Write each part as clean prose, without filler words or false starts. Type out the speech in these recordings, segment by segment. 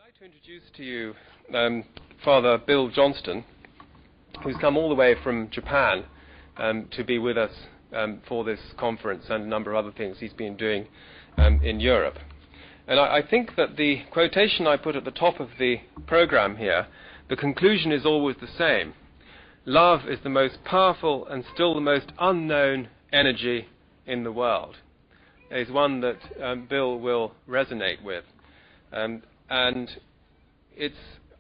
like to introduce to you Father Bill Johnston, who's come all the way from Japan to be with us for this conference and a number of other things he's been doing in Europe. And I think that the quotation I put at the top of the program here, the conclusion is always the same. Love is the most powerful and still the most unknown energy in the world. It's one that Bill will resonate with. And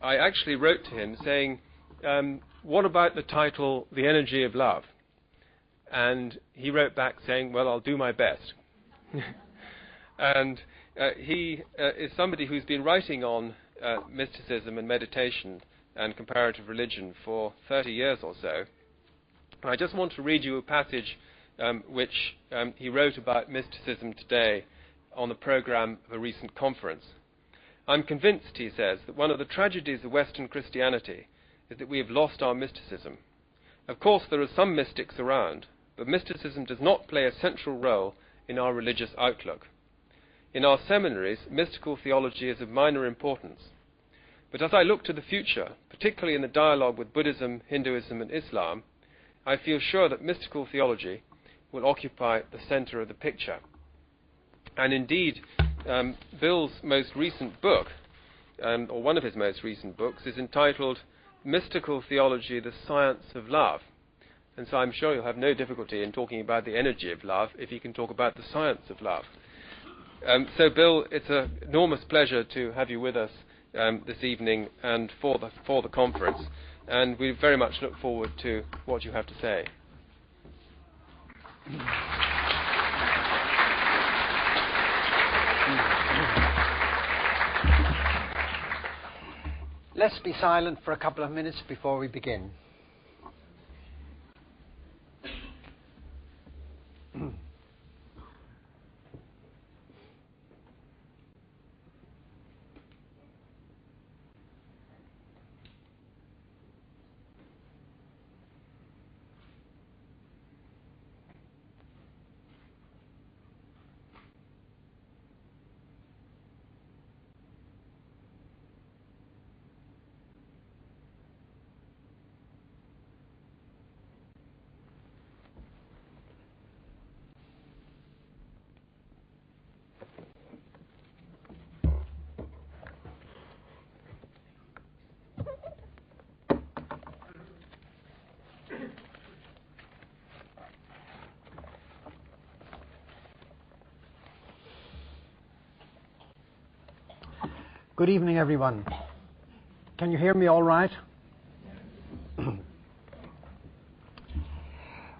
I actually wrote to him saying, what about the title, The Energy of Love? And he wrote back saying, well, I'll do my best. And he is somebody who's been writing on mysticism and meditation and comparative religion for 30 years or so. And I just want to read you a passage which he wrote about mysticism today on the program of a recent conference. I'm convinced, he says, that one of the tragedies of Western Christianity is that we have lost our mysticism. Of course, there are some mystics around, but mysticism does not play a central role in our religious outlook. In our seminaries, mystical theology is of minor importance. But as I look to the future, particularly in the dialogue with Buddhism, Hinduism, and Islam, I feel sure that mystical theology will occupy the center of the picture. And indeed, Bill's most recent book, or one of his most recent books, is entitled Mystical Theology, the Science of Love. And so I'm sure you'll have no difficulty in talking about the energy of love if you can talk about the science of love. So Bill, it's an enormous pleasure to have you with us this evening and for the conference. And we very much look forward to what you have to say. Let's be silent for a couple of minutes before we begin. Good evening, everyone. Can you hear me all right?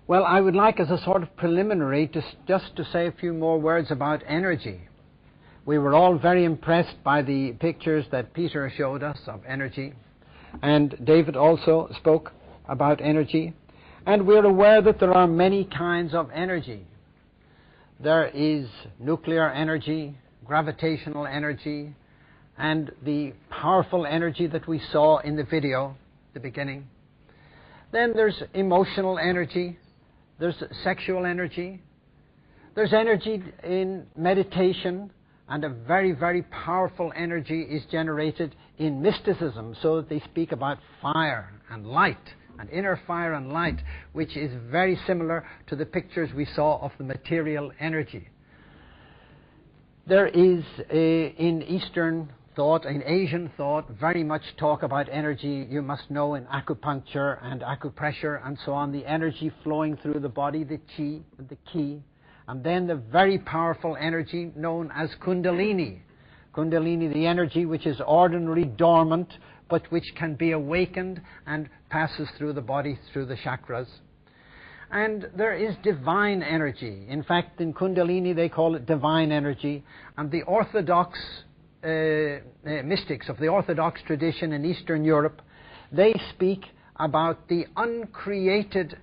Well, I would like, as a sort of preliminary, just to say a few more words about energy. We were all very impressed by the pictures that Peter showed us of energy, and David also spoke about energy, and we're aware that there are many kinds of energy. There is nuclear energy, gravitational energy, and the powerful energy that we saw in the video at the beginning. Then there's emotional energy, there's sexual energy, there's energy in meditation, and a very, very powerful energy is generated in mysticism, so that they speak about fire and light, and inner fire and light, which is very similar to the pictures we saw of the material energy. There is, in Eastern thought, in Asian thought, very much talk about energy. You must know in acupuncture and acupressure and so on, the energy flowing through the body, the chi and the ki, and then the very powerful energy known as kundalini. Kundalini, the energy which is ordinarily dormant, but which can be awakened and passes through the body, through the chakras. And there is divine energy. In fact, in kundalini they call it divine energy, and the orthodox mystics of the Orthodox tradition in Eastern Europe, they speak about the uncreated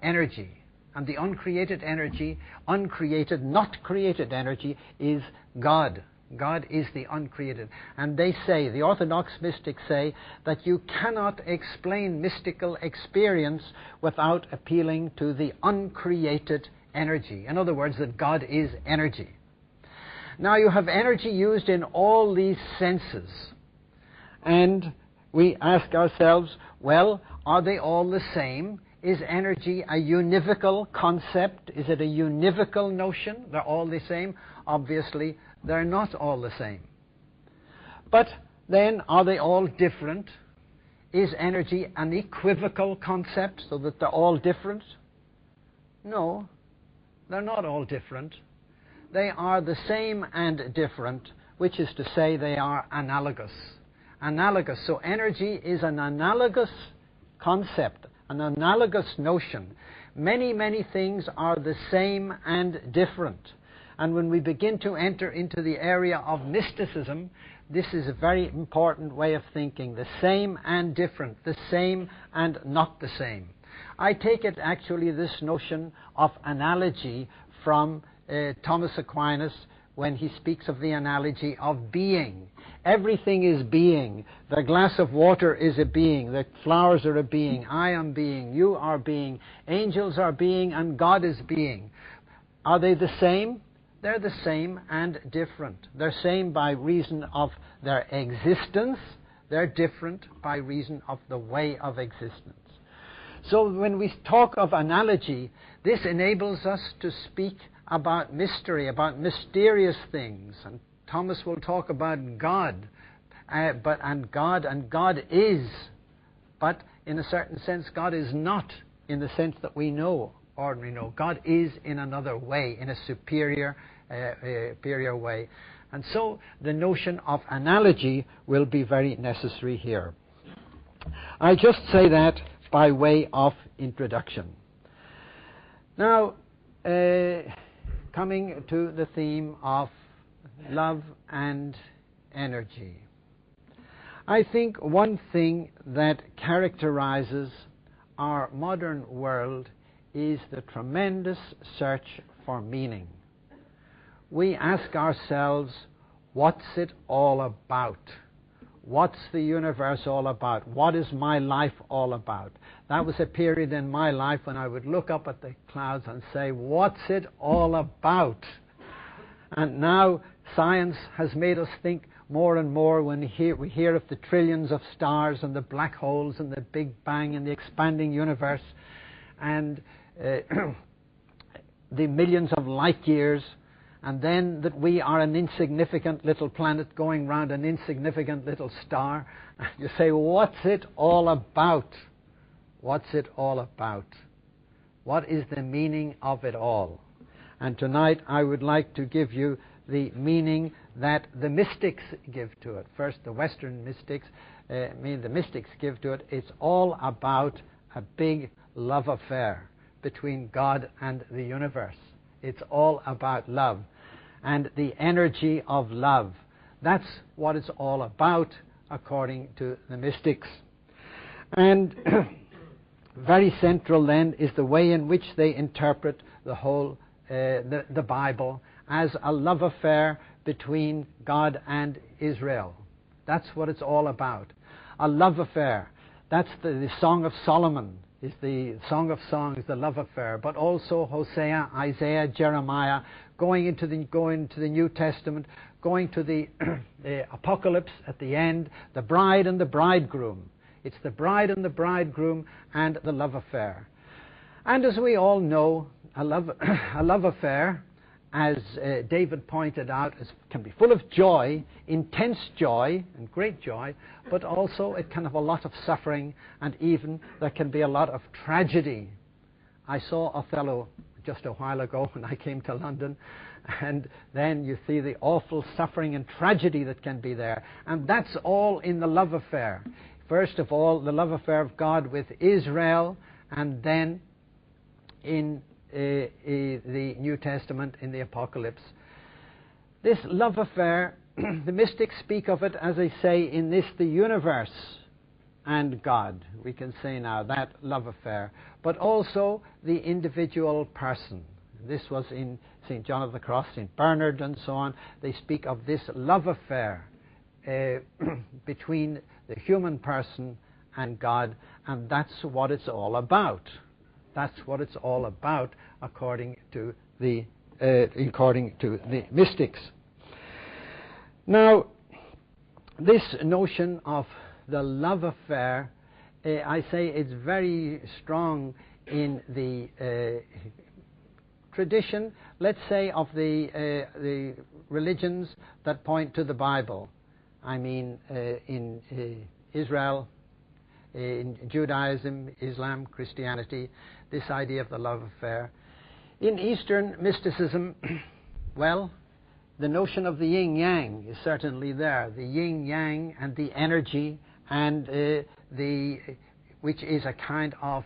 energy. And the uncreated energy, uncreated, not created energy, is God. God is the uncreated. And they say, the Orthodox mystics say, that you cannot explain mystical experience without appealing to the uncreated energy. In other words, that God is energy. Now you have energy used in all these senses. And we ask ourselves, well, are they all the same? Is energy a univocal concept? Is it a univocal notion? They're all the same? Obviously, they're not all the same. But then, are they all different? Is energy an equivocal concept so that they're all different? No, they're not all different. They are the same and different, which is to say they are analogous. Analogous. So energy is an analogous concept, an analogous notion. Many, many things are the same and different. And when we begin to enter into the area of mysticism, this is a very important way of thinking. The same and different, the same and not the same. I take it actually this notion of analogy from Thomas Aquinas when he speaks of the analogy of being. Everything is being. The glass of water is a being. The flowers are a being. I am being. You are being. Angels are being, and God is being. Are they the same? They're the same and different. They're same by reason of their existence. They're different by reason of the way of existence. So when we talk of analogy, this enables us to speak about mystery, about mysterious things. And Thomas will talk about God, and God is. But in a certain sense, God is not in the sense that we know, ordinarily know. God is in another way, in a superior way. And so the notion of analogy will be very necessary here. I just say that by way of introduction. Now, coming to the theme of love and energy. I think one thing that characterizes our modern world is the tremendous search for meaning. We ask ourselves, what's it all about? What's the universe all about? What is my life all about? That was a period in my life when I would look up at the clouds and say, what's it all about? And now science has made us think more and more when we hear of the trillions of stars and the black holes and the Big Bang and the expanding universe and the millions of light years, and then that we are an insignificant little planet going round an insignificant little star. You say, what's it all about? What's it all about? What is the meaning of it all? And tonight I would like to give you the meaning that the mystics give to it. First, the Western mystics, the mystics give to it. It's all about a big love affair between God and the universe. It's all about love and the energy of love. That's what it's all about, according to the mystics. And very central then is the way in which they interpret the whole, the Bible as a love affair between God and Israel. That's what it's all about. A love affair. That's the Song of Solomon. Is the Song of Songs, the love affair, but also Hosea, Isaiah, Jeremiah, going into the New Testament, going to the Apocalypse at the end, the bride and the bridegroom. It's the bride and the bridegroom and the love affair. And as we all know, a love affair, as David pointed out, can be full of joy, intense joy and great joy, but also it can have a lot of suffering, and even there can be a lot of tragedy. I saw Othello just a while ago when I came to London, and then you see the awful suffering and tragedy that can be there, and that's all in the love affair. First of all, the love affair of God with Israel, and then in the New Testament, in the Apocalypse. This love affair, the mystics speak of it, as I say, in this, the universe and God, we can say now, that love affair, but also the individual person. This was in St. John of the Cross, St. Bernard, and so on. They speak of this love affair between the human person and God, and that's what it's all about. That's what it's all about, according to the mystics. Now, this notion of the love affair, I say it's very strong in the tradition, let's say, of the religions that point to the Bible. I mean, in Israel, in Judaism, Islam, Christianity, this idea of the love affair. In Eastern mysticism, well, the notion of the yin-yang is certainly there. The yin-yang and the energy, and which is a kind of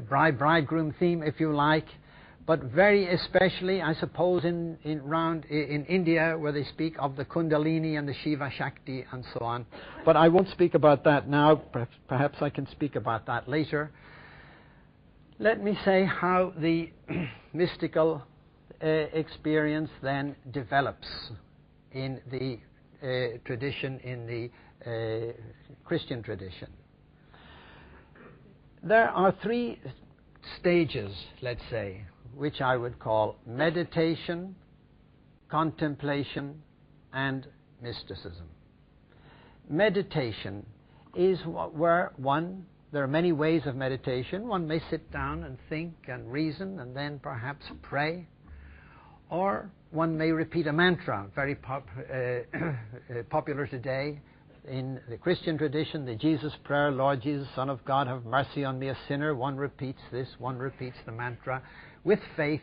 bridegroom theme, if you like, but very especially, I suppose, in India, where they speak of the Kundalini and the Shiva Shakti and so on. But I won't speak about that now. Perhaps I can speak about that later. Let me say how the mystical experience then develops in the tradition, in the Christian tradition. There are three stages, let's say, which I would call meditation, contemplation, and mysticism. Meditation is where there are many ways of meditation. One may sit down and think and reason and then perhaps pray. Or one may repeat a mantra, very popular today in the Christian tradition, the Jesus prayer, Lord Jesus, Son of God, have mercy on me, a sinner. One repeats this, one repeats the mantra. With faith,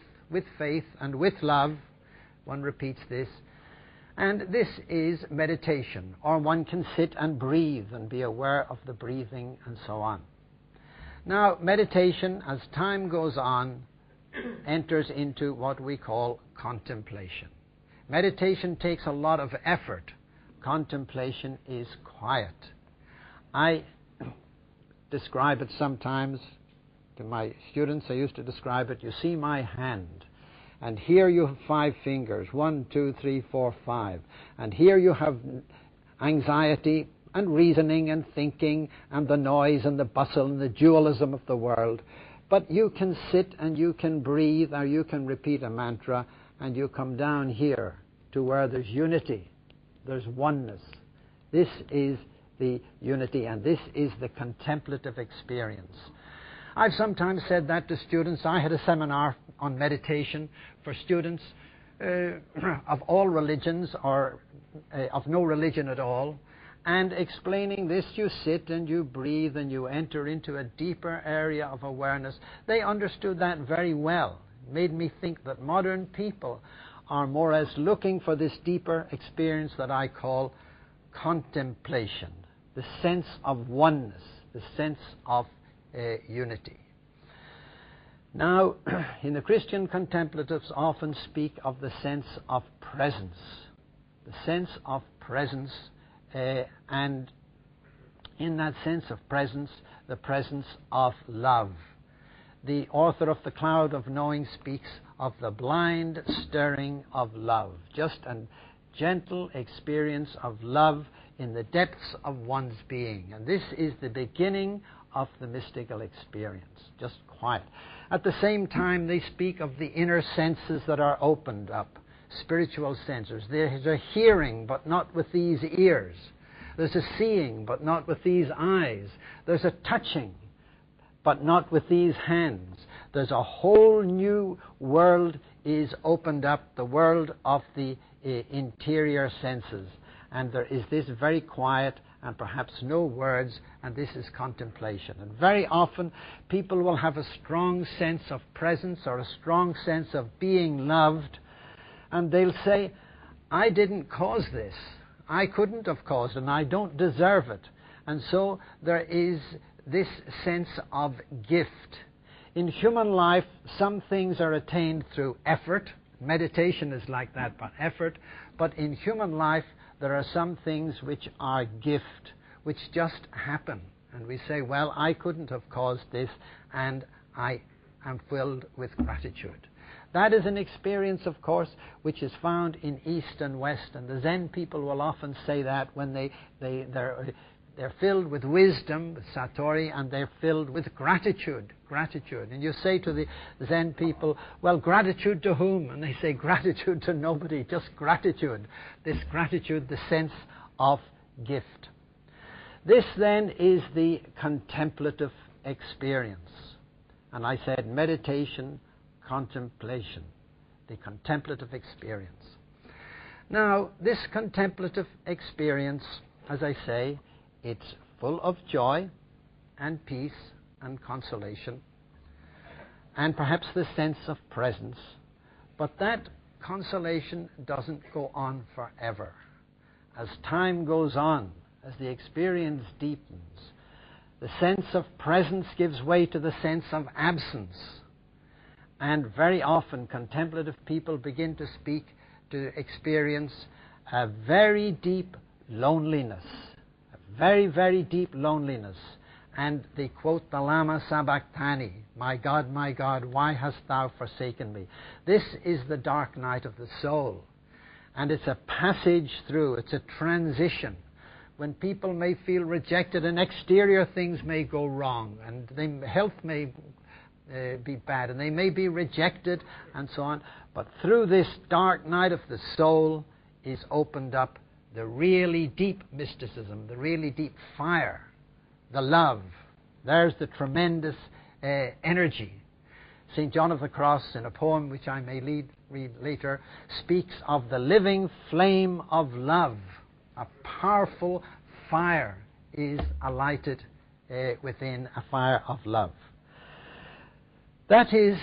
and with love, one repeats this. And this is meditation. Or one can sit and breathe and be aware of the breathing and so on. Now, meditation, as time goes on, enters into what we call contemplation. Meditation takes a lot of effort. Contemplation is quiet. I describe it sometimes to my students. I used to describe it. You see my hand, and here you have 5 fingers, 1, 2, 3, 4, 5. And here you have anxiety and reasoning and thinking and the noise and the bustle and the dualism of the world. But you can sit and you can breathe, or you can repeat a mantra, and you come down here to where there's unity, there's oneness. This is the unity, and this is the contemplative experience. I've sometimes said that to students. I had a seminar on meditation for students of all religions, or of no religion at all, and explaining this, you sit and you breathe and you enter into a deeper area of awareness. They understood that very well. It made me think that modern people are more or less looking for this deeper experience that I call contemplation, the sense of oneness, the sense of unity. Now, in the Christian contemplatives often speak of the sense of presence, the sense of presence, and in that sense of presence, the presence of love. The author of The Cloud of Knowing speaks of the blind stirring of love, just a gentle experience of love in the depths of one's being. And this is the beginning of the mystical experience, just quiet. At the same time, they speak of the inner senses that are opened up, spiritual senses. There's a hearing, but not with these ears. There's a seeing, but not with these eyes. There's a touching, but not with these hands. There's a whole new world is opened up, the world of the interior senses. And there is this very quiet and perhaps no words, and this is contemplation. And very often people will have a strong sense of presence or a strong sense of being loved, and they'll say, I didn't cause this. I couldn't have caused it, and I don't deserve it. And so there is this sense of gift. In human life, some things are attained through effort. Meditation is like that, but effort. But in human life, there are some things which are gift, which just happen. And we say, well, I couldn't have caused this, and I am filled with gratitude. That is an experience, of course, which is found in East and West. And the Zen people will often say that when they're filled with wisdom, with satori, and they're filled with gratitude. And you say to the Zen people, well, gratitude to whom? And they say, gratitude to nobody, just gratitude. This gratitude, the sense of gift. This then is the contemplative experience. And I said meditation, contemplation, the contemplative experience. Now, this contemplative experience, as I say, it's full of joy and peace and consolation, and perhaps the sense of presence. But that consolation doesn't go on forever. As time goes on, as the experience deepens, the sense of presence gives way to the sense of absence. And very often contemplative people begin to experience a very deep loneliness, a very, very deep loneliness. And they quote the Lama Sabachthani, my God, why hast thou forsaken me? This is the dark night of the soul. And it's a passage through, it's a transition. When people may feel rejected and exterior things may go wrong, and health may be bad, and they may be rejected, and so on. But through this dark night of the soul is opened up the really deep mysticism, the really deep fire, the love. There's the tremendous energy. St. John of the Cross, in a poem which I may read later, speaks of the living flame of love. A powerful fire is alighted within a fire of love. That is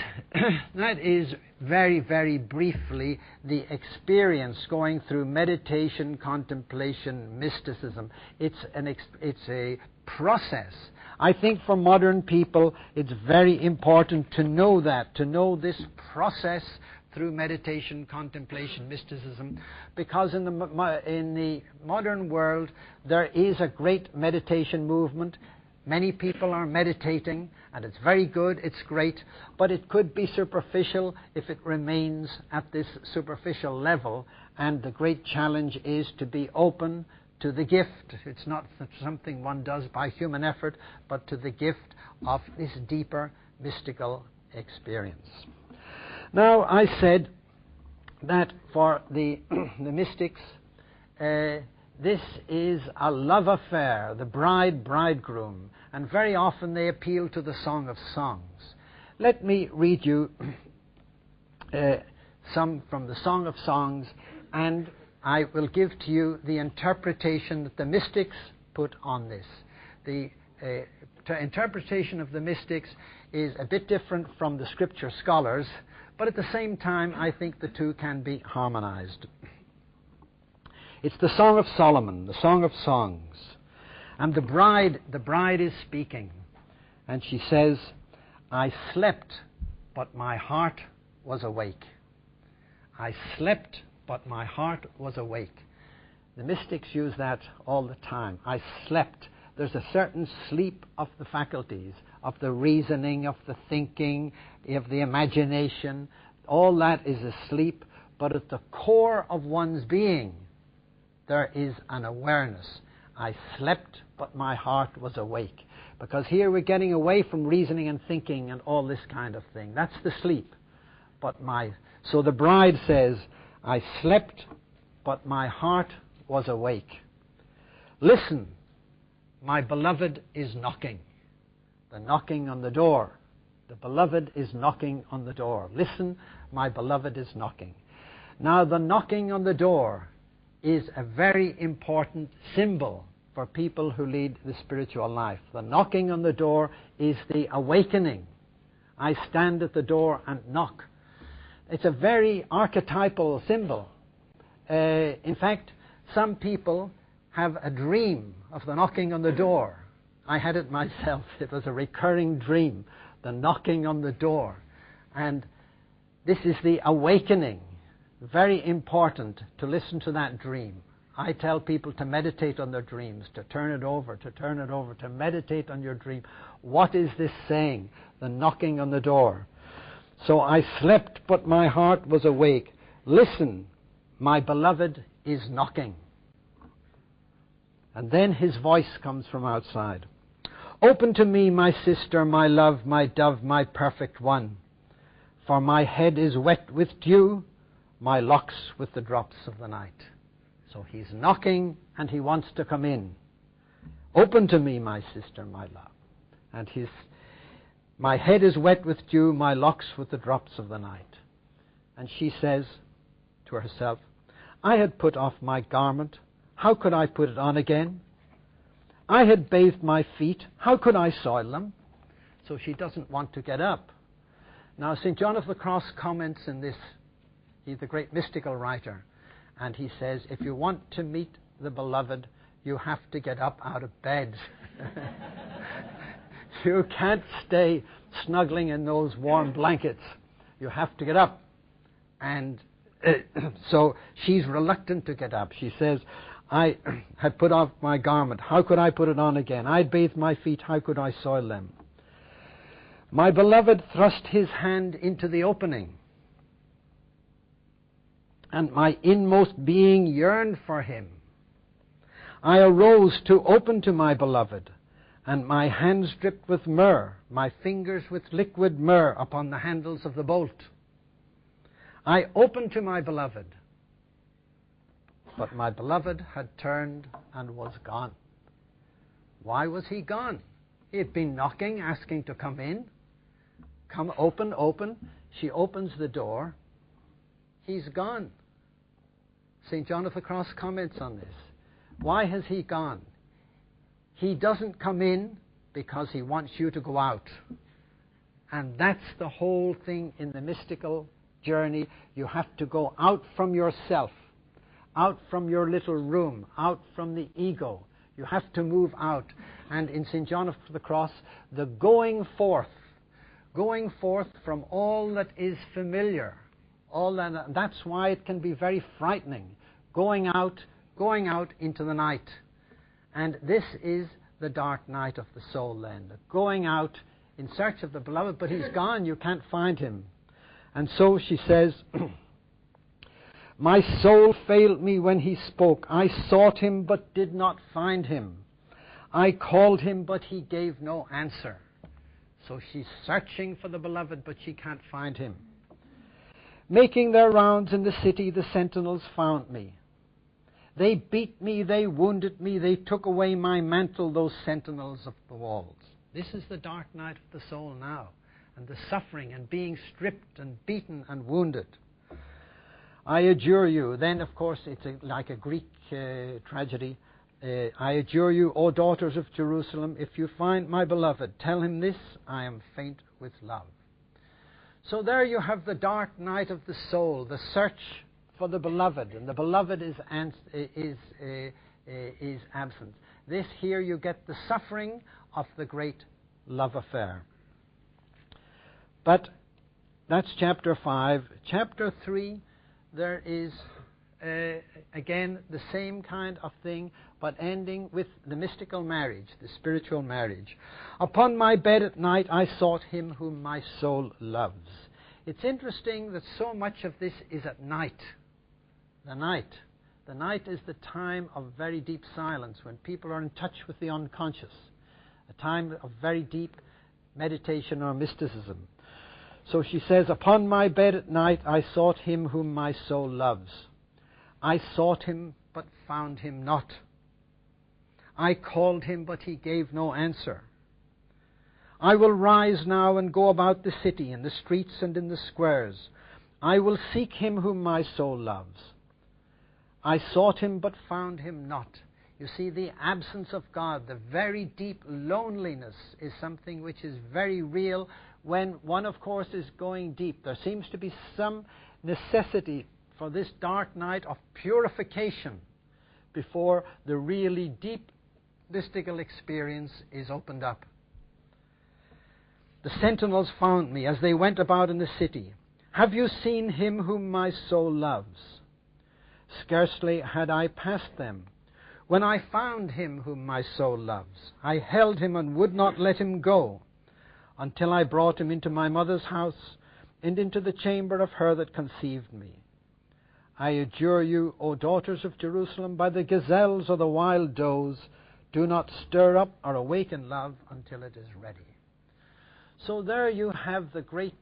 very, very briefly the experience going through meditation, contemplation, mysticism. It's a process. I think for modern people it's very important to know that, to know this process through meditation, contemplation, mysticism, because in the modern world there is a great meditation movement. Many people are meditating, and it's very good, it's great, but it could be superficial if it remains at this superficial level, and the great challenge is to be open to the gift. It's not something one does by human effort, but to the gift of this deeper mystical experience. Now, I said that for the mystics, this is a love affair, the bridegroom, and very often they appeal to the Song of Songs. Let me read you some from the Song of Songs, and I will give to you the interpretation that the mystics put on this. The interpretation of the mystics is a bit different from the scripture scholars, but at the same time I think the two can be harmonized. It's the Song of Solomon, the Song of Songs. And the bride is speaking, and she says, I slept, but my heart was awake. I slept, but my heart was awake. The mystics use that all the time. I slept. There's a certain sleep of the faculties, of the reasoning, of the thinking, of the imagination. All that is asleep, but at the core of one's being, there is an awareness. I slept, but my heart was awake. Because here we're getting away from reasoning and thinking and all this kind of thing. That's the sleep. So the bride says, I slept, but my heart was awake. Listen, my beloved is knocking. The knocking on the door. The beloved is knocking on the door. Listen, my beloved is knocking. Now, the knocking on the door is a very important symbol for people who lead the spiritual life. The knocking on the door is the awakening. I stand at the door and knock. It's a very archetypal symbol. In fact, some people have a dream of the knocking on the door. I had it myself. It was a recurring dream, the knocking on the door. And this is the awakening. Very important to listen to that dream. I tell people to meditate on their dreams, to turn it over, to meditate on your dream. What is this saying? The knocking on the door. So I slept, but my heart was awake. Listen, my beloved is knocking. And then his voice comes from outside. Open to me, my sister, my love, my dove, my perfect one. For my head is wet with dew, my locks with the drops of the night. So he's knocking and he wants to come in. Open to me, my sister, my love. And my head is wet with dew, my locks with the drops of the night. And she says to herself, I had put off my garment. How could I put it on again? I had bathed my feet. How could I soil them? So she doesn't want to get up. Now, St. John of the Cross comments in this. He's the great mystical writer. And he says, if you want to meet the beloved, you have to get up out of bed. You can't stay snuggling in those warm blankets. You have to get up. And so she's reluctant to get up. She says, I had put off my garment. How could I put it on again? I had bathed my feet. How could I soil them? My beloved thrust his hand into the opening, and my inmost being yearned for him. I arose to open to my beloved, and my hands dripped with myrrh, my fingers with liquid myrrh upon the handles of the bolt. I opened to my beloved, but my beloved had turned and was gone. Why was he gone? He had been knocking, asking to come in. Come, open, open. She opens the door. He's gone. St. John of the Cross comments on this. Why has he gone? He doesn't come in because he wants you to go out. And that's the whole thing in the mystical journey. You have to go out from yourself, out from your little room, out from the ego. You have to move out. And in St. John of the Cross, the going forth from all that is familiar, all that, that's why it can be very frightening, going out into the night. And this is the dark night of the soul then, going out in search of the beloved, but he's gone, you can't find him. And so she says, my soul failed me when he spoke. I sought him but did not find him. I called him but he gave no answer. So she's searching for the beloved, but she can't find him. Making their rounds in the city, the sentinels found me. They beat me, they wounded me, they took away my mantle, those sentinels of the walls. This is the dark night of the soul now, and the suffering and being stripped and beaten and wounded. I adjure you, then of course it's like a Greek tragedy. I adjure you, O daughters of Jerusalem, if you find my beloved, tell him this, I am faint with love. So there you have the dark night of the soul, the search for the beloved, and the beloved is absent. This here you get the suffering of the great love affair. But that's chapter 5. Chapter 3, there is again the same kind of thing, but ending with the mystical marriage, the spiritual marriage. Upon my bed at night I sought him whom my soul loves. It's interesting that so much of this is at night. The night. The night is the time of very deep silence, when people are in touch with the unconscious, a time of very deep meditation or mysticism. So she says, upon my bed at night I sought him whom my soul loves. I sought him, but found him not. I called him, but he gave no answer. I will rise now and go about the city, in the streets and in the squares. I will seek him whom my soul loves. I sought him, but found him not. You see, the absence of God, the very deep loneliness, is something which is very real when one, of course, is going deep. There seems to be some necessity for this dark night of purification before the really deep mystical experience is opened up. The sentinels found me as they went about in the city. Have you seen him whom my soul loves? Scarcely had I passed them when I found him whom my soul loves. I held him and would not let him go until I brought him into my mother's house and into the chamber of her that conceived me. I adjure you, O daughters of Jerusalem, by the gazelles or the wild does, do not stir up or awaken love until it is ready. So there you have the great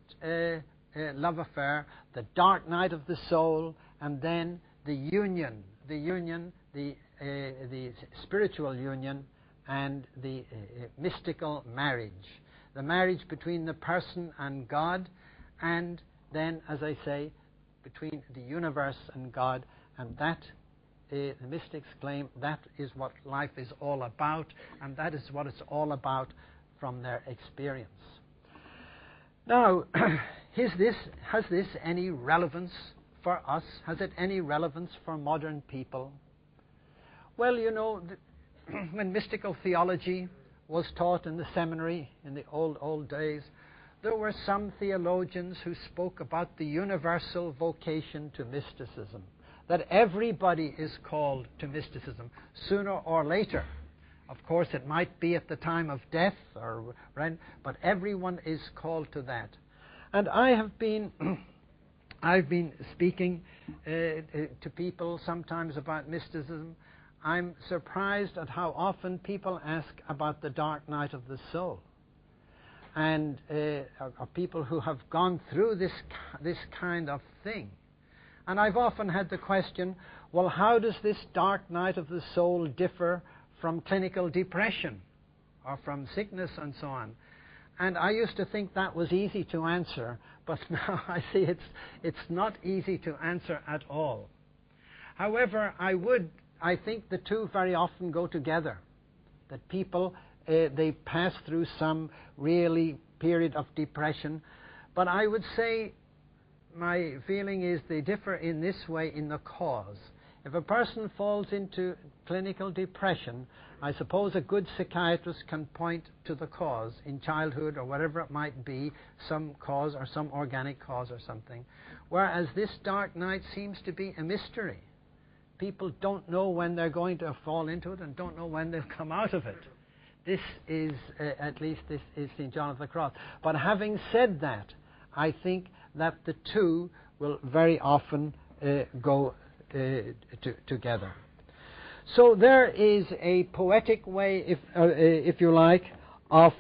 love affair, the dark night of the soul, and then the union, the union, the spiritual union, and the mystical marriage. The marriage between the person and God, and then, as I say, between the universe and God, and that, the mystics claim, that is what life is all about, and that is what it's all about from their experience. Now, has this any relevance for us? Has it any relevance for modern people? Well, you know, when mystical theology was taught in the seminary in the old days, there were some theologians who spoke about the universal vocation to mysticism, that everybody is called to mysticism sooner or later. Of course, it might be at the time of death, but everyone is called to that. And I've been speaking to people sometimes about mysticism. I'm surprised at how often people ask about the dark night of the soul, and are people who have gone through this kind of thing. And I've often had the question, well, how does this dark night of the soul differ from clinical depression or from sickness and so on? And I used to think that was easy to answer, but now I see it's not easy to answer at all. However, I think the two very often go together, that people, they pass through some really period of depression, but I would say my feeling is they differ in this way in the cause. If a person falls into clinical depression, I suppose a good psychiatrist can point to the cause in childhood or whatever it might be, some cause or some organic cause or something, whereas this dark night seems to be a mystery. People don't know when they're going to fall into it and don't know when they'll come out of it. This is, at least this is St. John of the Cross. But having said that, I think that the two will very often go together. So there is a poetic way, if you like, of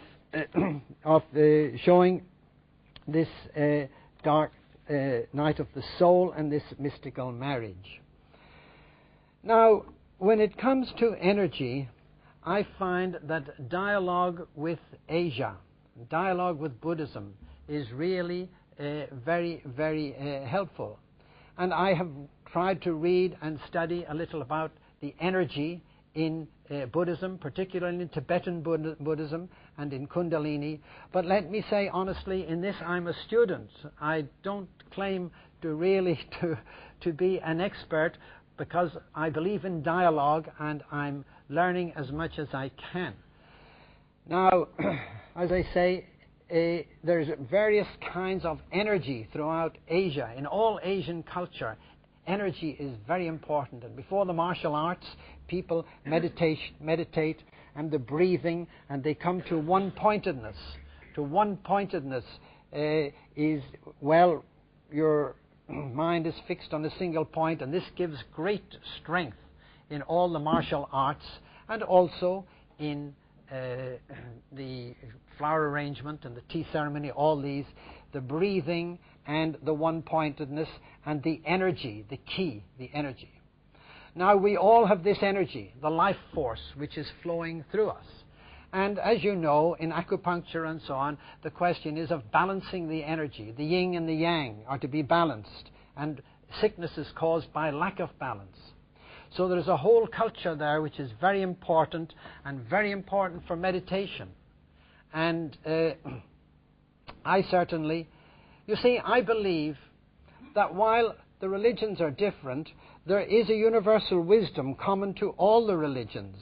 showing this dark night of the soul and this mystical marriage. Now, when it comes to energy, I find that dialogue with Asia, dialogue with Buddhism, is really very, very helpful. And I have tried to read and study a little about the energy in Buddhism, particularly in Tibetan Buddhism and in Kundalini. But let me say honestly, in this I'm a student. I don't claim to really to be an expert, because I believe in dialogue and I'm learning as much as I can. Now, as I say, there's various kinds of energy throughout Asia. In all Asian culture, energy is very important. And before the martial arts, people meditate and the breathing, and they come to one-pointedness. To one-pointedness is, well, your mind is fixed on a single point, and this gives great strength in all the martial arts and also in the flower arrangement and the tea ceremony, all these, the breathing and the one-pointedness and the energy, the key, the energy. Now, we all have this energy, the life force, which is flowing through us. And as you know, in acupuncture and so on, the question is of balancing the energy. The yin and the yang are to be balanced, and sickness is caused by lack of balance. So there's a whole culture there which is very important, and very important for meditation. And I certainly, you see, I believe that while the religions are different, there is a universal wisdom common to all the religions.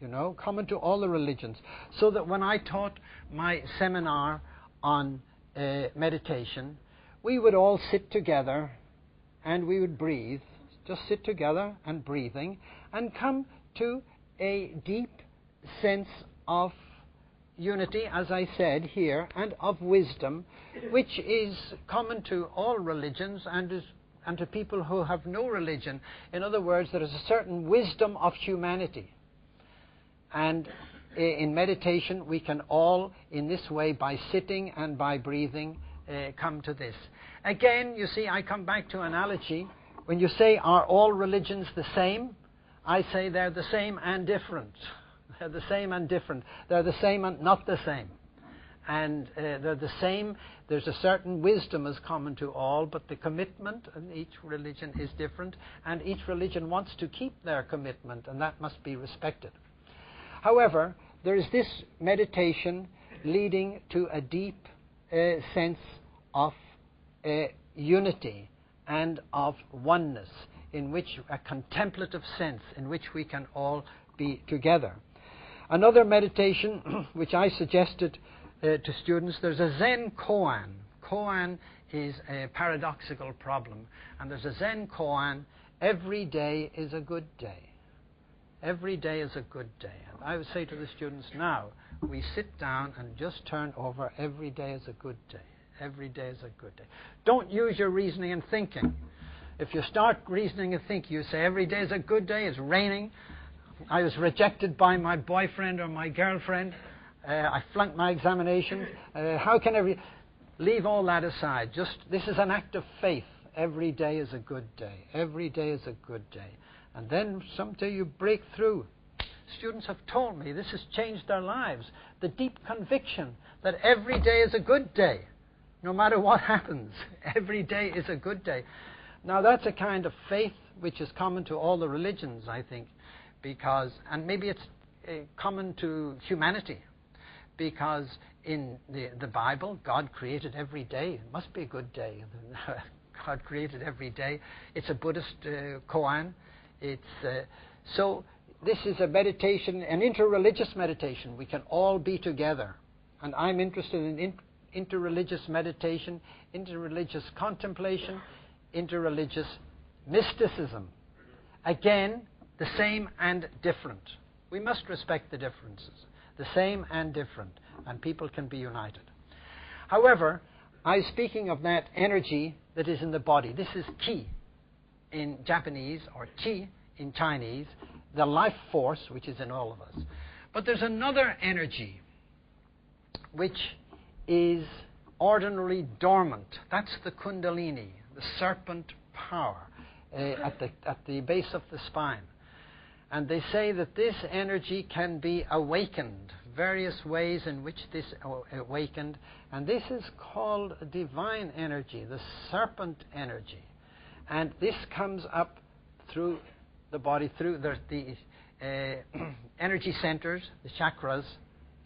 You know, common to all the religions. So that when I taught my seminar on meditation, we would all sit together and we would breathe, just sit together and breathing, and come to a deep sense of unity, as I said here, and of wisdom, which is common to all religions and to people who have no religion. In other words, there is a certain wisdom of humanity. And in meditation, we can all, in this way, by sitting and by breathing, come to this. Again, you see, I come back to analogy. When you say, are all religions the same? I say they're the same and different. They're the same and different. They're the same and not the same. And they're the same. There's a certain wisdom is common to all, but the commitment in each religion is different, and each religion wants to keep their commitment, and that must be respected. However, there is this meditation leading to a deep sense of unity and of oneness, in which a contemplative sense in which we can all be together. Another meditation which I suggested to students, there's a Zen koan. Koan is a paradoxical problem, and there's a Zen koan, every day is a good day. Every day is a good day. And I would say to the students now, we sit down and just turn over, every day is a good day. Every day is a good day. Don't use your reasoning and thinking. If you start reasoning and thinking, you say every day is a good day, it's raining, I was rejected by my boyfriend or my girlfriend, I flunked my examinations, how can I... Leave all that aside. Just, this is an act of faith. Every day is a good day. Every day is a good day. And then someday you break through. Students have told me this has changed their lives. The deep conviction that every day is a good day. No matter what happens, every day is a good day. Now that's a kind of faith which is common to all the religions, I think, because, and maybe it's common to humanity, because in the Bible, God created every day. It must be a good day. God created every day. It's a Buddhist koan. So this is a meditation, an interreligious meditation. We can all be together. And I'm interested in interreligious meditation, interreligious contemplation, interreligious mysticism. Again, the same and different. We must respect the differences. The same and different, and people can be united. However, I'm speaking of that energy that is in the body. This is ki in Japanese, or chi in Chinese, the life force which is in all of us. But there's another energy which is ordinarily dormant. That's the kundalini, the serpent power at the base of the spine. And they say that this energy can be awakened, various ways in which this awakened, and this is called divine energy, the serpent energy. And this comes up through the body, through the energy centers, the chakras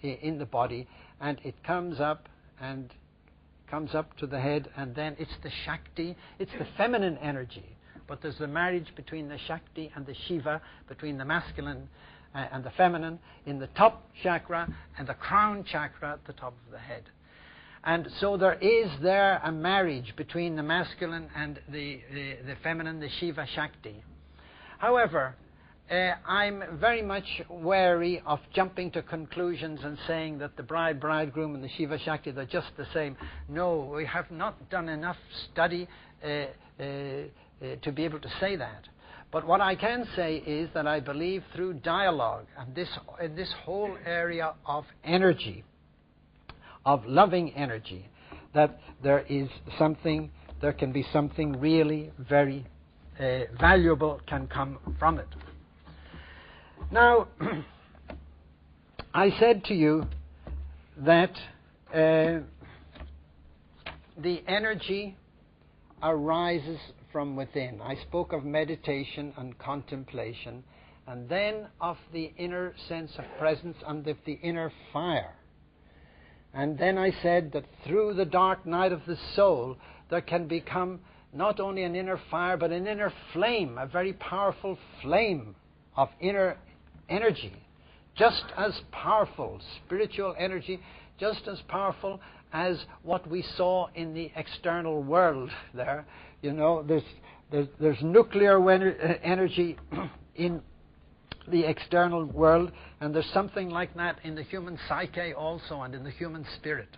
in the body, and it comes up to the head, and then it's the Shakti, it's the feminine energy. But there's the marriage between the Shakti and the Shiva, between the masculine and the feminine, in the top chakra and the crown chakra at the top of the head. And so there is there a marriage between the masculine and the feminine, the Shiva Shakti. However, I'm very much wary of jumping to conclusions and saying that the bride, bridegroom, and the Shiva Shakti, they're just the same. No, we have not done enough study to be able to say that. But what I can say is that I believe through dialogue and this whole area of energy, of loving energy, that there can be something really very valuable can come from it. Now, I said to you that the energy arises from within. I spoke of meditation and contemplation, and then of the inner sense of presence and of the inner fire. And then I said that through the dark night of the soul, there can become not only an inner fire, but an inner flame, a very powerful flame of inner energy, just as powerful, spiritual energy, just as powerful as what we saw in the external world there. You know, there's nuclear energy in the external world, and there's something like that in the human psyche also, and in the human spirit.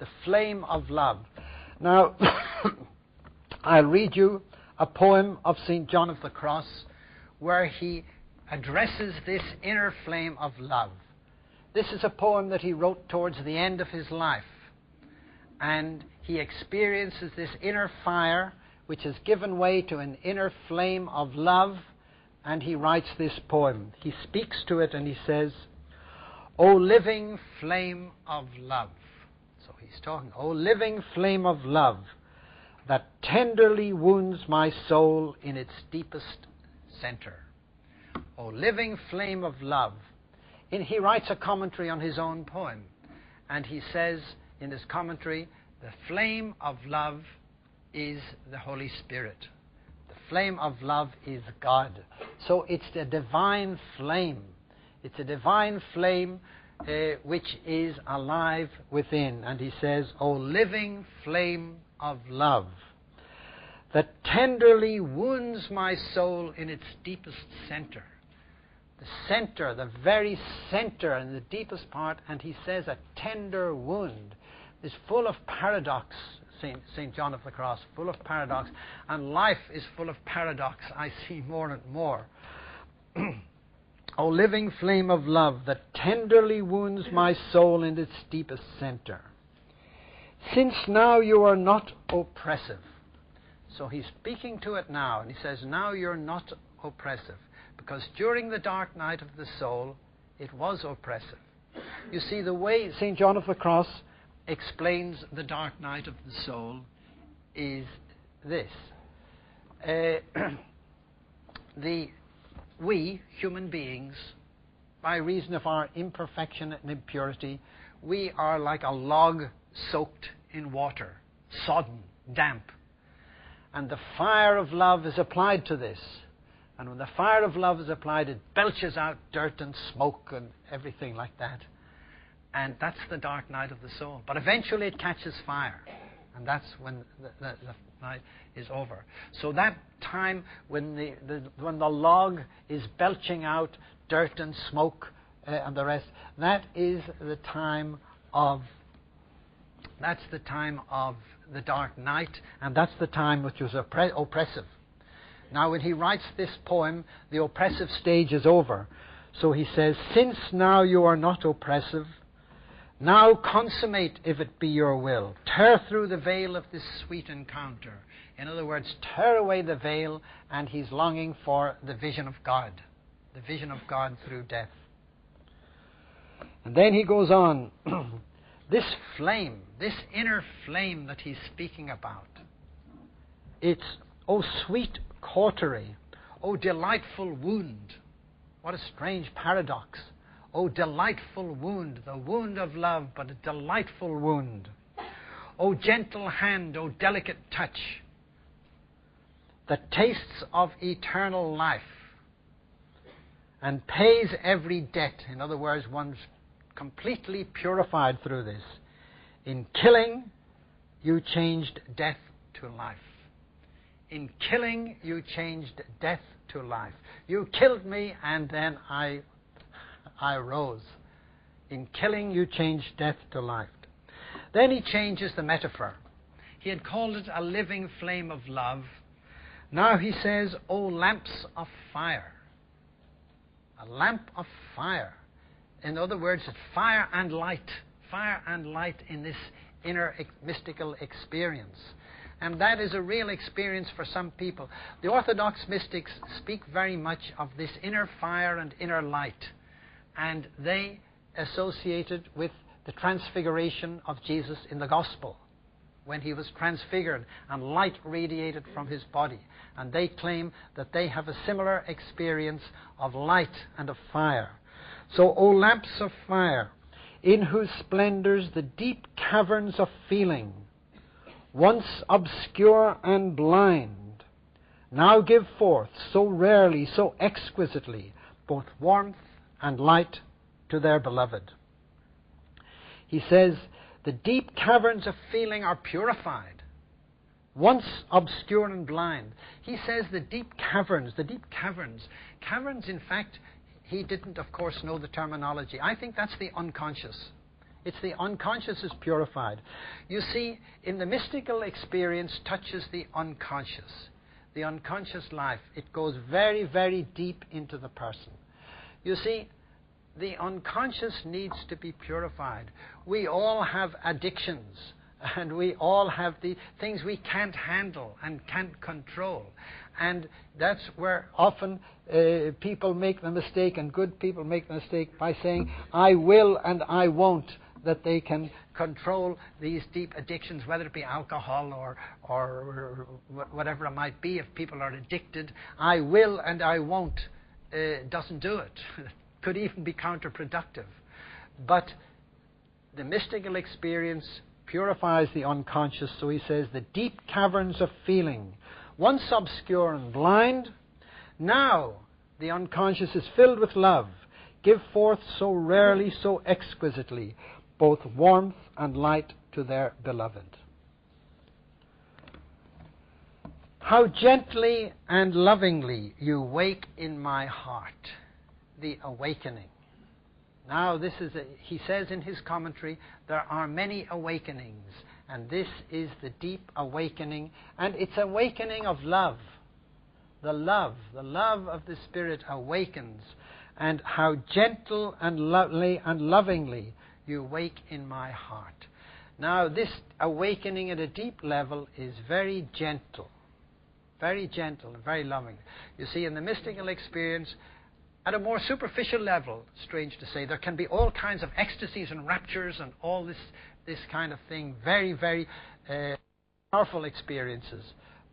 The flame of love. Now, I'll read you a poem of St. John of the Cross where he addresses this inner flame of love. This is a poem that he wrote towards the end of his life. And he experiences this inner fire, which has given way to an inner flame of love, and he writes this poem. He speaks to it and he says, O living flame of love. So he's talking, O living flame of love, that tenderly wounds my soul in its deepest center. O living flame of love. He writes a commentary on his own poem, and he says in his commentary, the flame of love is the Holy Spirit. The flame of love is God. So it's the divine flame. It's a divine flame which is alive within. And he says, O living flame of love, that tenderly wounds my soul in its deepest center. The center, the very center and the deepest part, and he says a tender wound is full of paradox. St. John of the Cross, full of paradox, and life is full of paradox, I see more and more. O living flame of love that tenderly wounds my soul in its deepest center. Since now you are not oppressive. So he's speaking to it now, and he says, now you're not oppressive. Because during the dark night of the soul, it was oppressive. You see, the way St. John of the Cross explains the dark night of the soul is this. We, human beings, by reason of our imperfection and impurity, we are like a log soaked in water, sodden, damp. And the fire of love is applied to this. And when the fire of love is applied, it belches out dirt and smoke and everything like that. And that's the dark night of the soul. But eventually it catches fire. And that's when the night is over. So that time when the log is belching out dirt and smoke and the rest, that is the time of the dark night, and that's the time which was oppressive. Now when he writes this poem, the oppressive stage is over. So he says, since now you are not oppressive, now consummate if it be your will. Tear through the veil of this sweet encounter. In other words, tear away the veil, and he's longing for the vision of God. The vision of God through death. And then he goes on. This flame, this inner flame that he's speaking about, it's, oh sweet cautery, oh delightful wound. What a strange paradox. Oh, delightful wound, the wound of love, but a delightful wound. Oh, gentle hand, oh, delicate touch, that tastes of eternal life and pays every debt. In other words, one's completely purified through this. In killing, you changed death to life. In killing, you changed death to life. You killed me, and then I rose. In killing, you changed death to life. Then he changes the metaphor. He had called it a living flame of love. Now he says, O lamps of fire. A lamp of fire. In other words, it's fire and light. Fire and light in this inner mystical experience. And that is a real experience for some people. The Orthodox mystics speak very much of this inner fire and inner light. And they associate it with the transfiguration of Jesus in the Gospel, when he was transfigured and light radiated from his body. And they claim that they have a similar experience of light and of fire. So, O lamps of fire, in whose splendors the deep caverns of feeling, once obscure and blind, now give forth so rarely, so exquisitely, both warmth and light to their beloved. He says, the deep caverns of feeling are purified, once obscure and blind. He says the deep caverns, caverns in fact, he didn't of course know the terminology. I think that's the unconscious. It's the unconscious is purified. You see, in the mystical experience touches the unconscious life. It goes very, very deep into the person. You see, the unconscious needs to be purified. We all have addictions. And we all have the things we can't handle and can't control. And that's where often people make the mistake, and good people make the mistake by saying, I will and I won't, that they can control these deep addictions, whether it be alcohol or whatever it might be. If people are addicted, I will and I won't doesn't do it. Could even be counterproductive. But the mystical experience purifies the unconscious, so he says, the deep caverns of feeling, once obscure and blind, now the unconscious is filled with love, give forth so rarely, so exquisitely, both warmth and light to their beloved. How gently and lovingly you wake in my heart, the awakening. Now this is, he says in his commentary, there are many awakenings, and this is the deep awakening, and it's awakening of love. The love of the Spirit awakens, and how gentle and lovely and lovingly you wake in my heart. Now this awakening at a deep level is very gentle and very loving. You see, in the mystical experience, at a more superficial level, strange to say, there can be all kinds of ecstasies and raptures and all this kind of thing, very, very powerful experiences.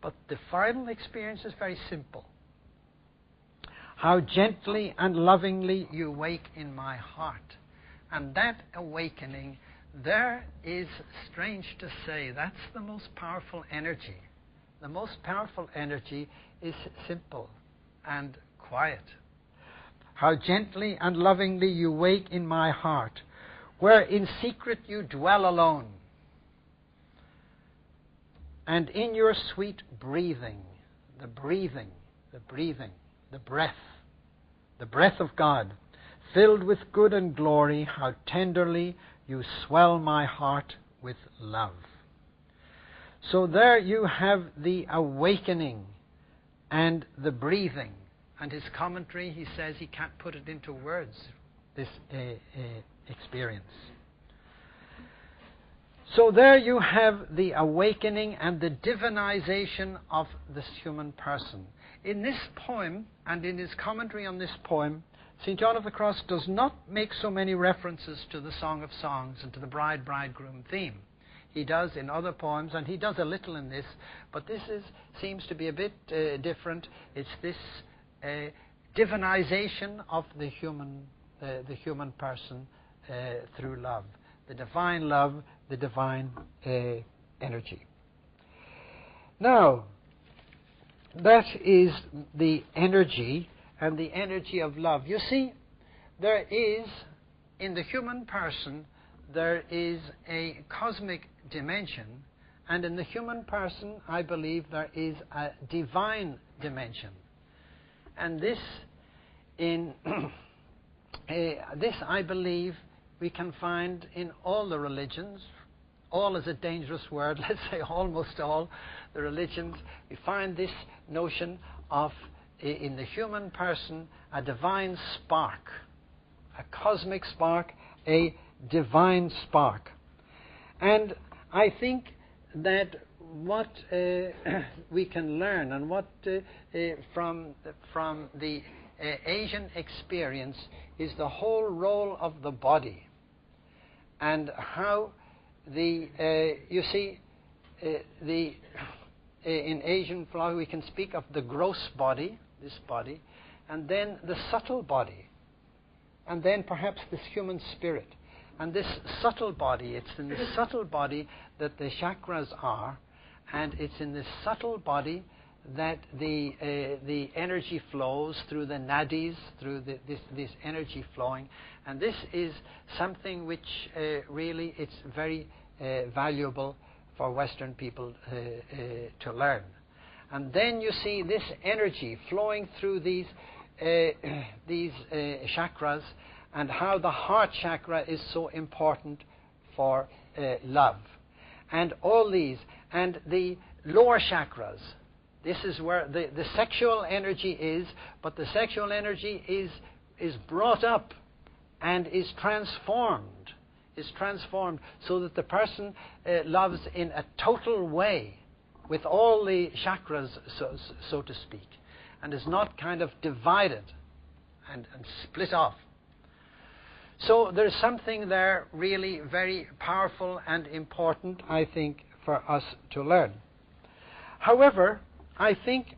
But the final experience is very simple. How gently and lovingly you wake in my heart. And that awakening, there is, strange to say, that's the most powerful energy. The most powerful energy is simple and quiet. How gently and lovingly you wake in my heart, where in secret you dwell alone. And in your sweet breathing, the breath of God, filled with good and glory, how tenderly you swell my heart with love. So there you have the awakening and the breathing. And his commentary, he says he can't put it into words, this experience. So there you have the awakening and the divinization of this human person. In this poem, and in his commentary on this poem, St. John of the Cross does not make so many references to the Song of Songs and to the bride-bridegroom theme. He does in other poems, and he does a little in this, but this seems to be a bit different. It's this divinization of the human person through love, the divine love, the divine energy. Now, that is the energy, and the energy of love. You see, there is, in the human person, there is a cosmic dimension, and in the human person, I believe, there is a divine dimension. And this, I believe, we can find in all the religions. All is a dangerous word, let's say almost all the religions. We find this notion of, in the human person, a divine spark, a cosmic spark, a divine spark. And I think that what we can learn, and what from the Asian experience, is the whole role of the body, and how you see, in Asian philosophy we can speak of the gross body, this body, and then the subtle body, and then perhaps this human spirit. And this subtle body, it's in the subtle body that the chakras are, and it's in this subtle body that the energy flows through the nadis, through this energy flowing. And this is something which really it's very valuable for Western people to learn. And then you see this energy flowing through these chakras, and how the heart chakra is so important for love. And all these, and the lower chakras, this is where the sexual energy is, but the sexual energy is brought up and is transformed is transformed so that the person loves in a total way, with all the chakras, so to speak, and is not kind of divided and split off. So there's something there really very powerful and important, I think, for us to learn. However, I think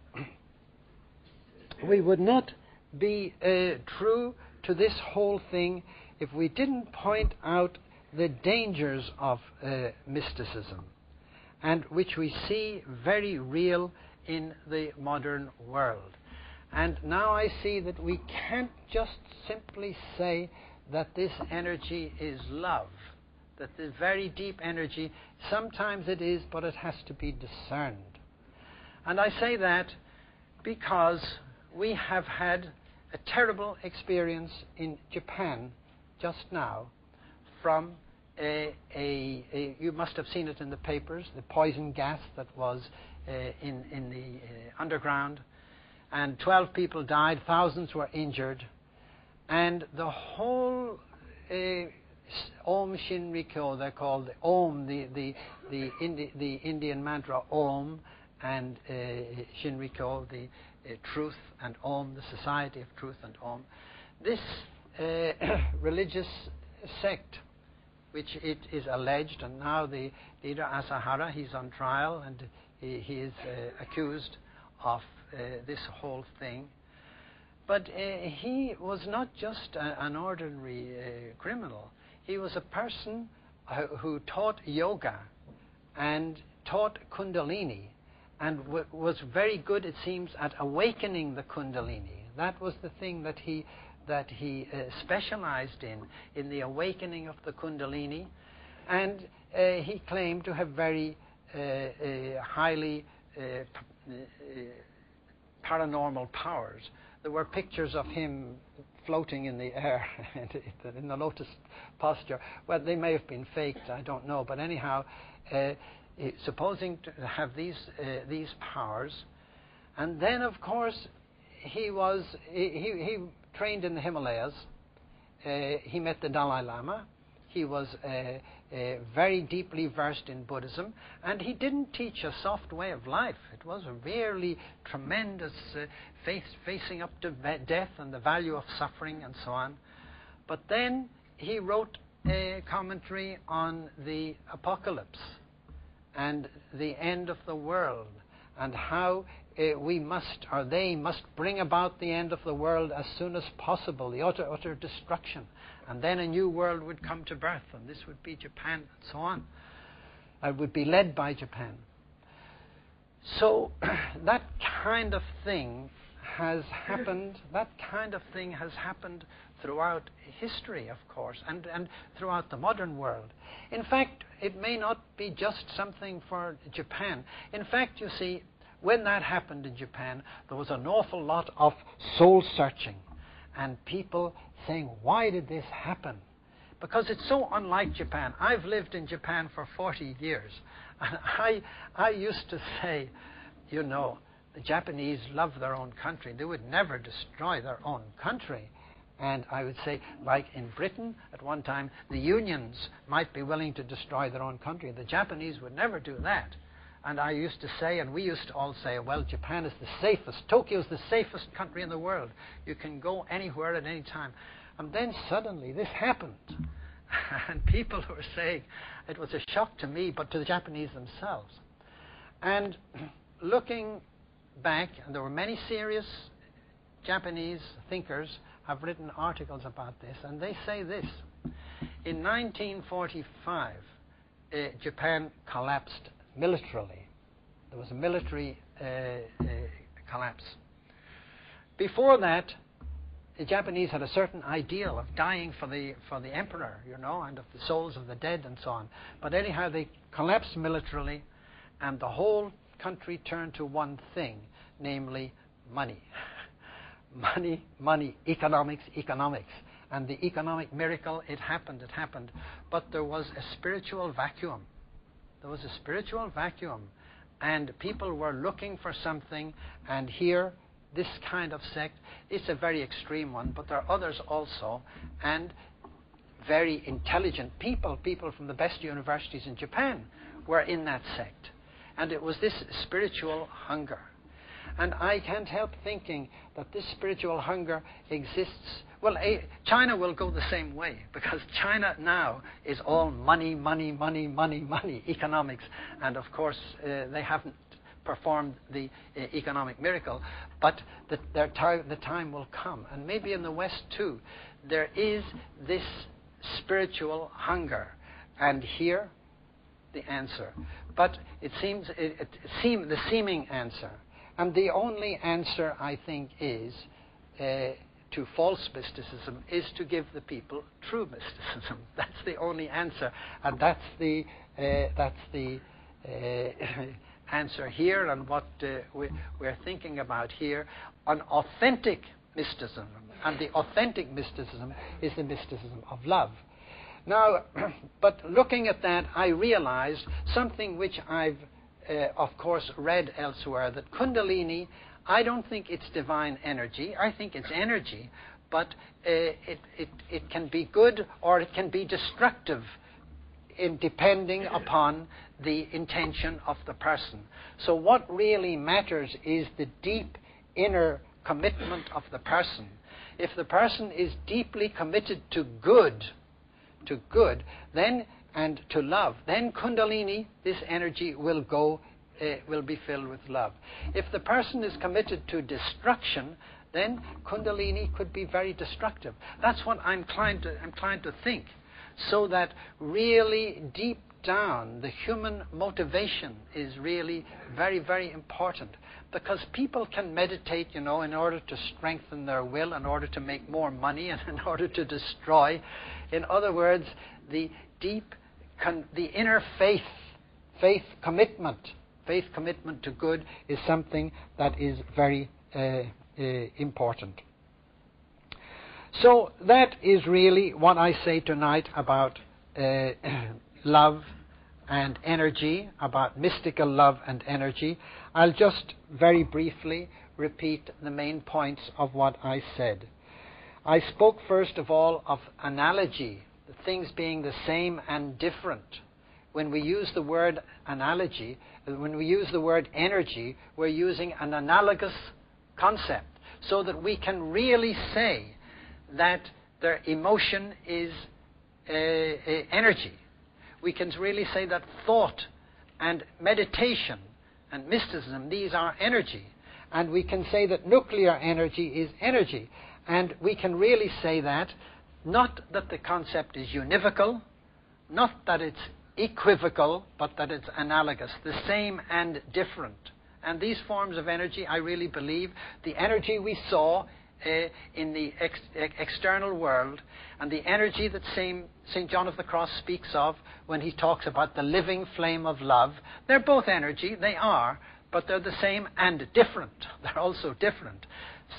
we would not be true to this whole thing if we didn't point out the dangers of mysticism, and which we see very real in the modern world. And now I see that we can't just simply say that this energy is love, that this very deep energy, sometimes it is, but it has to be discerned. And I say that because we have had a terrible experience in Japan just now from you must have seen it in the papers, the poison gas that was in the underground, and 12 people died, thousands were injured, and the whole Om Shinrikyo, they're called the Om, the Indian mantra Om, and Shinrikyo, the truth, and Om, the Society of Truth and Om. This religious sect, which it is alleged, and now the leader Asahara, he's on trial, and he is accused of this whole thing. But he was not just an ordinary criminal. He was a person who taught yoga and taught Kundalini, and was very good, it seems, at awakening the Kundalini. That was the thing that he specialized in the awakening of the Kundalini, and he claimed to have very highly paranormal powers. There were pictures of him floating in the air in the lotus posture. Well, they may have been faked, I don't know, but anyhow, supposing to have these powers. And then, of course, he trained in the Himalayas. He met the Dalai Lama. He was very deeply versed in Buddhism, and he didn't teach a soft way of life. It was a really tremendous facing up to death and the value of suffering and so on. But then he wrote a commentary on the apocalypse and the end of the world, and how we must, or they must, bring about the end of the world as soon as possible, the utter destruction, and then a new world would come to birth, and this would be Japan, and so on. It would be led by Japan. So that kind of thing has happened. That kind of thing has happened throughout history, of course, and throughout the modern world. In fact, it may not be just something for Japan. In fact, you see, when that happened in Japan, there was an awful lot of soul-searching and people saying, why did this happen? Because it's so unlike Japan. I've lived in Japan for 40 years, and I used to say, you know, the Japanese love their own country. They would never destroy their own country. And I would say, like in Britain, at one time, the unions might be willing to destroy their own country. The Japanese would never do that. And I used to say, and we used to all say, well, Japan is the safest. Tokyo is the safest country in the world. You can go anywhere at any time. And then suddenly this happened. And people were saying, it was a shock to me, but to the Japanese themselves. And looking back, and there were many serious Japanese thinkers have written articles about this, and they say this. In 1945, Japan collapsed militarily. There was a military collapse. Before that, the Japanese had a certain ideal of dying for the emperor, you know, and of the souls of the dead and so on. But anyhow, they collapsed militarily, and the whole country turned to one thing, namely money. Money, economics. And the economic miracle, it happened. But there was a spiritual vacuum. And people were looking for something, and here, this kind of sect, it's a very extreme one, but there are others also, and very intelligent people from the best universities in Japan were in that sect. And it was this spiritual hunger. And I can't help thinking that this spiritual hunger exists. Well, China will go the same way, because China now is all money, economics. And of course, they haven't performed the economic miracle, but the time will come. And maybe in the West too, there is this spiritual hunger. And here, the answer. But it seems the seeming answer. And the only answer, I think, is to false mysticism is to give the people true mysticism. That's the only answer, and that's the answer here, and what we're thinking about here, an authentic mysticism. And the authentic mysticism is the mysticism of love. Now, but looking at that, I realized something which I've of course read elsewhere, that Kundalini, I don't think it's divine energy. I think it's energy, but it can be good or it can be destructive depending upon the intention of the person. So what really matters is the deep inner commitment of the person. If the person is deeply committed to good, then and to love, then Kundalini, this energy, will be filled with love. If the person is committed to destruction, then Kundalini could be very destructive. That's what I'm inclined to think. So that really deep down, the human motivation is really very, very important. Because people can meditate, in order to strengthen their will, in order to make more money, and in order to destroy. In other words, the inner faith commitment to good is something that is very important. So that is really what I say tonight about love and energy, about mystical love and energy. I'll just very briefly repeat the main points of what I said. I spoke first of all of analogy, the things being the same and different. When we use the word analogy, when we use the word energy, we're using an analogous concept, so that we can really say that their emotion is energy. We can really say that thought and meditation and mysticism, these are energy. And we can say that nuclear energy is energy. And we can really say that, not that the concept is univocal, not that it's equivocal, but that it's analogous, the same and different. And these forms of energy, I really believe, the energy we saw in the external world, and the energy that St. John of the Cross speaks of when he talks about the living flame of love, they're both energy, they are, but they're the same and different. They're also different.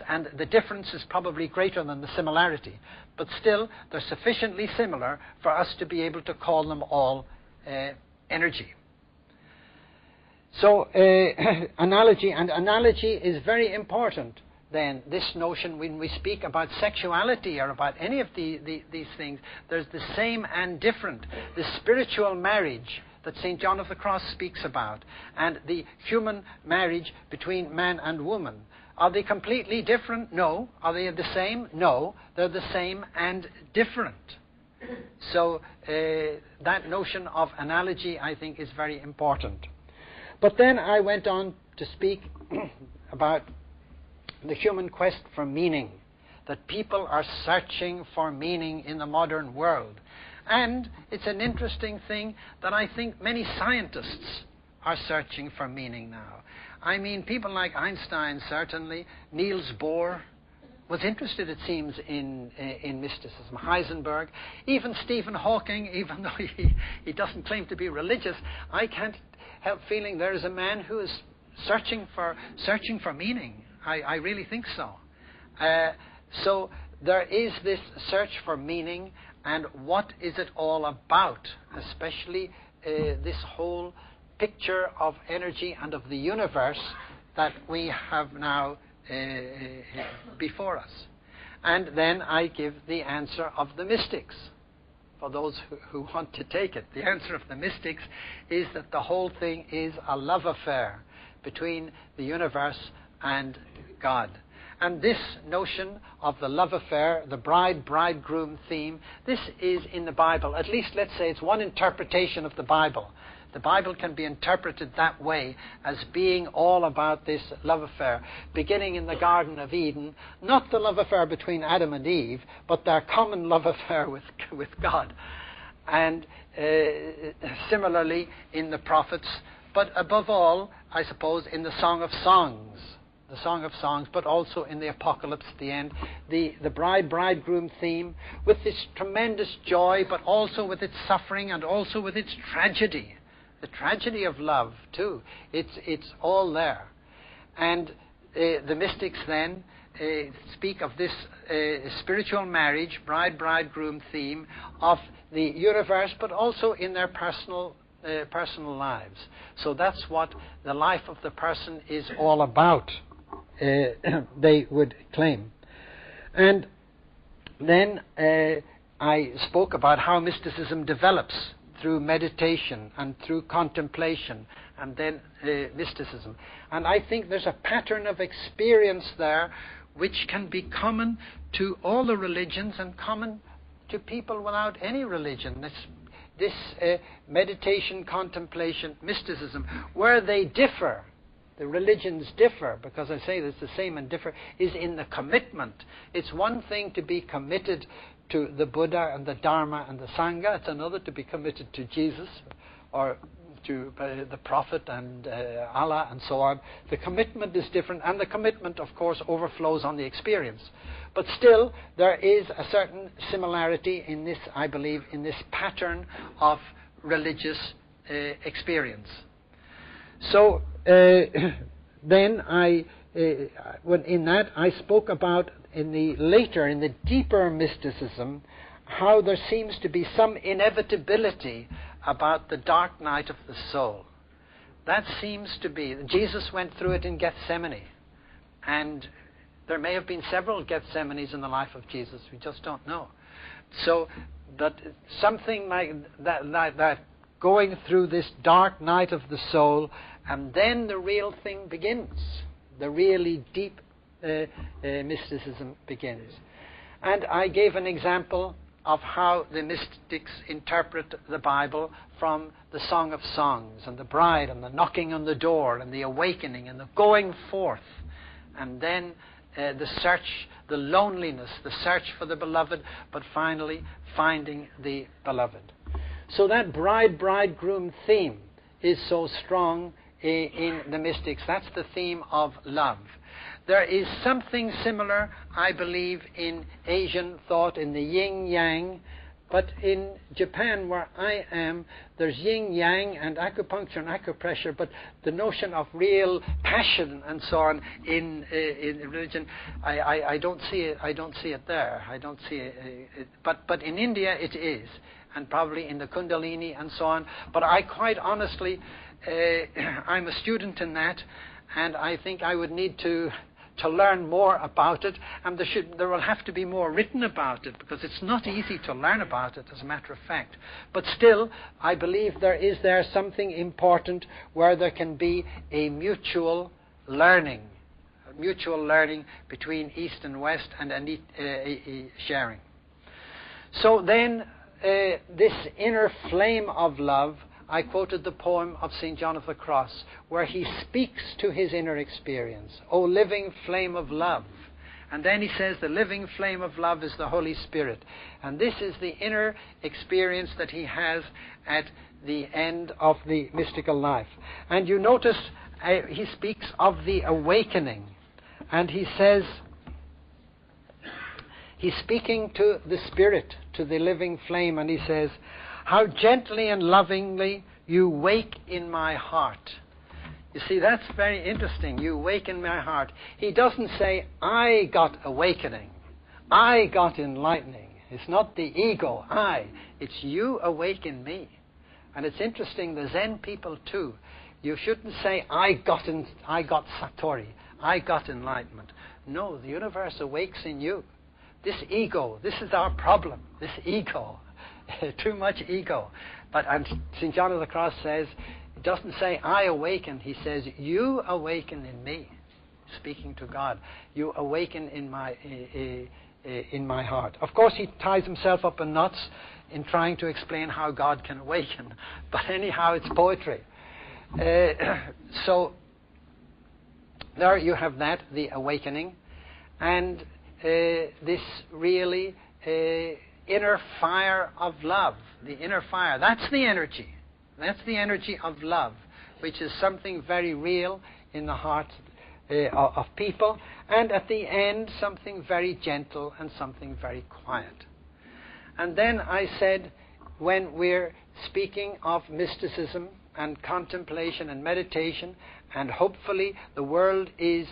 And the difference is probably greater than the similarity. But still, they're sufficiently similar for us to be able to call them all energy. So, analogy is very important. Then this notion, when we speak about sexuality or about any of these things, there's the same and different. The spiritual marriage that St. John of the Cross speaks about, and the human marriage between man and woman. Are they completely different? No. Are they the same? No. They're the same and different. So that notion of analogy, I think, is very important. But then I went on to speak about the human quest for meaning, that people are searching for meaning in the modern world. And it's an interesting thing that I think many scientists are searching for meaning now. I mean, people like Einstein, certainly, Niels Bohr was interested, it seems, in mysticism, Heisenberg, even Stephen Hawking, even though he doesn't claim to be religious. I can't help feeling there is a man who is searching for meaning. I really think so. So there is this search for meaning, and what is it all about, especially this whole picture of energy and of the universe that we have now before us. And then I give the answer of the mystics. for those who want to take it. The answer of the mystics is that the whole thing is a love affair between the universe and God. And this notion of the love affair, the bride-bridegroom theme, this is in the Bible. At least, let's say, it's one interpretation of the Bible. The Bible can be interpreted that way, as being all about this love affair, beginning in the Garden of Eden, not the love affair between Adam and Eve, but their common love affair with God. And similarly in the prophets, but above all, I suppose, in the Song of Songs, but also in the Apocalypse, the end, the bride-bridegroom theme, with this tremendous joy, but also with its suffering and also with its tragedy. The tragedy of love, too. It's all there. And the mystics then speak of this spiritual marriage, bride-bridegroom theme of the universe, but also in their personal lives. So that's what the life of the person is all about, they would claim. And then I spoke about how mysticism develops through meditation and through contemplation, and then mysticism. And I think there's a pattern of experience there which can be common to all the religions and common to people without any religion. This meditation, contemplation, mysticism, where they differ, the religions differ, because I say it's the same and differ, is in the commitment. It's one thing to be committed to the Buddha and the Dharma and the Sangha. It's another to be committed to Jesus or to the Prophet and Allah and so on. The commitment is different, and the commitment, of course, overflows on the experience. But still, there is a certain similarity in this, I believe, in this pattern of religious experience. So then in that I spoke about in the deeper mysticism, how there seems to be some inevitability about the dark night of the soul. That seems to be, Jesus went through it in Gethsemane, and there may have been several Gethsemanes in the life of Jesus, we just don't know. So, but something like that going through this dark night of the soul, and then the real thing begins. The really deep mysticism begins. And I gave an example of how the mystics interpret the Bible from the Song of Songs, and the bride, and the knocking on the door, and the awakening, and the going forth, and then the search, the loneliness, the search for the beloved, but finally finding the beloved. So that bride-bridegroom theme is so strong in the mystics. That's the theme of love. There is something similar, I believe, in Asian thought, in the yin-yang, but in Japan, where I am, there's yin-yang and acupuncture and acupressure, but the notion of real passion and so on in religion, I don't see it. I don't see it there. I don't see it. But in India it is, and probably in the Kundalini and so on. But I quite honestly, I'm a student in that, and I think I would need to learn more about it, and there will have to be more written about it, because it's not easy to learn about it, as a matter of fact. But still, I believe there is something important where there can be a mutual learning between East and West, and a sharing. So then, this inner flame of love, I quoted the poem of St. John of the Cross, where he speaks to his inner experience. O living flame of love. And then he says the living flame of love is the Holy Spirit. And this is the inner experience that he has at the end of the mystical life. And you notice he speaks of the awakening. And he says, he's speaking to the Spirit, to the living flame, and he says, how gently and lovingly you wake in my heart. You see, that's very interesting. You wake in my heart. He doesn't say, I got awakening. I got enlightening. It's not the ego, I. It's you awaken me. And it's interesting, the Zen people too. You shouldn't say, I got satori. I got enlightenment. No, the universe awakes in you. This ego, this is our problem. This ego. too much ego. But St. John of the Cross says, it doesn't say I awaken, he says you awaken in me, speaking to God. You awaken in my heart. Of course, he ties himself up in knots in trying to explain how God can awaken. But anyhow, it's poetry. So there you have that, the awakening, and this really inner fire of love. The inner fire, that's the energy. That's the energy of love, which is something very real in the heart of people, and at the end something very gentle and something very quiet. And then I said, when we're speaking of mysticism and contemplation and meditation, and hopefully the world is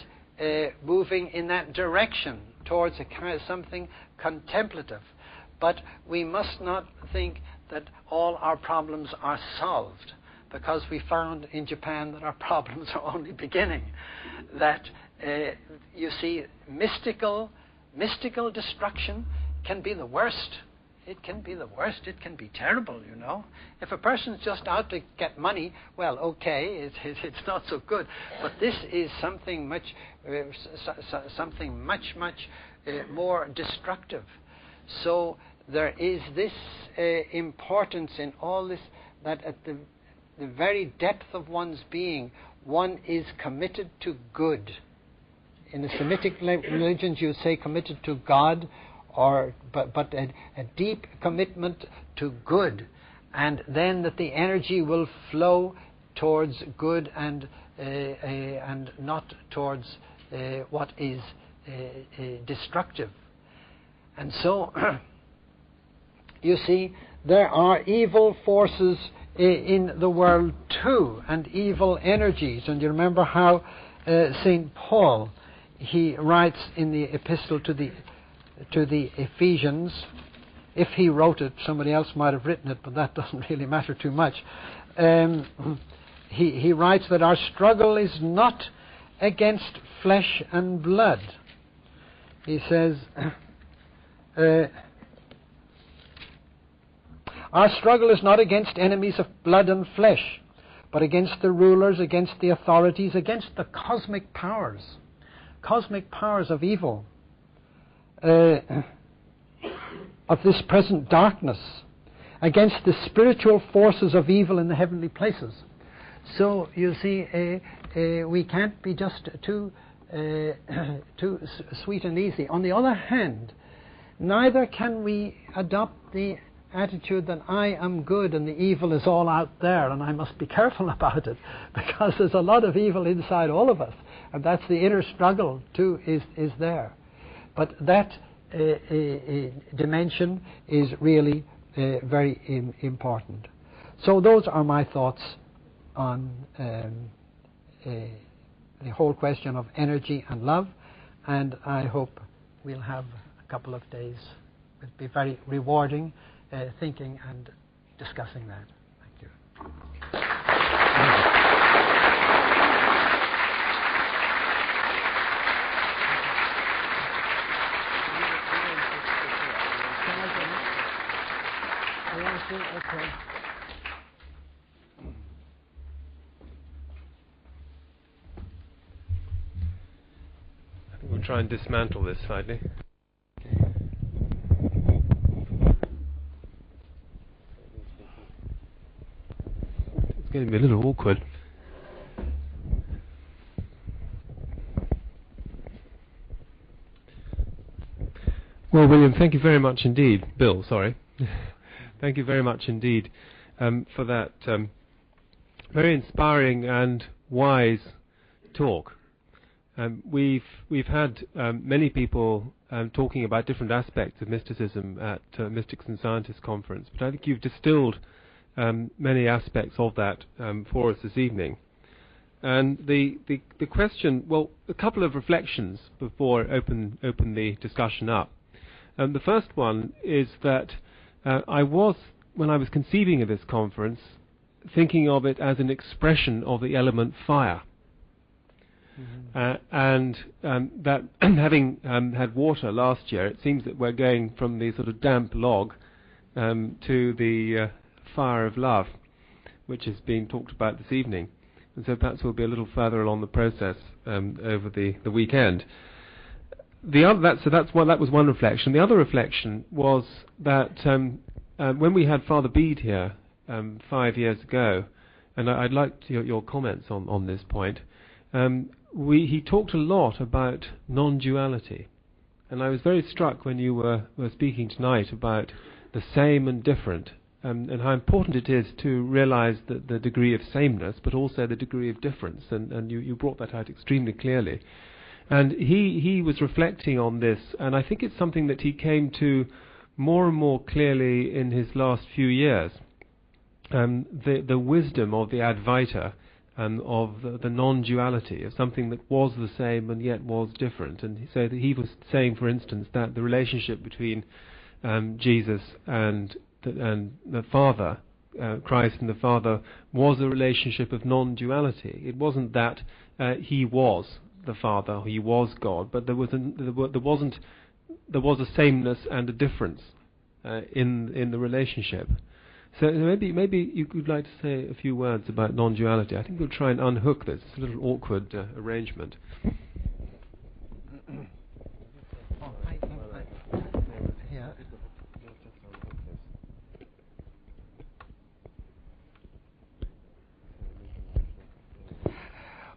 moving in that direction towards a kind of something contemplative, but we must not think that all our problems are solved, because we found in Japan that our problems are only beginning. That, you see, mystical destruction can be the worst. It can be the worst. It can be terrible, you know. If a person's just out to get money, well, okay, it's not so good. But this is something much more destructive. So there is this importance in all this, that at the very depth of one's being, one is committed to good. In the Semitic religions, you say committed to God, but a deep commitment to good, and then that the energy will flow towards good and not towards what is destructive. And so, you see, there are evil forces in the world too, and evil energies. And you remember how St. Paul, he writes in the epistle to the Ephesians, if he wrote it, somebody else might have written it, but that doesn't really matter too much. He writes that our struggle is not against flesh and blood. He says, our struggle is not against enemies of blood and flesh, but against the rulers, against the authorities, against the cosmic powers of evil, of this present darkness, against the spiritual forces of evil in the heavenly places. So, you see, we can't be just too sweet and easy. On the other hand, neither can we adopt the attitude that I am good and the evil is all out there and I must be careful about it, because there's a lot of evil inside all of us, and that's the inner struggle too is there. But that dimension is really very important. So those are my thoughts on the whole question of energy and love, and I hope we'll have a couple of days. It'll be very rewarding thinking and discussing that. Thank you. Okay. I think we'll try and dismantle this slightly. It's getting to be a little awkward. Well, William, thank you very much indeed. Bill, sorry. Thank you very much indeed for that very inspiring and wise talk. We've had many people talking about different aspects of mysticism at Mystics and Scientists Conference, but I think you've distilled many aspects of that for us this evening. And the question, well, a couple of reflections before I open the discussion up. The first one is that when I was conceiving of this conference, thinking of it as an expression of the element fire. And that having had water last year, it seems that we're going from the sort of damp log to the fire of love, which is being talked about this evening. And so perhaps we'll be a little further along the process over the weekend. That was one reflection. The other reflection was that when we had Father Bede here 5 years ago, and I'd like your comments on this point, he talked a lot about non-duality. And I was very struck when you were speaking tonight about the same and different, and how important it is to realize the degree of sameness, but also the degree of difference. And you brought that out extremely clearly. And he was reflecting on this, and I think it's something that he came to more and more clearly in his last few years. The wisdom of the Advaita, of the non-duality, of something that was the same and yet was different. And so he was saying, for instance, that the relationship between Jesus and the Father, Christ and the Father, was a relationship of non-duality. It wasn't that he was the Father, he was God, but there was a sameness and a difference in the relationship. So maybe you would like to say a few words about non-duality. I think we'll try and unhook this. It's a little awkward arrangement.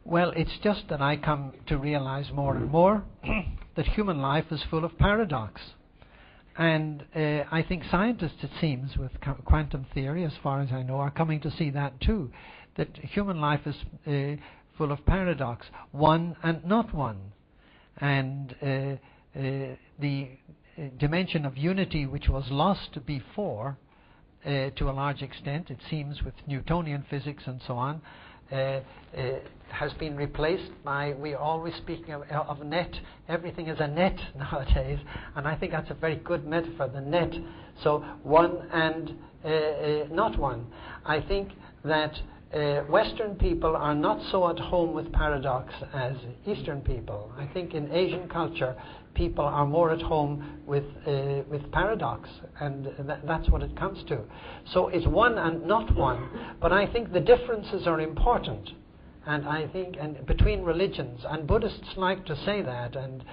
Well, it's just that I come to realize more and more that human life is full of paradox. And I think scientists, it seems, with quantum theory, as far as I know, are coming to see that too, that human life is full of paradox, one and not one. And the dimension of unity, which was lost before, to a large extent, it seems, with Newtonian physics and so on, has been replaced by, we're always speaking of net. Everything is a net nowadays, and I think that's a very good metaphor, the net. So one and not one. I think that Western people are not so at home with paradox as Eastern people. I think in Asian culture, people are more at home with paradox, and that's what it comes to. So it's one and not one, but I think the differences are important, and I think between religions, and Buddhists like to say that, and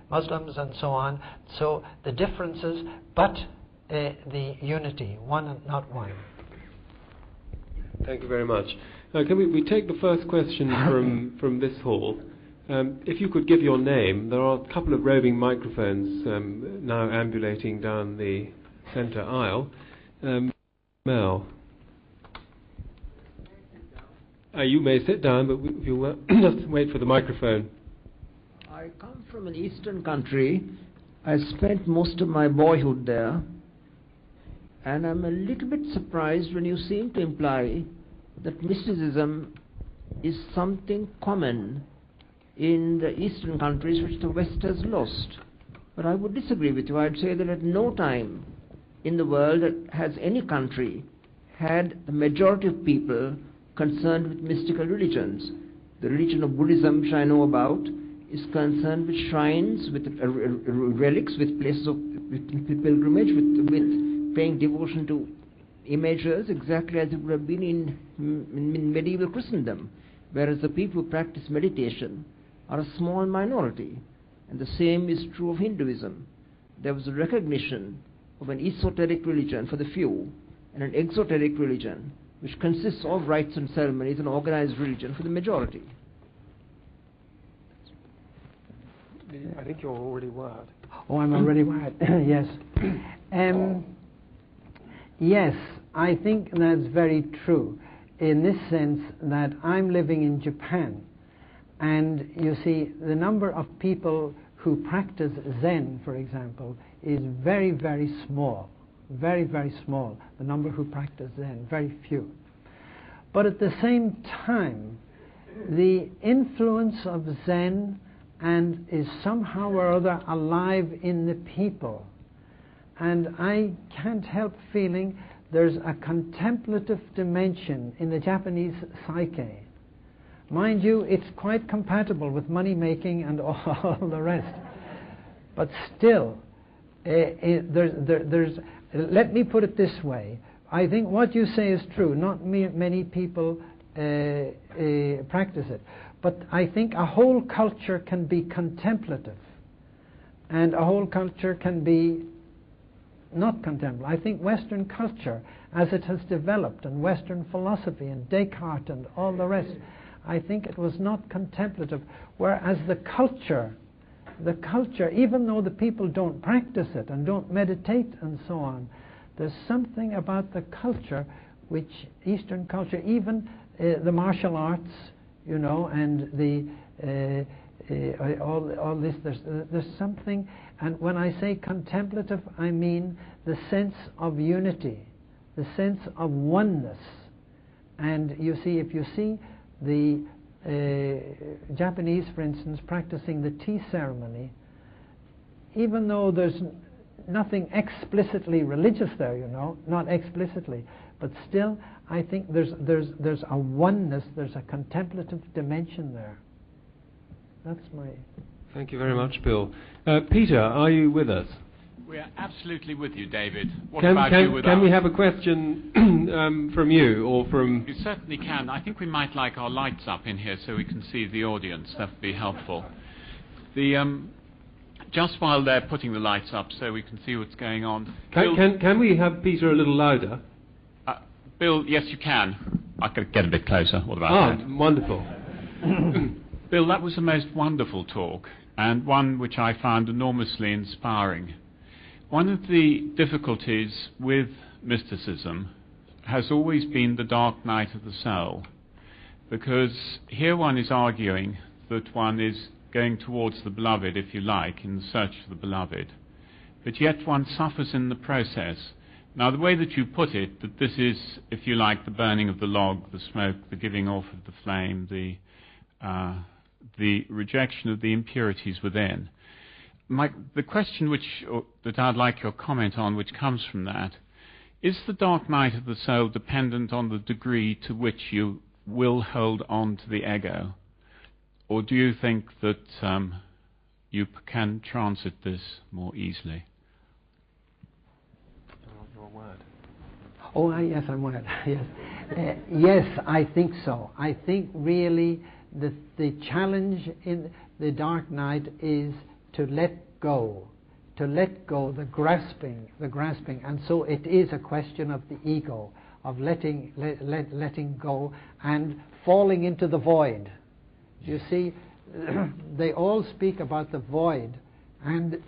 Muslims and so on. So the differences, but the unity, one and not one. Thank you very much. Can we take the first question from this hall? If you could give your name. There are a couple of roving microphones now ambulating down the centre aisle. Mel. You may sit down, but if you just wait for the microphone. I come from an Eastern country. I spent most of my boyhood there. And I'm a little bit surprised when you seem to imply that mysticism is something common in the Eastern countries which the West has lost. But I would disagree with you. I'd say that at no time in the world has any country had the majority of people concerned with mystical religions. The religion of Buddhism, which I know about, is concerned with shrines, with relics, with places of pilgrimage, with paying devotion to images, exactly as it would have been in medieval Christendom, whereas the people who practice meditation are a small minority. And the same is true of Hinduism. There was a recognition of an esoteric religion for the few and an exoteric religion which consists of rites and ceremonies, and organized religion for the majority. I think you're already wired. Oh, I'm already wired. Yes. Yes, I think that's very true, in this sense that I'm living in Japan, and you see the number of people who practice Zen, for example, is very, very small. Very, very small, the number who practice Zen, very few. But at the same time, the influence of Zen is somehow or other alive in the people. And I can't help feeling there's a contemplative dimension in the Japanese psyche. Mind you, it's quite compatible with money making and all the rest. But still, let me put it this way. I think what you say is true. Not many people practice it. But I think a whole culture can be contemplative, and a whole culture can be not contemplative. I think Western culture, as it has developed, and Western philosophy, and Descartes, and all the rest, I think it was not contemplative. Whereas the culture, even though the people don't practice it and don't meditate and so on, there's something about the culture, which Eastern culture, even the martial arts, you know, and all this, there's something. And when I say contemplative, I mean the sense of unity, the sense of oneness. And you see, if you see the Japanese, for instance, practicing the tea ceremony, even though there's nothing explicitly religious there, you know, not explicitly, but still, I think there's a oneness, there's a contemplative dimension there. That's my... Thank you very much, Bill. Peter, are you with us? We are absolutely with you, David. What about you with us? Can we have a question from you, or from... You certainly can. I think we might like our lights up in here so we can see the audience. That would be helpful. Just while they're putting the lights up so we can see what's going on... Can we have Peter a little louder? Bill, yes, you can. I could get a bit closer. What about that? Wonderful. Bill, that was a most wonderful talk, and one which I found enormously inspiring. One of the difficulties with mysticism has always been the dark night of the soul, because here one is arguing that one is going towards the beloved, if you like, in the search for the beloved, but yet one suffers in the process. Now, the way that you put it, that this is, if you like, the burning of the log, the smoke, the giving off of the flame, the rejection of the impurities within. The question that I'd like your comment on, which comes from that, is the dark night of the soul dependent on the degree to which you will hold on to the ego? Or do you think that you can transit this more easily? Oh, yes, I'm aware. Yes, yes, I think so. I think really the challenge in the dark night is to let go, the grasping, and so it is a question of the ego, of letting go and falling into the void. You see, they all speak about the void, and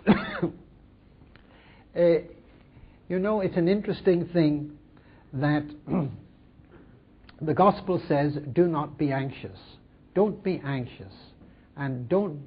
you know, it's an interesting thing that the gospel says, do not be anxious. Don't be anxious. And don't...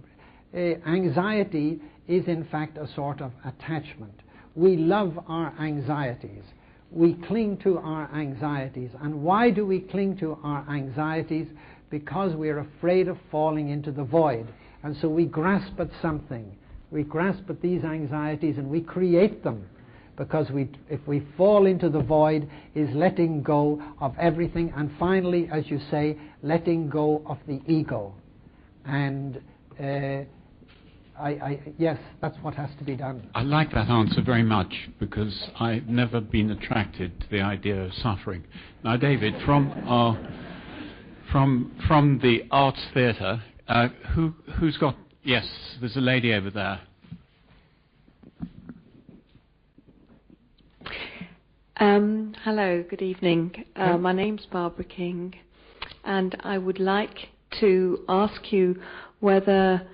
anxiety is in fact a sort of attachment. We love our anxieties. We cling to our anxieties. And why do we cling to our anxieties? Because we're afraid of falling into the void. And so we grasp at something. We grasp at these anxieties and we create them. Because if we fall into the void is letting go of everything, and finally, as you say, letting go of the ego. And yes, that's what has to be done. I like that answer very much, because I've never been attracted to the idea of suffering. Now, David, from the arts theatre, who's got... Yes, there's a lady over there. Hello, good evening. My name's Barbara King, and I would like to ask you whether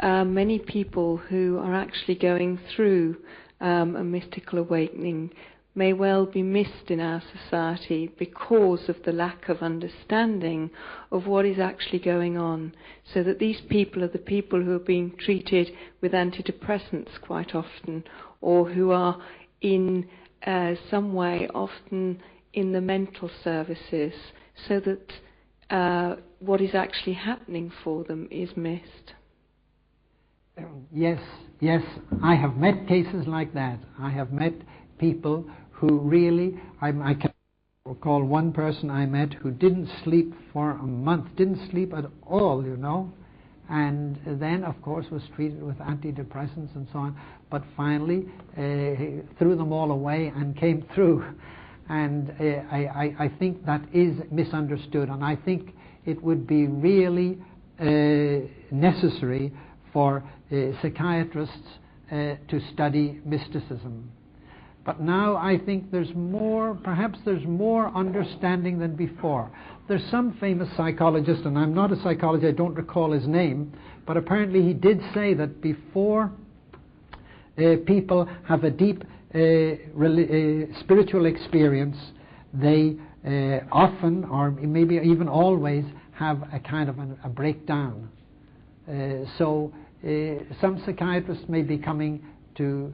many people who are actually going through a mystical awakening may well be missed in our society because of the lack of understanding of what is actually going on, so that these people are the people who are being treated with antidepressants quite often, or who are in some way often in the mental services, so that what is actually happening for them is missed. Yes, I have met cases like that. I have met people who really, I can recall one person I met who didn't sleep for a month, didn't sleep at all, you know, and then, of course, was treated with antidepressants and so on, but finally threw them all away and came through. And I think that is misunderstood, and I think it would be really necessary for psychiatrists to study mysticism. But now I think perhaps there's more understanding than before. There's some famous psychologist, and I'm not a psychologist, I don't recall his name, but apparently he did say that before people have a deep spiritual experience, they often, or maybe even always, have a kind of a breakdown. So some psychiatrists may be coming to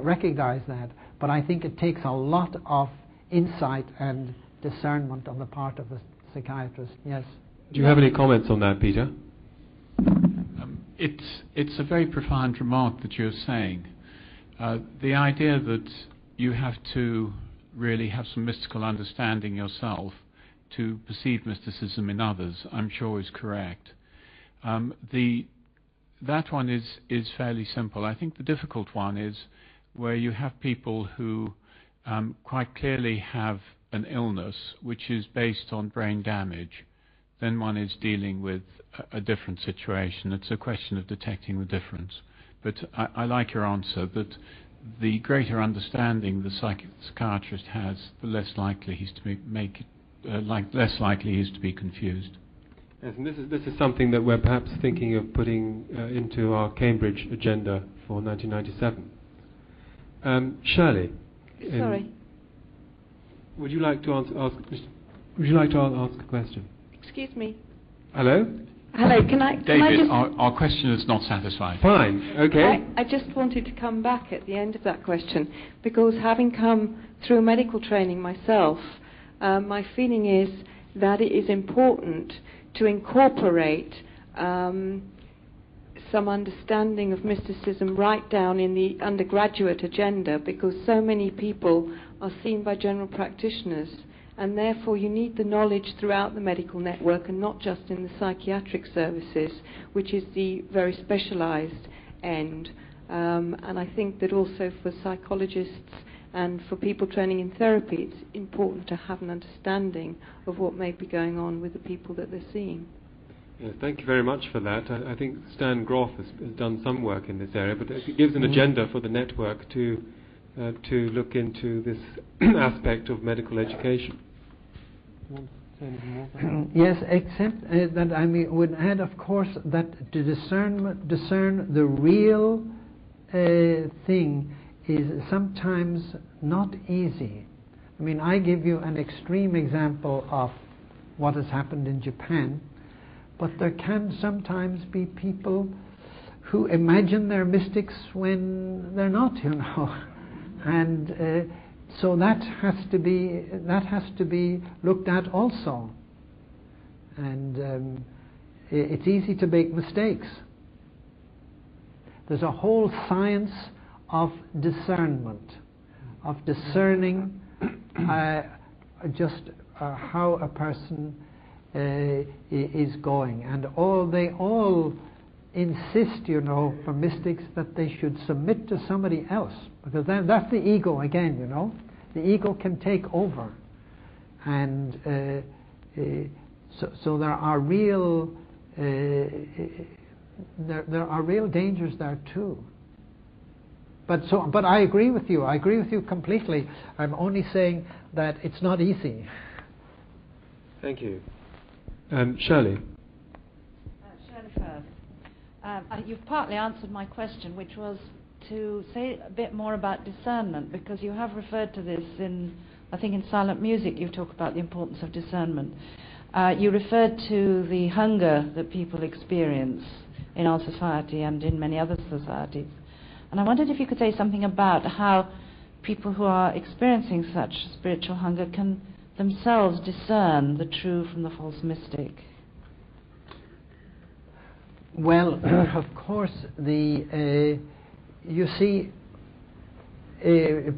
recognize that, but I think it takes a lot of insight and discernment on the part of the psychiatrist. Yes. Do you have any comments on that, Peter? It's a very profound remark that you're saying. The idea that you have to really have some mystical understanding yourself to perceive mysticism in others, I'm sure is correct. That one is fairly simple. I think the difficult one is where you have people who quite clearly have an illness which is based on brain damage. Then one is dealing with a different situation. It's a question of detecting the difference. But I like your answer that the greater understanding the psychiatrist has, the less likely he is to be confused. Yes, and this is something that we're perhaps thinking of putting into our Cambridge agenda for 1997. Shirley, Sorry. Would you like to ask a question? Excuse me. Hello? Hello, can I David, just... our question is not satisfied. Fine, okay. I just wanted to come back at the end of that question, because having come through medical training myself, my feeling is that it is important to incorporate some understanding of mysticism right down in the undergraduate agenda, because so many people are seen by general practitioners, and therefore you need the knowledge throughout the medical network and not just in the psychiatric services, which is the very specialized end. And I think that also for psychologists and for people training in therapy, it's important to have an understanding of what may be going on with the people that they're seeing. Yes, thank you very much for that. I think Stan Groff has done some work in this area, but it gives an agenda for the network to look into this aspect of medical education. Yes, except that I would add, of course, that to discern the real thing is sometimes not easy. I mean, I give you an extreme example of what has happened in Japan, but there can sometimes be people who imagine they're mystics when they're not, you know, and so that has to be looked at also, and it's easy to make mistakes. There's a whole science of discernment, of discerning just how a person is going, and they all insist, you know, for mystics, that they should submit to somebody else, because then that's the ego again, you know. The ego can take over, and so there are real there are real dangers there too. But I agree with you. I agree with you completely. I'm only saying that it's not easy. Thank you. Shirley. Shirley first. You've partly answered my question, which was to say a bit more about discernment, because you have referred to this I think in Silent Music you talk about the importance of discernment. You referred to the hunger that people experience in our society and in many other societies. And I wondered if you could say something about how people who are experiencing such spiritual hunger can themselves discern the true from the false mystic. Well, of course, you see,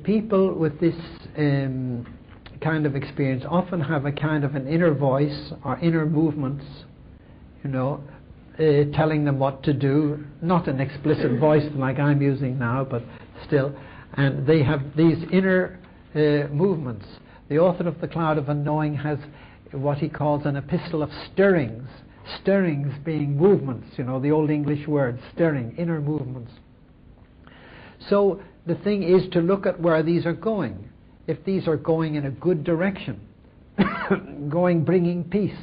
people with this kind of experience often have a kind of an inner voice or inner movements, you know, telling them what to do, not an explicit voice like I'm using now, but still. And they have these inner movements. The author of The Cloud of Unknowing has what he calls an epistle of stirrings. Stirrings being movements, the Old English word, stirring, inner movements. So the thing is to look at where these are going. If these are going in a good direction, bringing peace,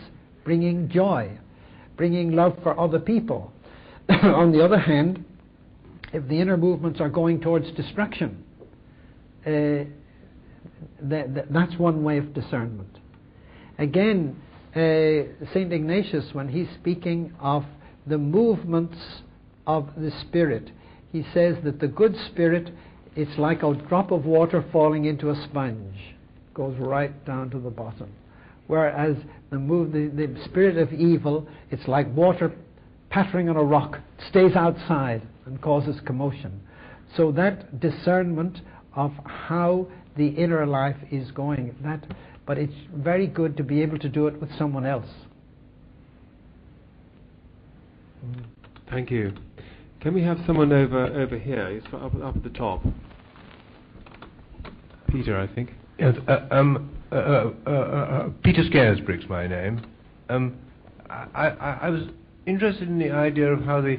bringing joy, bringing love for other people. On the other hand, if the inner movements are going towards destruction, that's one way of discernment. Again, St. Ignatius, when he's speaking of the movements of the spirit, he says that the good spirit, it's like a drop of water falling into a sponge, goes right down to the bottom. Whereas the spirit of evil, it's like water pattering on a rock, stays outside and causes commotion. So that discernment of how the inner life is going, but it's very good to be able to do it with someone else. Thank you. Can we have someone over here? He's up at the top. Peter, I think. Yes, Peter Scaresbrick's my name. I was interested in the idea of how the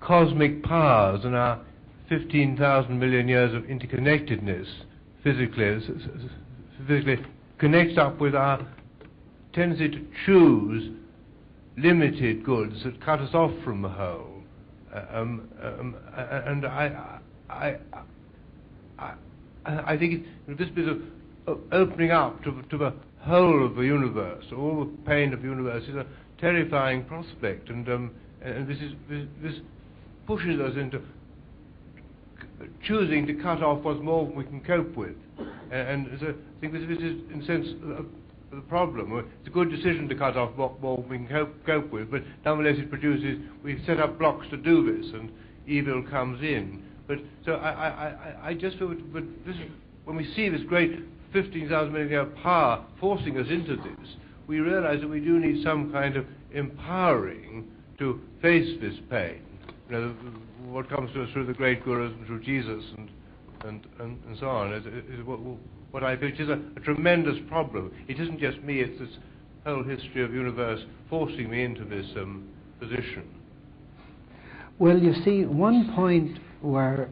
cosmic powers and our 15,000 million years of interconnectedness physically connects up with our tendency to choose limited goods that cut us off from the whole. And I think this bit of opening up to the whole of the universe, all the pain of the universe, is a terrifying prospect, and this pushes us into choosing to cut off what's more than we can cope with, and so I think this is in a sense the problem. It's a good decision to cut off what more we can cope with, but nonetheless it produces, we set up blocks to do this, and evil comes in. But so I just feel that this, when we see this great 15,000 million year power forcing us into this, we realize that we do need some kind of empowering to face this pain. What comes to us through the great gurus and through Jesus and so on is what I feel is a tremendous problem. It isn't just me; it's this whole history of the universe forcing me into this position. Well, you see, one point where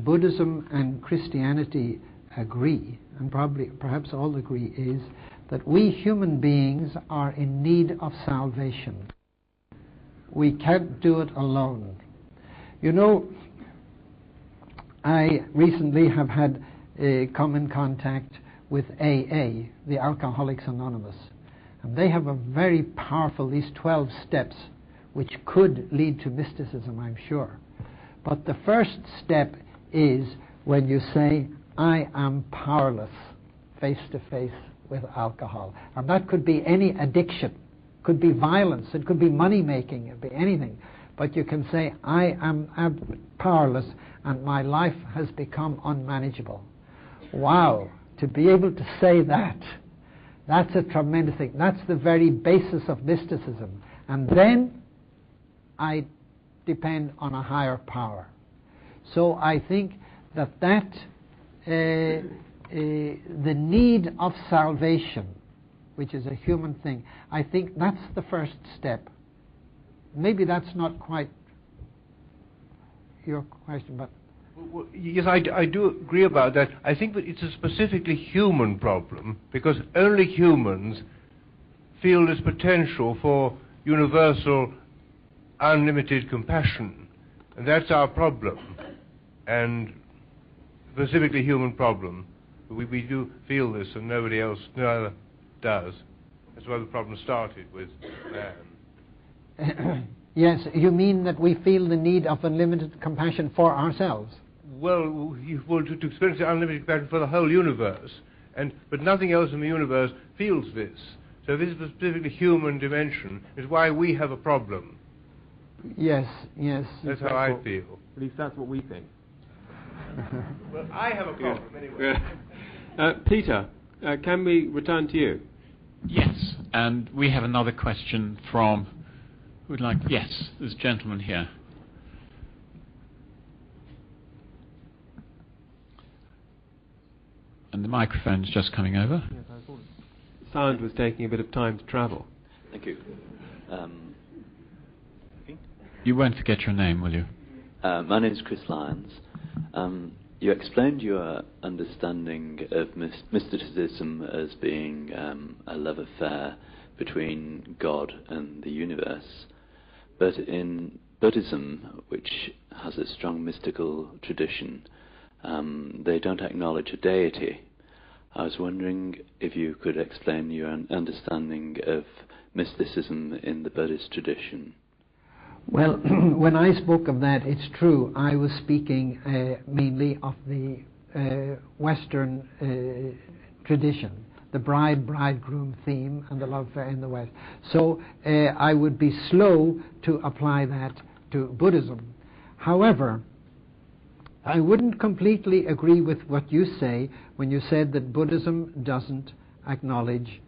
Buddhism and Christianity agree, and perhaps all agree, is that we human beings are in need of salvation. We can't do it alone. I recently have had come in contact with AA, the Alcoholics Anonymous, and they have a very powerful, these 12 steps, which could lead to mysticism, I'm sure. But the first step is when you say, I am powerless face to face with alcohol. And that could be any addiction, could be violence, it could be money making, it could be anything. But you can say, I am powerless and my life has become unmanageable. Wow, to be able to say that, that's a tremendous thing. That's the very basis of mysticism. And then I depend on a higher power. So I think that the need of salvation, which is a human thing, I think that's the first step. Maybe that's not quite your question, but... Well, yes, I do agree about that. I think that it's a specifically human problem, because only humans feel this potential for universal, unlimited compassion. And that's our problem. And specifically human problem. We do feel this, and nobody else does. That's why the problem started with man. Yes, you mean that we feel the need of unlimited compassion for ourselves? Well, to experience unlimited compassion for the whole universe, but nothing else in the universe feels this. So this is a specifically human dimension, is why we have a problem. Yes. That's how I feel. At least that's what we think. Well, I have a problem anyway. Peter, can we return to you? Yes, and we have another question from would like? Yes, there's a gentleman here. And the microphone's just coming over. Yes, I thought sound was taking a bit of time to travel. Thank you. You won't forget your name, will you? My name is Chris Lyons. You explained your understanding of mysticism as being a love affair between God and the universe. But in Buddhism, which has a strong mystical tradition, they don't acknowledge a deity. I was wondering if you could explain your understanding of mysticism in the Buddhist tradition. Well, when I spoke of that, it's true. I was speaking mainly of the Western tradition, the bride-bridegroom theme and the love affair in the West. So I would be slow to apply that to Buddhism. However, I wouldn't completely agree with what you say when you said that Buddhism doesn't acknowledge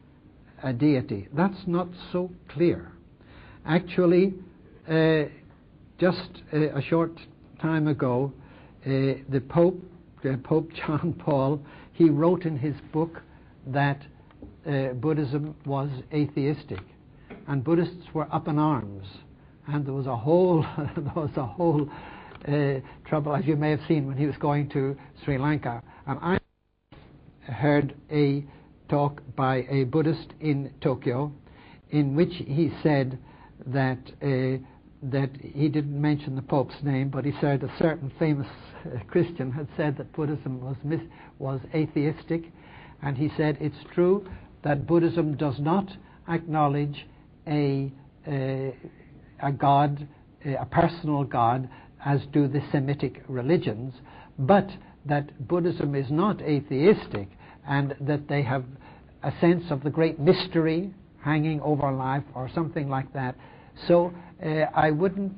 a deity. That's not so clear. Actually, just a short time ago, the Pope John Paul, he wrote in his book that Buddhism was atheistic, and Buddhists were up in arms, and there was a whole trouble, as you may have seen when he was going to Sri Lanka. And I heard a talk by a Buddhist in Tokyo, in which he said that he didn't mention the Pope's name, but he said a certain famous Christian had said that Buddhism was atheistic, and he said it's true that Buddhism does not acknowledge a God, a personal God, as do the Semitic religions, but that Buddhism is not atheistic, and that they have a sense of the great mystery hanging over life, or something like that. So I wouldn't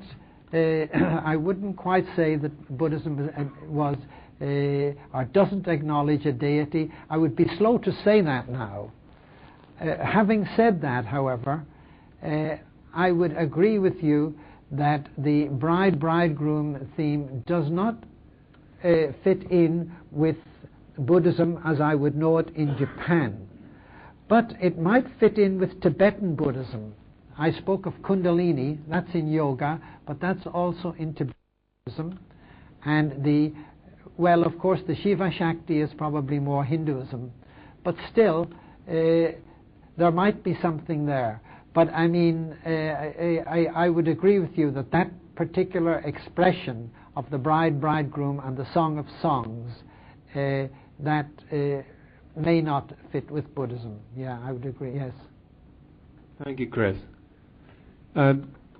quite say that Buddhism was or doesn't acknowledge a deity. I would be slow to say that now. Having said that, however, I would agree with you that the bride-bridegroom theme does not fit in with Buddhism as I would know it in Japan, but it might fit in with Tibetan Buddhism. I spoke of Kundalini, that's in yoga, but that's also in Tibetan Buddhism. And of course, the Shiva Shakti is probably more Hinduism, but still, there might be something there. But I mean, I would agree with you that that particular expression of the bride-bridegroom and the Song of Songs, that may not fit with Buddhism. Yeah, I would agree, yes. Thank you, Chris.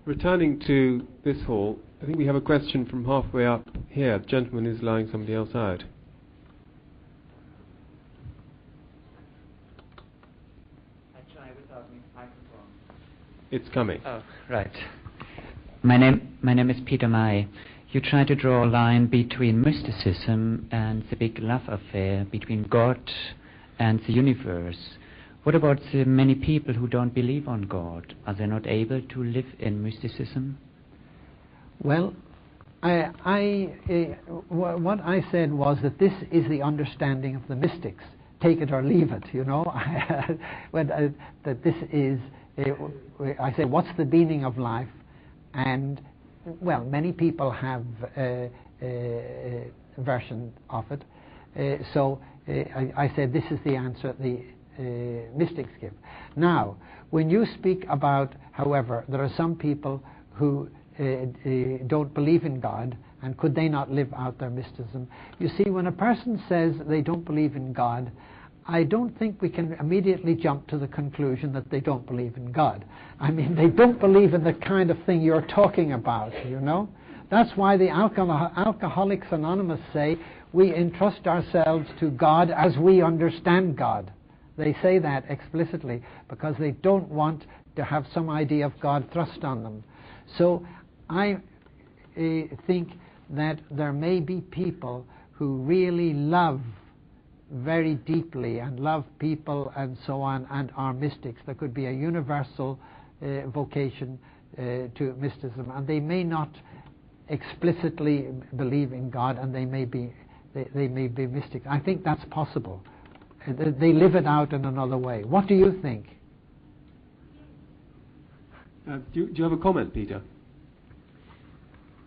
Returning to this hall, I think we have a question from halfway up here. The gentleman is allowing somebody else out. I try without microphone. It's coming. Oh, right. My name is Peter May. You try to draw a line between mysticism and the big love affair between God and the universe. What about the many people who don't believe on God? Are they not able to live in mysticism? Well, what I said was that this is the understanding of the mystics. Take it or leave it, you know. That this is, I say, what's the meaning of life? And, well, many people have a version of it. So I said this is the answer the mystics give. Now, when you speak about, however, there are some people who don't believe in God, and could they not live out their mysticism? You see, when a person says they don't believe in God, I don't think we can immediately jump to the conclusion that they don't believe in God. I mean, they don't believe in the kind of thing you're talking about, you know? That's why the Alcoholics Anonymous say we entrust ourselves to God as we understand God. They say that explicitly because they don't want to have some idea of God thrust on them. So I think that there may be people who really love very deeply and love people and so on and are mystics. There could be a universal vocation to mysticism, and they may not explicitly believe in God, and they may be mystics. I think that's possible. They live it out in another way. What do you think? Do you have a comment, Peter?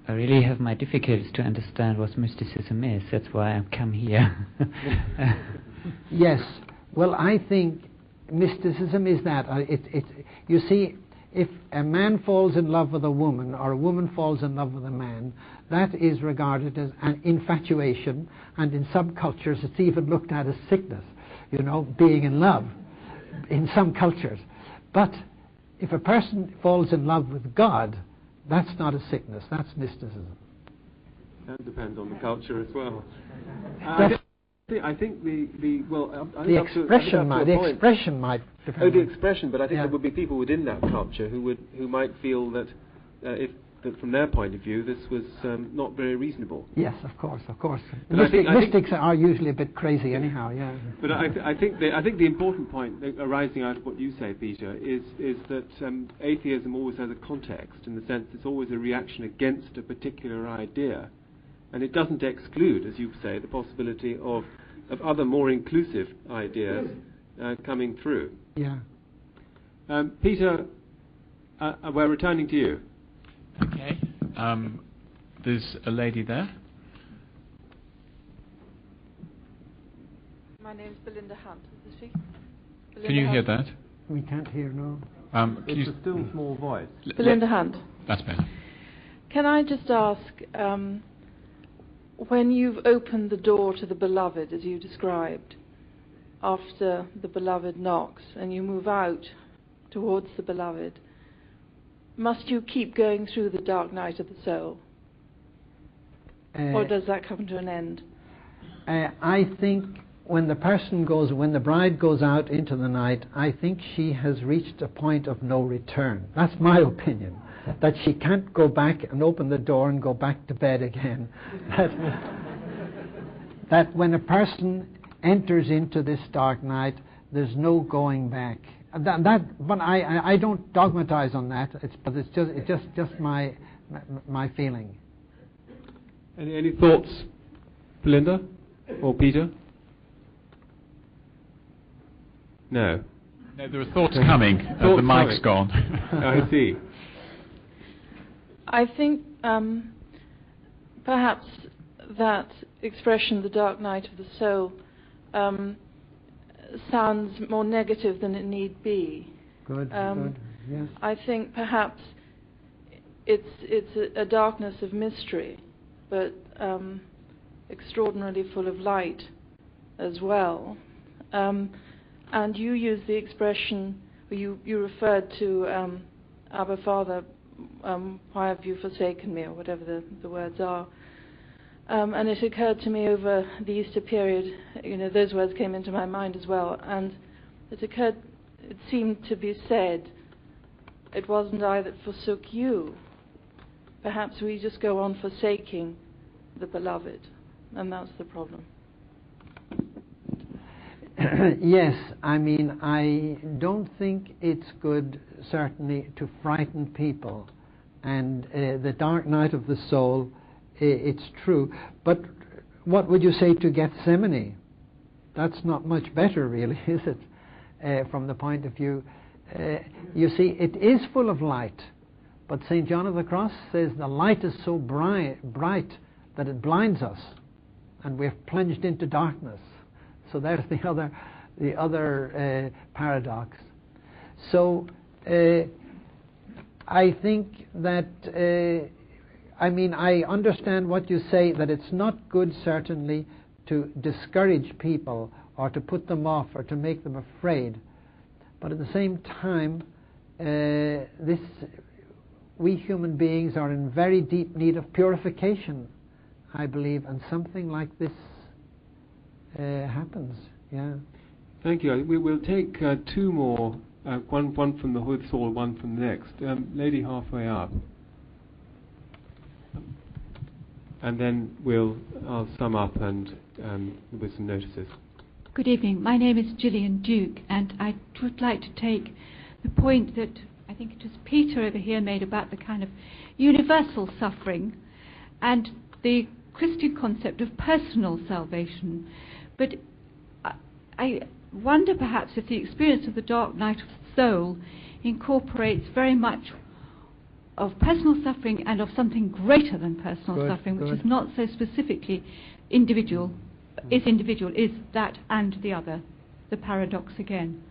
I really have my difficulties to understand what mysticism is. That's why I've come here. Yes. Well, I think mysticism is that. You see, if a man falls in love with a woman, or a woman falls in love with a man, that is regarded as an infatuation, and in some cultures it's even looked at as sickness, being in love, in some cultures. But if a person falls in love with God, that's not a sickness, that's mysticism. That depends on the culture as well. I think the expression might depend. Oh, the expression, but I think there would be people within that culture who might feel that that from their point of view this was not very reasonable. Yes, of course. Mystics are usually a bit crazy anyhow. Yeah. But I think the important point arising out of what you say, Peter, is that atheism always has a context, in the sense it's always a reaction against a particular idea, and it doesn't exclude, as you say, the possibility of other more inclusive ideas coming through. Yeah. Peter, we're returning to you. Okay. There's a lady there. My name is Belinda Hunt. Is this Can you hear that? We can't hear, no. It's a still small voice. Belinda Hunt. That's better. Can I just ask, when you've opened the door to the beloved, as you described, after the beloved knocks and you move out towards the beloved, must you keep going through the dark night of the soul? Or does that come to an end? I think when the bride goes out into the night, I think she has reached a point of no return. That's my opinion. That she can't go back and open the door and go back to bed again. That when a person enters into this dark night, there's no going back. But I don't dogmatize on that. It's just my feeling. Any thoughts, Belinda or Peter? No. No, there are thoughts coming. The mic's gone. I see. I think perhaps that expression, the dark night of the soul, sounds more negative than it need be. Good. Yes. I think perhaps it's a darkness of mystery, but extraordinarily full of light as well. And you use the expression, you referred to Abba Father, why have you forsaken me, or whatever the words are. And it occurred to me over the Easter period, those words came into my mind as well, and it seemed to be said, it wasn't I that forsook you. Perhaps we just go on forsaking the beloved, and that's the problem. Yes, I mean, I don't think it's good, certainly, to frighten people. And the dark night of the soul, it's true. But what would you say to Gethsemane? That's not much better, really, is it? From the point of view. You see, it is full of light. But St. John of the Cross says the light is so bright that it blinds us. And we're plunged into darkness. So there's the other paradox. So I think that I understand what you say, that it's not good certainly to discourage people or to put them off or to make them afraid. But at the same time, we human beings are in very deep need of purification, I believe, and something like this happens. Yeah. Thank you. We'll take two more, one from the hood soul, one from the next. Lady halfway up. And then I'll sum up and with some notices. Good evening. My name is Jillian Duke, and I would like to take the point that I think it was Peter over here made about the kind of universal suffering and the Christian concept of personal salvation. But I wonder perhaps if the experience of the dark night of the soul incorporates very much of personal suffering and of something greater than personal suffering, which is not so specifically individual, is that and the other, the paradox again.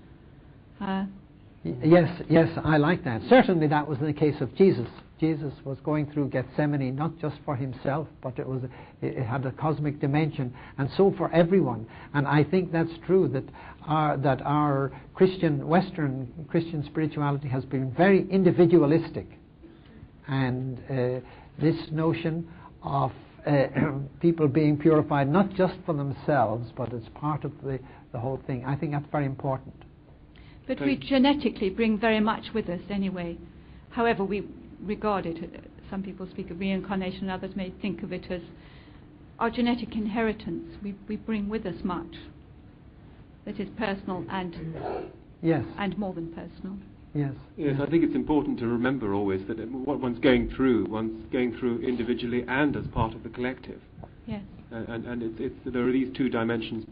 Yes, I like that. Certainly that was in the case of Jesus. Jesus was going through Gethsemane not just for himself, but it had a cosmic dimension, and so for everyone. And I think that's true, that our Western Christian spirituality has been very individualistic. And this notion of people being purified not just for themselves, but as part of the whole thing, I think that's very important. But we genetically bring very much with us anyway. However we regard it, some people speak of reincarnation, others may think of it as our genetic inheritance. We bring with us much that is personal and more than personal. Yes, I think it's important to remember always that what one's going through individually and as part of the collective. Yes. And there are these two dimensions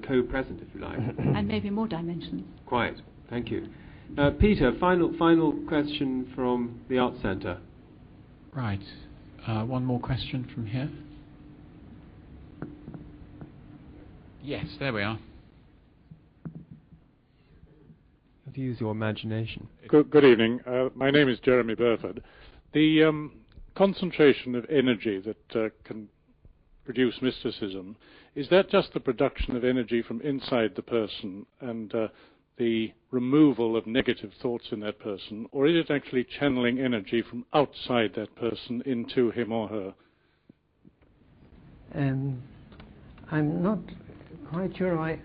co-present, if you like. And maybe more dimensions. Quite. Thank you. Peter, final question from the Arts Centre. Right. One more question from here. Yes, there we are. To use your imagination. Good evening. My name is Jeremy Burford. The concentration of energy that can produce mysticism, is that just the production of energy from inside the person and the removal of negative thoughts in that person, or is it actually channeling energy from outside that person into him or her? I'm not quite sure I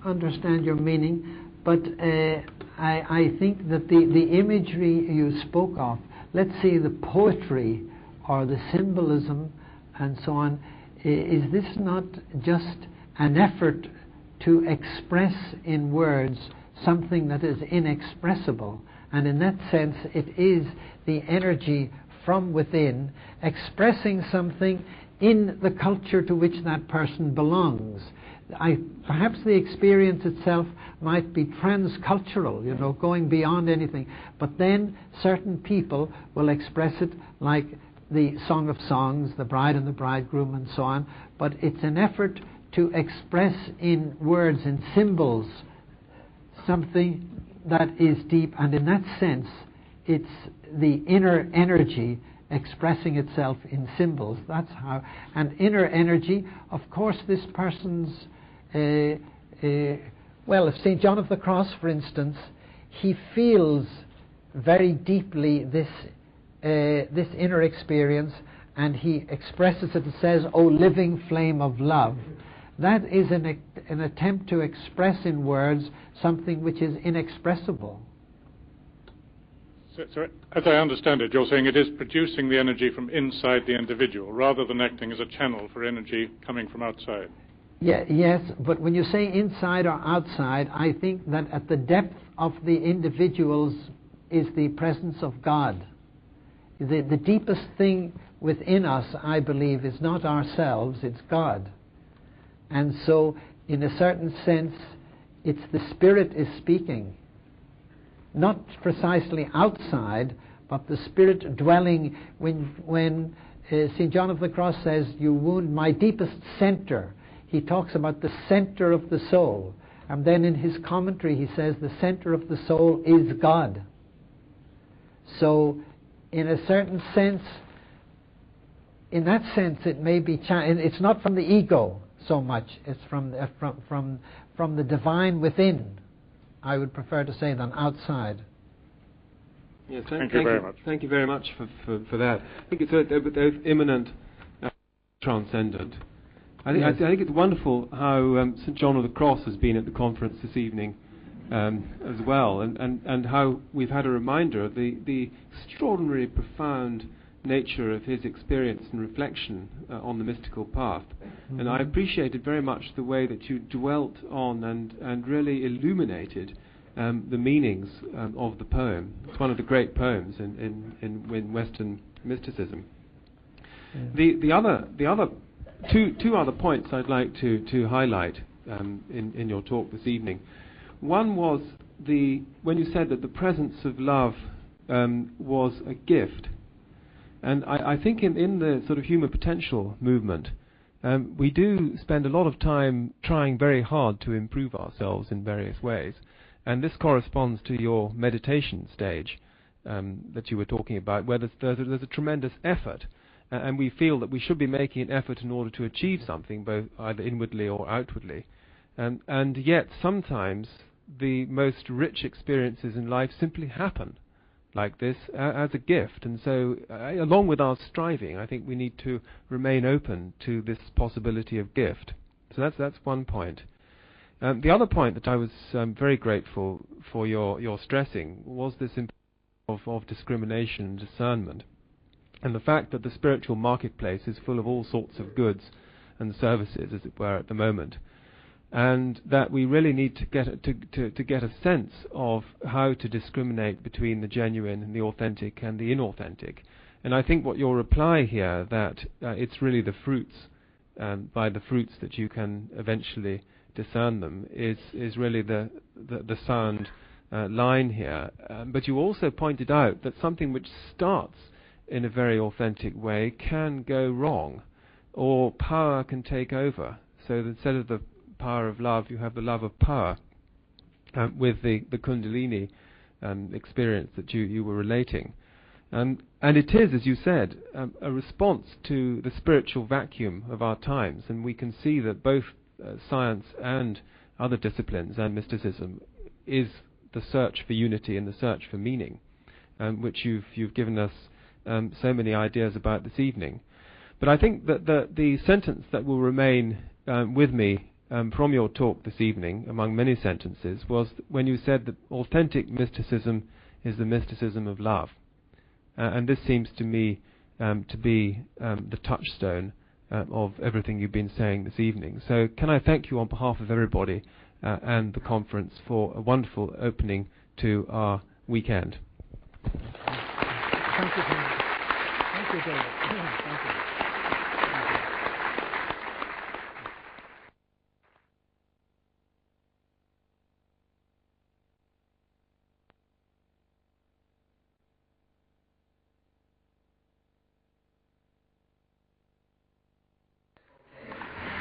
understand your meaning, but I think that the imagery you spoke of, let's say the poetry or the symbolism and so on, is this not just an effort to express in words something that is inexpressible? And in that sense it is the energy from within expressing something in the culture to which that person belongs. Perhaps the experience itself might be transcultural, going beyond anything, but then certain people will express it like the Song of Songs, the bride and the bridegroom and so on, but it's an effort to express in words, in symbols, something that is deep, and in that sense it's the inner energy expressing itself in symbols. That's how. And inner energy, of course, this person's if St. John of the Cross, for instance, he feels very deeply this inner experience, and he expresses it and says, "O living flame of love." That is an attempt to express in words something which is inexpressible. So, as I understand it, you're saying it is producing the energy from inside the individual rather than acting as a channel for energy coming from outside. Yes, but when you say inside or outside, I think that at the depth of the individuals is the presence of God. The deepest thing within us, I believe, is not ourselves, it's God. And so, in a certain sense, it's the Spirit is speaking. Not precisely outside, but the Spirit dwelling. When St. John of the Cross says, "You wound my deepest center," he talks about the center of the soul. And then in his commentary he says the center of the soul is God. So, in a certain sense, in that sense it may be, it's not from the ego so much, it's from the divine within, I would prefer to say, than outside. Yes, thank you very much. Thank you very much for that. I think it's immanent, transcendent. I think it's wonderful how St. John of the Cross has been at the conference this evening as well, and how we've had a reminder of the extraordinarily profound nature of his experience and reflection on the mystical path. And I appreciated very much the way that you dwelt on and really illuminated the meanings of the poem. It's one of the great poems in Western mysticism. The other two other points I'd like to highlight in your talk this evening. One was when you said that the presence of love was a gift, and I think in the sort of human potential movement, we do spend a lot of time trying very hard to improve ourselves in various ways, and this corresponds to your meditation stage that you were talking about, where there's a tremendous effort, and we feel that we should be making an effort in order to achieve something, both either inwardly or outwardly, and yet sometimes the most rich experiences in life simply happen like this as a gift. And so along with our striving, I think we need to remain open to this possibility of gift. So that's one point. The other point that I was very grateful for your stressing was this of discrimination and discernment, and the fact that the spiritual marketplace is full of all sorts of goods and services, as it were, at the moment, and that we really need to get a sense of how to discriminate between the genuine and the authentic and the inauthentic. And I think what your reply here, that it's really the fruits, by the fruits that you can eventually discern them, is really the sound line here. But you also pointed out that something which starts in a very authentic way can go wrong, or power can take over. So that instead of the power of love, you have the love of power, with the Kundalini experience that you were relating. And it is, as you said, a response to the spiritual vacuum of our times, and we can see that both science and other disciplines and mysticism is the search for unity and the search for meaning, which you've given us so many ideas about this evening. But I think that the sentence that will remain with me from your talk this evening, among many sentences, was when you said that authentic mysticism is the mysticism of love. And this seems to me to be the touchstone of everything you've been saying this evening. So can I thank you on behalf of everybody and the conference for a wonderful opening to our weekend. Thank you, David. Thank you, David. Thank you.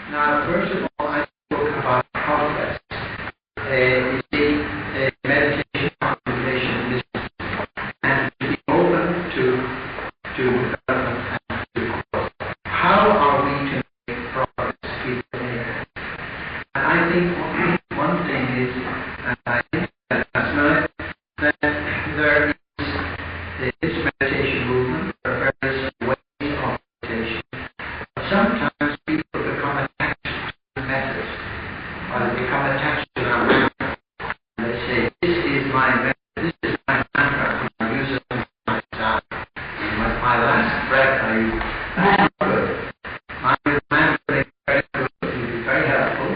Now, first of all, I spoke about progress. You see, meditation, contemplation, and to be open to development and to growth. How are we to make progress? And I think one thing is, and I think that last night, that there is this meditation movement, there are various ways of meditation. Sometimes people become attached to the method, or they become attached to our method. And they say, this is my method, this is my mantra, and I use it all my time. With my last breath, I use it. Good. My mantra is very good, it will be very helpful.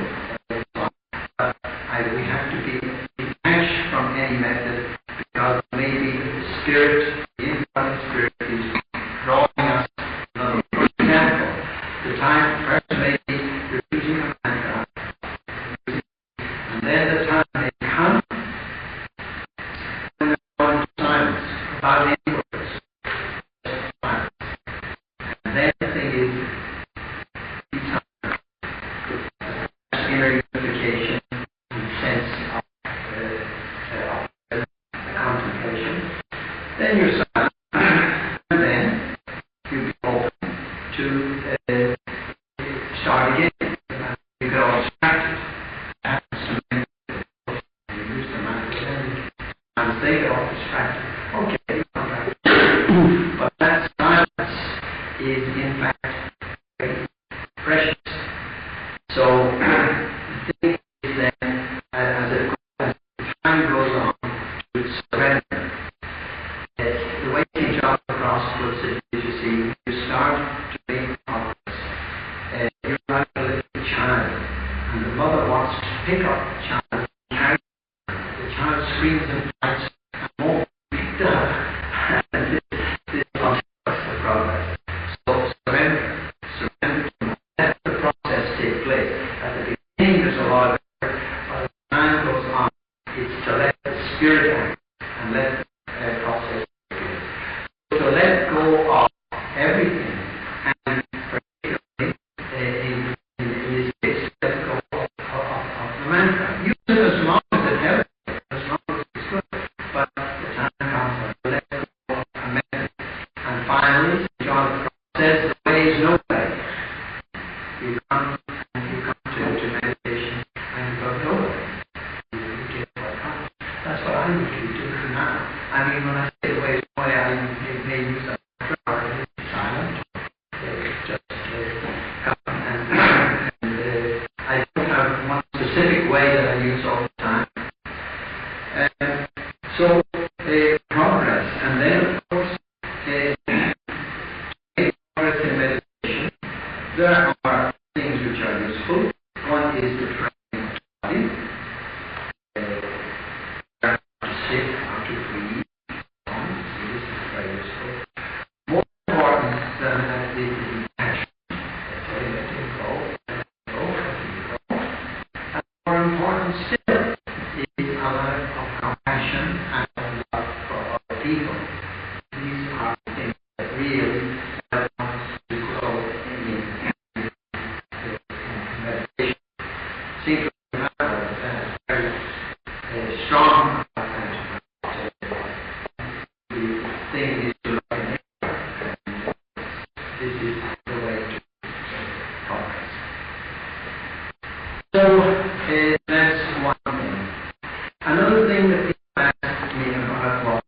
But we have to be detached from any method, because maybe the spirit, the infinite spirit, is drawing us. For example, the time first may be repeating a mantra, and then the time may come when there's one silence about any words. And then the thing is, inner unification and sense of contemplation. Then you're silent, and then you be open to start again. You get all distracted. You use the mind, and they get all distracted. Okay, but that silence is in fact very precious. So the thing is then, as time goes on, to surrender. The way St. John the Cross puts it is, you see, you start to make progress. You're like a little child, and the mother wants to pick up the child and carry the child there are things which are useful. One is the training of the body. To sit, how to breathe. This is very useful. More important than that is the action. Letting go, letting go. And more important still is a lot of compassion and a love for other people. These are things that really help us to grow in meditation. Seems to have a very strong the thing is to look at it, and this is the way to progress. So that's one thing. Another thing that people ask me about was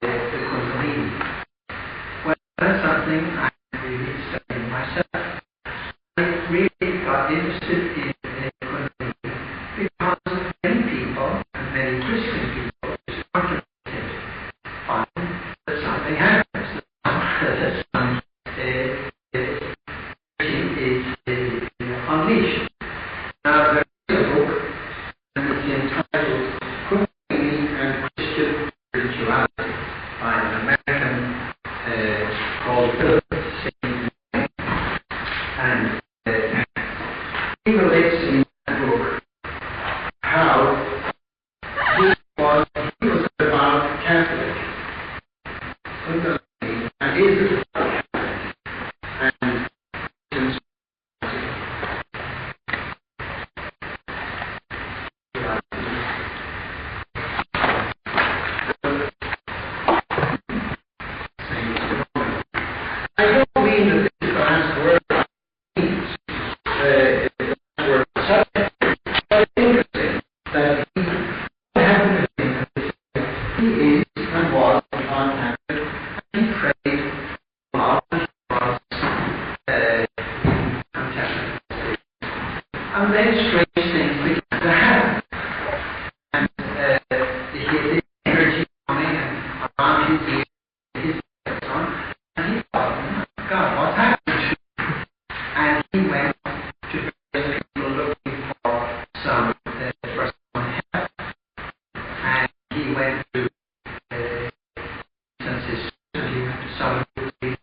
the Kundalini. Well, that's something I really studied myself. I really got interested in Kundalini because many people, and many Christian people, just contemplate, find that something happens, that some is unleashed. Now, there is a book, and it's entitled Kundalini and Christian Spirituality by an American called Serpent. And he relates in that book how he was a devout Catholic, Kundalini, and is a devout Catholic, and I don't mean that this is the last word I mean, the last word subject, but it's interesting that what happened to him is he is and was a Catholic, and he prayed a lot for us contemplative. And then strange things began to happen. And his energy coming and around his ears, his on, and he thought, God, what's happened to him? And he went to various people looking for some help. And he went to some sisters, and he went to some people.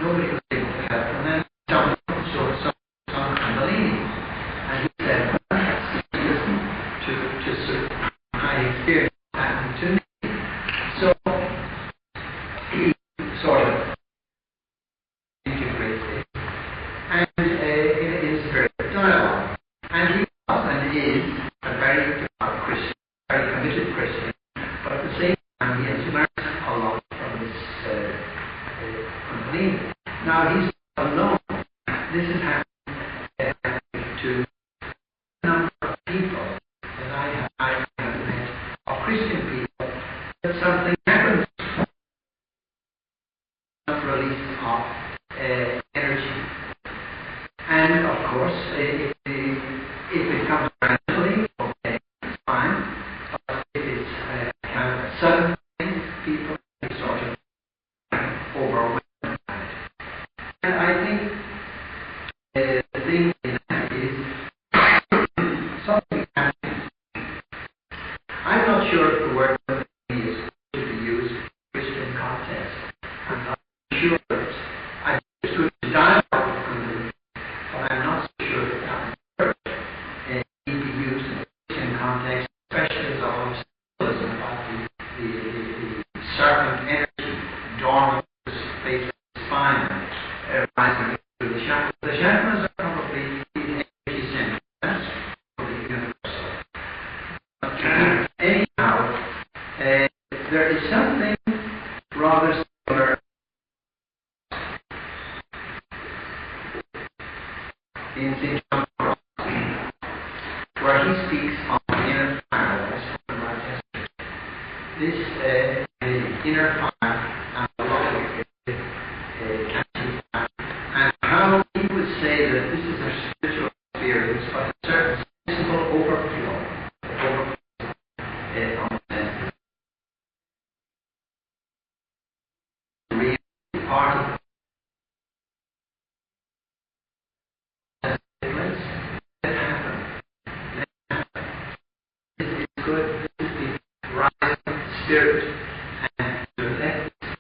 Nobody was able to help. And then someone saw some Kundalini. And he said, well, listen to my experience happened to me. So he sort of integrates it. And it is a very dialogue. And he was and is a very devout Christian, very committed Christian. But at the same time, he has learned a lot from this Kundalini. Now he's alone. This is happening to a number of people that I have met, of Christian people, that something happens. Release of energy. And of course, if it comes gradually, okay, it's fine. But if it's kind of a sudden thing, people are sort of overwhelmed by it. And I think the thing in that is something happening. I'm not sure if the word is to be used in Christian context. I'm not sure. I understood the dialogue of Kundalini, but I'm not so sure that word need to be used in a Christian context, especially as a whole symbolism about the serpent energy dormant in the space of the spine, rising through the chakras. The chakras are probably the energy centers. That's probably universal. But anyhow, there is something rather similar in St. John where he speaks of the inner fire. I spoke about yesterday. This inner fire and the love of it and how he would say that this is a spiritual experience, but a certain sensible overflow on the real part of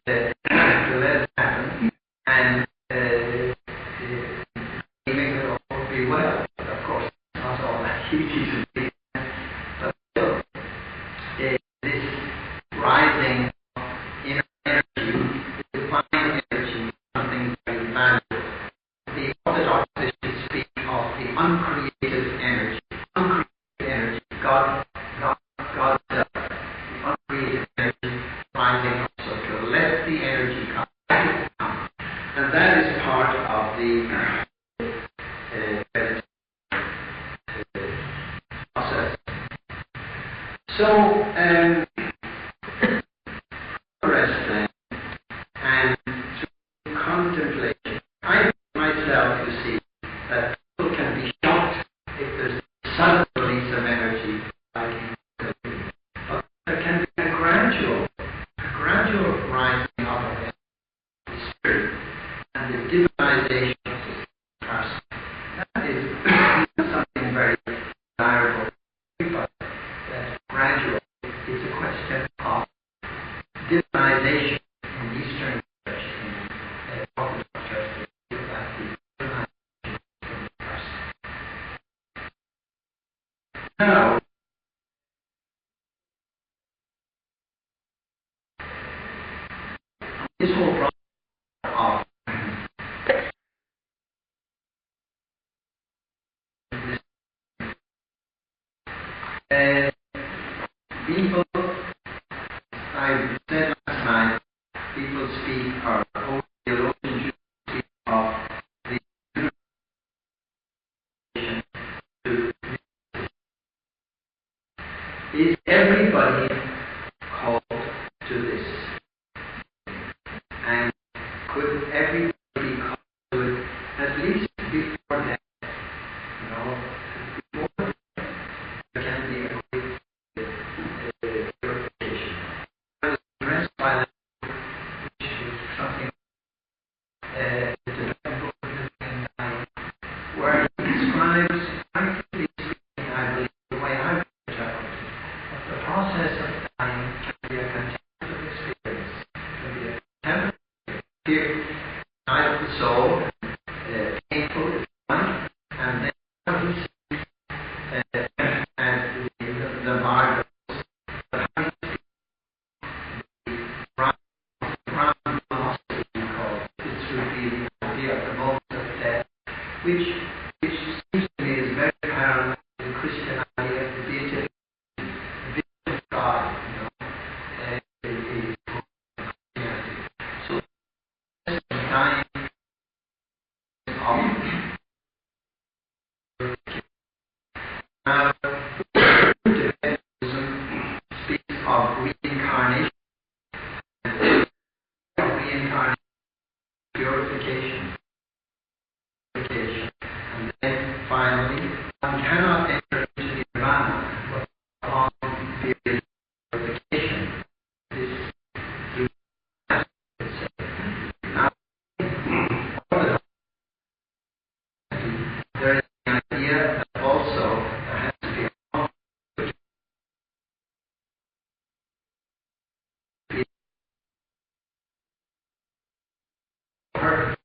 to let it happen and leaving it all be well. Of course, not all that easy to be, but still, this rising inner energy, divine energy, something very valuable. The Orthodox traditions speak of the uncreated energy. Uncreated energy, God the uncreated energy rising up. So to let the energy come, and that is part of the process. So, rest then, and through contemplation, I myself, you see, that people can be shocked if there's a sudden release of energy, but there can be a gradual rising up of the spirit and the divinization of the person. That is something very desirable, but that gradual is a question of divinization in Eastern Church, in Orthodox Church, about the divinization of the person. Now, this whole process of people, I said last night, people speak, or old theologians speak of the invitation to. Is everybody called to this? And could everybody be called to it at least before death? You know, before death, there can be a great purification. I was impressed by that, which was something the Tibetan book where he describes, practically speaking, I believe, the way I interpret it, that the process of dying can be a contemplative experience. It can be a contemplative experience, night of the soul, painful if you want, and then and the marvels, but having the ground philosophy called, it's really the idea of the moment of death, which seems to me is very parallel to the Christian idea of the deity of God, you know, so dying now, Tibetism speaks of reincarnation, purification, and then finally, one cannot enter into the nirvana but a long period of purification. This through that, now, there is the idea that also there has to be a long purpose.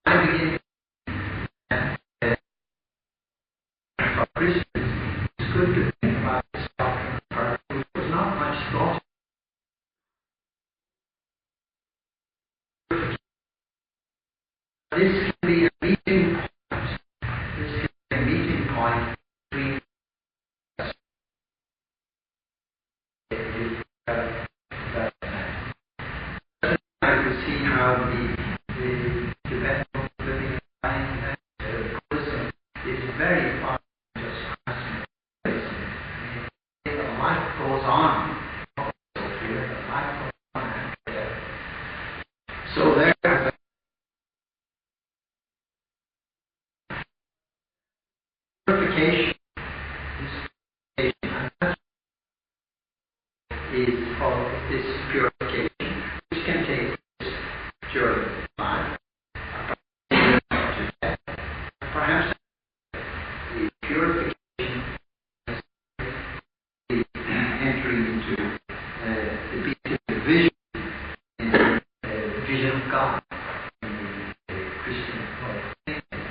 I begin for Christians, it's good to think about this doctrine of purpose, which was not much thought. This can be a meeting point. This can be a meeting point between us. I could see how the Tibetan living and Buddhism is very far from just Christian. The life goes on. The life goes on after death. So there, purification is called this purification, which can take place during life, perhaps the purification is the to the beatific vision, in the vision of God in the Christian way of thinking.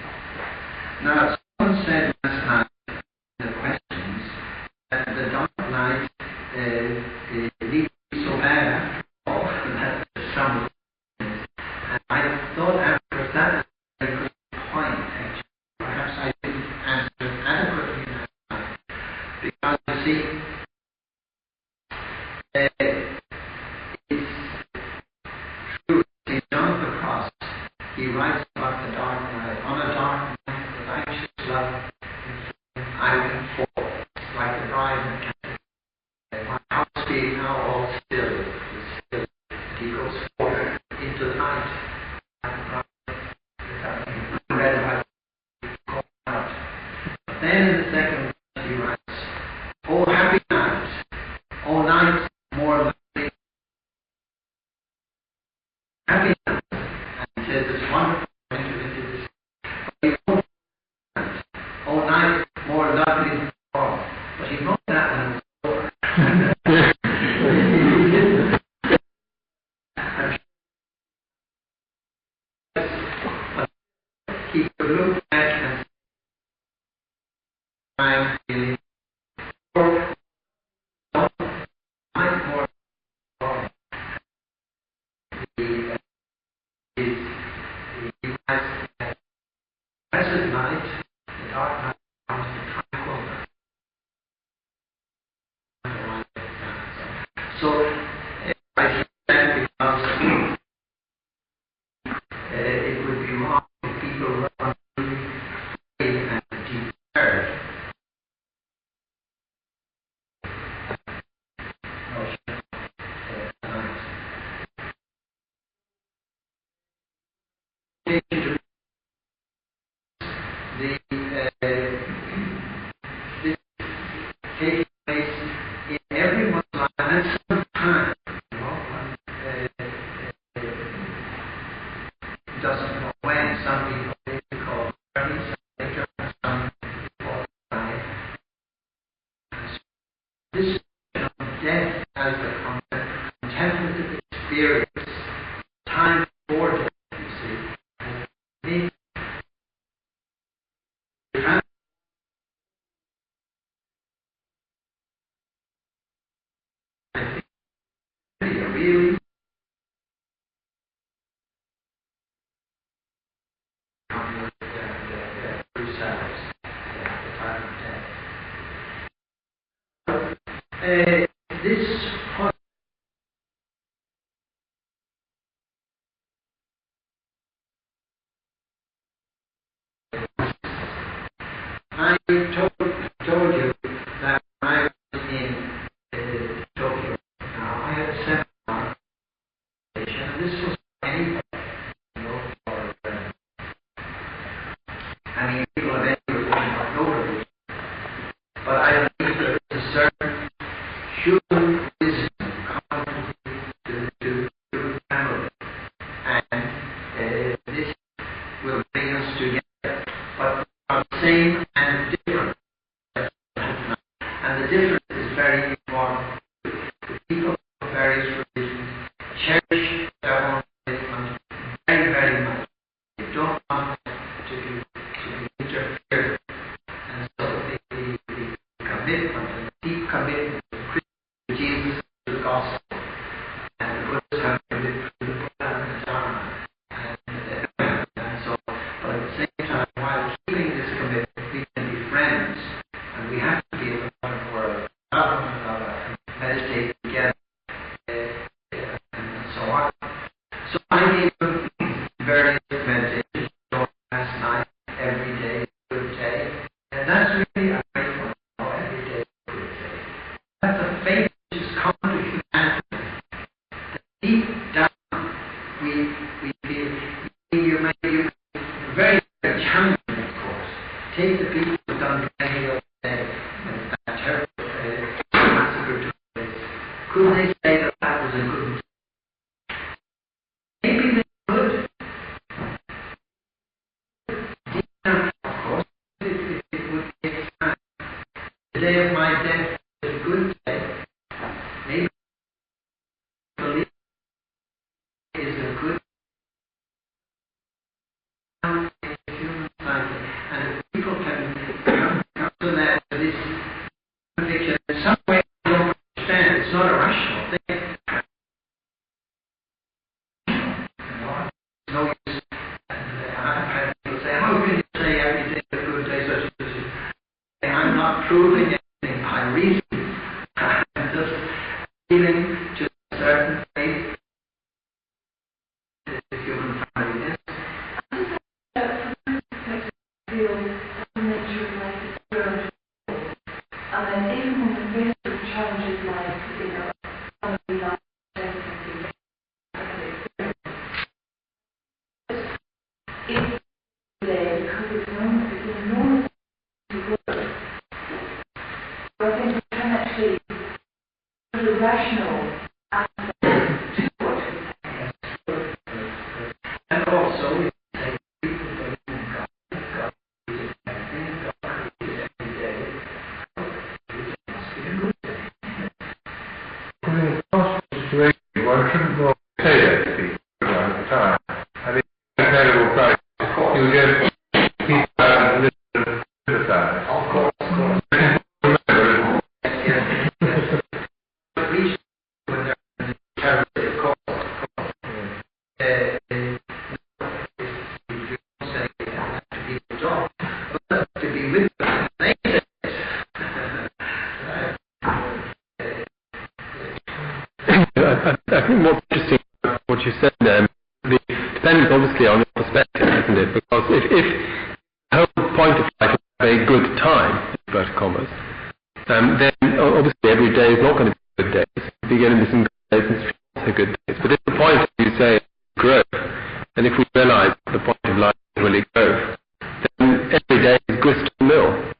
Now, someone said last night in the questions that the dark night leads so bad off, and that there's some. And I thought after that, a very good point, actually. Perhaps I didn't answer adequately last night. Because, you see, it's true. St. John of the Cross, he writes about the dark night. On a dark night, with anxious love, I went forth, like the bride in the candle. My house being now all still, still. He goes forth into the night, like the bride, red light, called out. Then in the second verse, he writes, "O happy night, O night more lovely, happy night." And he says it's wonderful to enter into this. But he wrote night, "O night more lovely than all." But he wrote that when it was over. He could look back and I'm feeling more blessed night, the dark night comes to tranquil night. So I think that because it would be wrong if people were unruly, afraid and deterred. This taking place in everyone's life at some time. You know, it doesn't know when. Some people they call early, some later, some people die. This of death as the contemplative experience, time before death, you see, really this I told you that I was in Tokyo. Now I had a seminar, and this was for anybody, you know, I mean, people of any religion or no religion. But I believe there is a certain human wisdom common to family, and this will bring us together, but are the same and different. And the difference is very important. The people of various religions cherish their own religion very, very much. They don't want to be interfered. And so the commitment, the deep commitment to Jesus, to the gospel, and the Buddhists have committed to the Buddha and the Dharma. And so, but at the same time, while keeping this commitment, we can be friends, and we have to be in one world, love one another, and meditate together, and so on. So I gave them various meditations last night, every day, good day, and that's really a great one. Every day, good day. That's a faith which is common to humanity. Deep down, we feel you very, very challenging, of course. Take the people who've done many of day, that terrible massacre took place. Could they say that that was a good mistake? Maybe they could. Deep down, of course, it would take time. The day of my death is a good day. there's a rational aspect to what we say. And also, we say people believe in God. God is everything. God is every day. It must be a good day. In a possible situation, one shouldn't go say that to people all the time. I mean, it's a terrible practice. You just keep out and listen and criticize. Of course. I think what's interesting about what you said there, depends obviously on your perspective, isn't it? Because if the whole point of life is to have a good time, in inverted commas, then obviously every day is not going to be a good day. It's beginning with some good days and some not so good days. But if the point, as you say, is growth, and if we realize that the point of life is really growth, then every day is grist and mill.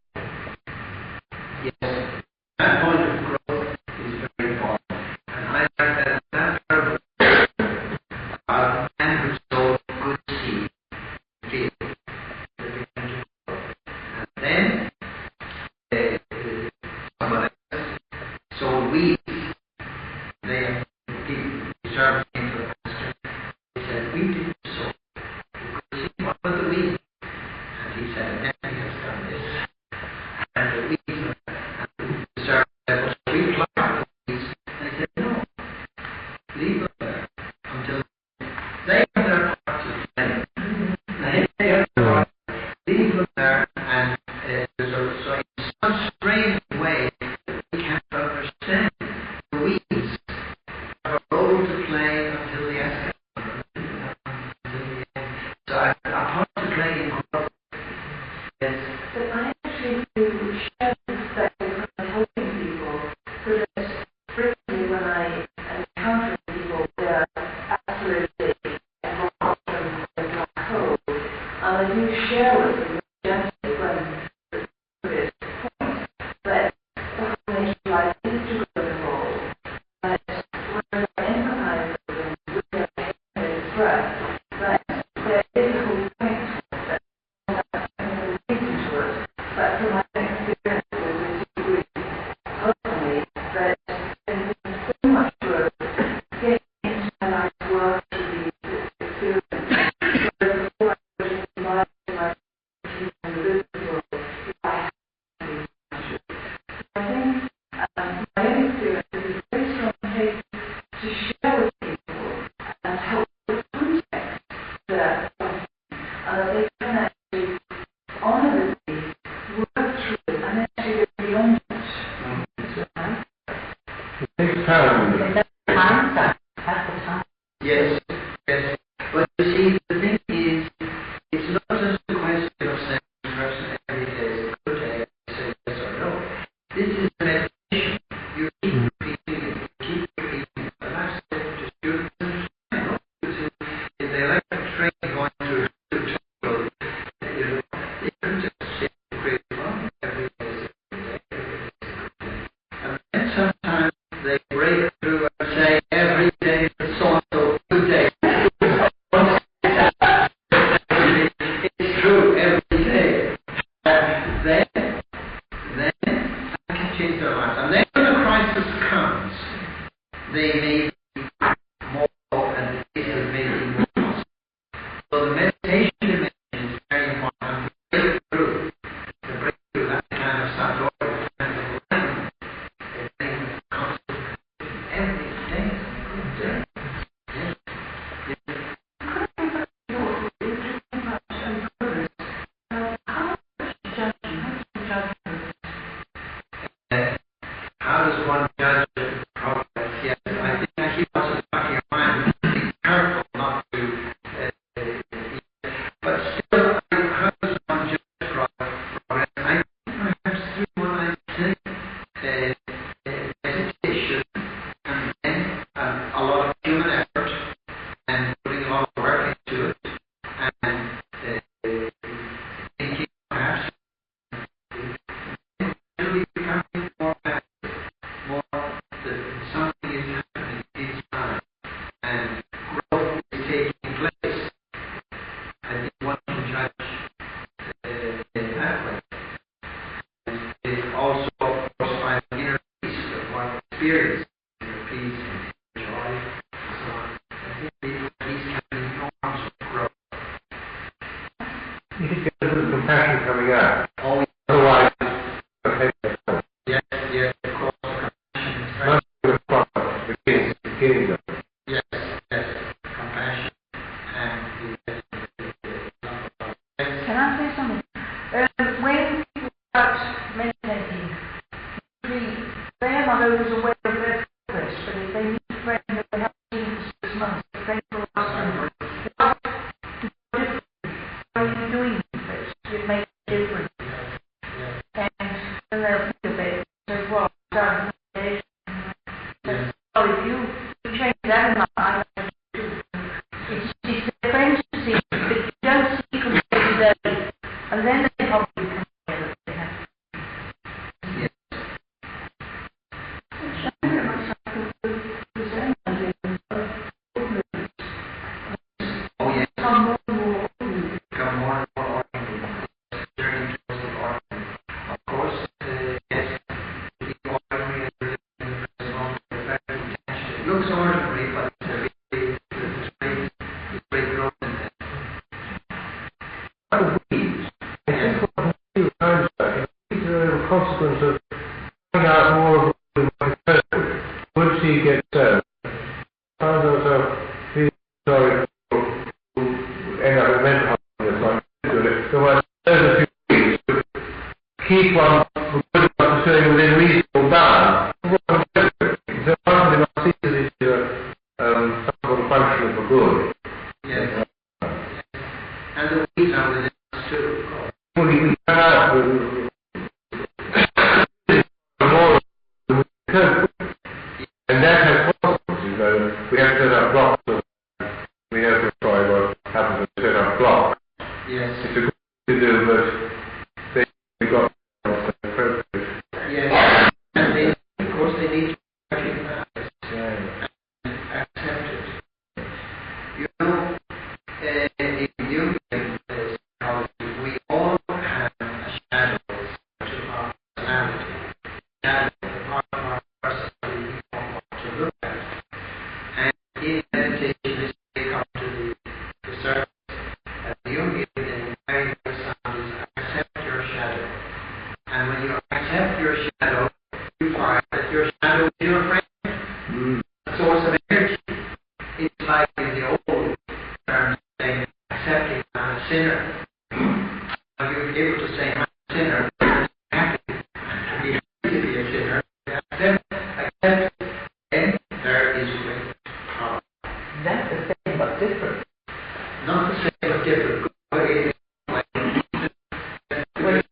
Yes, that point of growth is very important. And I like that parable about a man who sowed good seed in the field that began to grow. And then someone else sowed weeds. They served him to the pastor. He said, "We didn't sow the good seed. What were the weeds?" And he said, "Then he has done this." And the weeds served them. We plant the weeds. And he said, "No, leave them there until they have their part to play. They have their part. Leave them there." And so in some strange way we can't understand the weeds have a role to play until the end. So a part to play in growth. Yes. But I actually do share this perspective when I'm helping people, so that frequently when I encounter people, they're absolutely involved in a black hole. And I do share with them gently when the Buddhist point that the whole nature of life is to grow and evolve. But when I empathize with them with their pain and their distress, that there is a whole point that reason to it, but from my experience with this personally, that there's been so much work getting into my life's work to these experiences. Whereas before I was just involved in my teaching and the business world, I had these issues. I think my own experience is a very strong case to share with people and help with context that they can actually honorably work through it and actually go beyond it. It takes time. Yes, yes. But you see, the thing is, it's not just a question of saying to a person every day is a good day, say yes or no. This is a meditation. You keep repeating it, you keep repeating it. And I've said to students, if they like a train going through a tunnel, they can just sit and create one every day is a good day, every day is a good day. And then sometimes they break through a not always aware of their progress, but if they meet a friend that they haven't seen for 6 months, the friend will ask them, how are you doing this? It makes a difference. And then they'll think of it and say, well, I've done meditation. Well, if you change that in my life, it's their friends to see, but you don't see them every day. And then they probably come together. Consequence of finding out more of what once he gets there, finds ourselves feeling sorry for who end up in mental hospitals like so much there's a few weeks to keep one from good enough to say within reasonable bounds. So ultimately I see that it's some sort of function for good. Yes. And the weeds are within us too, of course. Well, we come out with and that has consequences. We have to set up blocks. We have to try what happens to set up blocks. Yes. It's a good thing to do, but we've got appropriate. Yes. And they, of course, they need to recognize and accept it. You know, in Jungian psychology, we all have a shadow to our personality. Shadow, part of our personality we don't want to look at. And in meditation, this may come to the surface. The Jungian thing, very sound is accept your shadow. And when you accept your shadow, you find that your shadow is your friend. A source of energy. It's like in the old terms saying, accepting I'm a sinner. You're able to say I'm a sinner, and happy to be a sinner. Accept, then there is great power. That's the same but different. Not the same but different. But it is like when you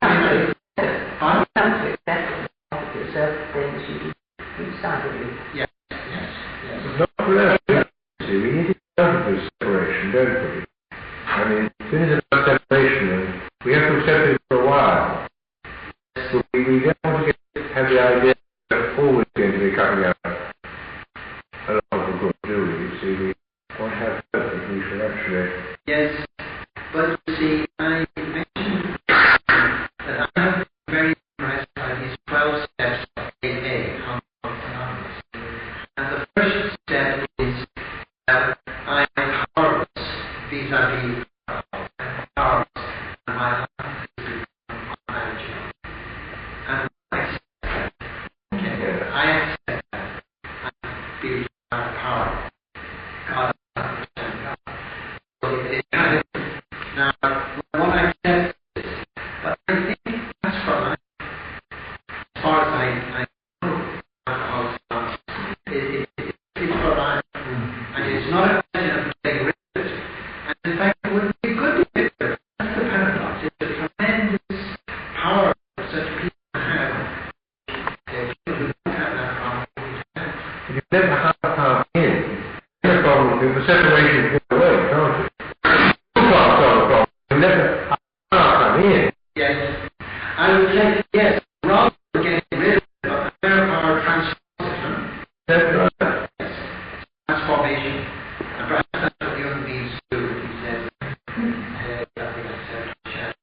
come to accept yourself, then you start with you. Yes. Not really. We need to get out of this separation, don't we? I mean, things about separation, and we have to accept it for a while. So we don't want to have the idea that we're always going to be coming out a lot of good, do we? You see, we want to have hope that we should actually... Yes, but you see, I mentioned that I have been very impressed by these 12 steps of AA, Anonymous. And the first step is that I am powerless vis-a-vis powerless, and my life is unmanageable. And I accept that. Okay, I accept that. I feel out of power. God doesn't understand God. So now, what I accept is, but I think that's for life. As far as I know how it's done, it's for life. And it's not a question of getting rid of it. And in fact, it wouldn't be good to get rid of it. That's the paradox. It's a tremendous power that such people have. People who don't have that power wouldn't have. You never have power in. The problem is the separation is away, can't you? You can't solve the problem. You never have power in. Yes. I would say yes. Rather than getting rid of it, a higher power transformation. That's right. Transformation. And perhaps that's what Jung means too. He says, nothing except shadow.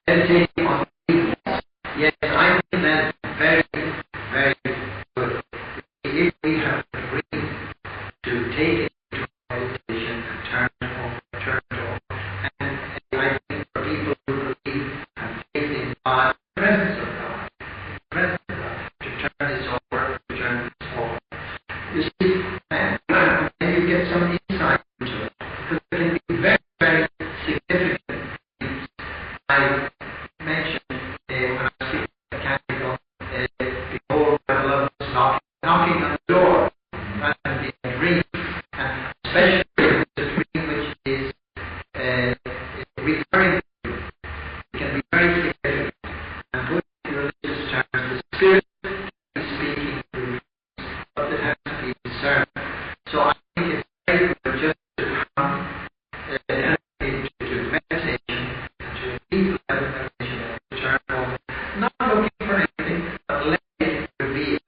Meditating on weakness. Yes, I think that's very, very good. If we have the freedom to take it into meditation and turn it over, and I think for recurring theme. It can be very significant. And put in religious terms, the spirit is speaking through but it has to be discerned. So I think it's very good just to come to meditation, to a deep level of meditation, to turn home, not looking for anything, but let it reveal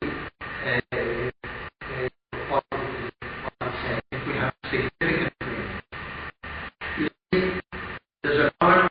what it's saying. If we have significant dreams. You see, there's an art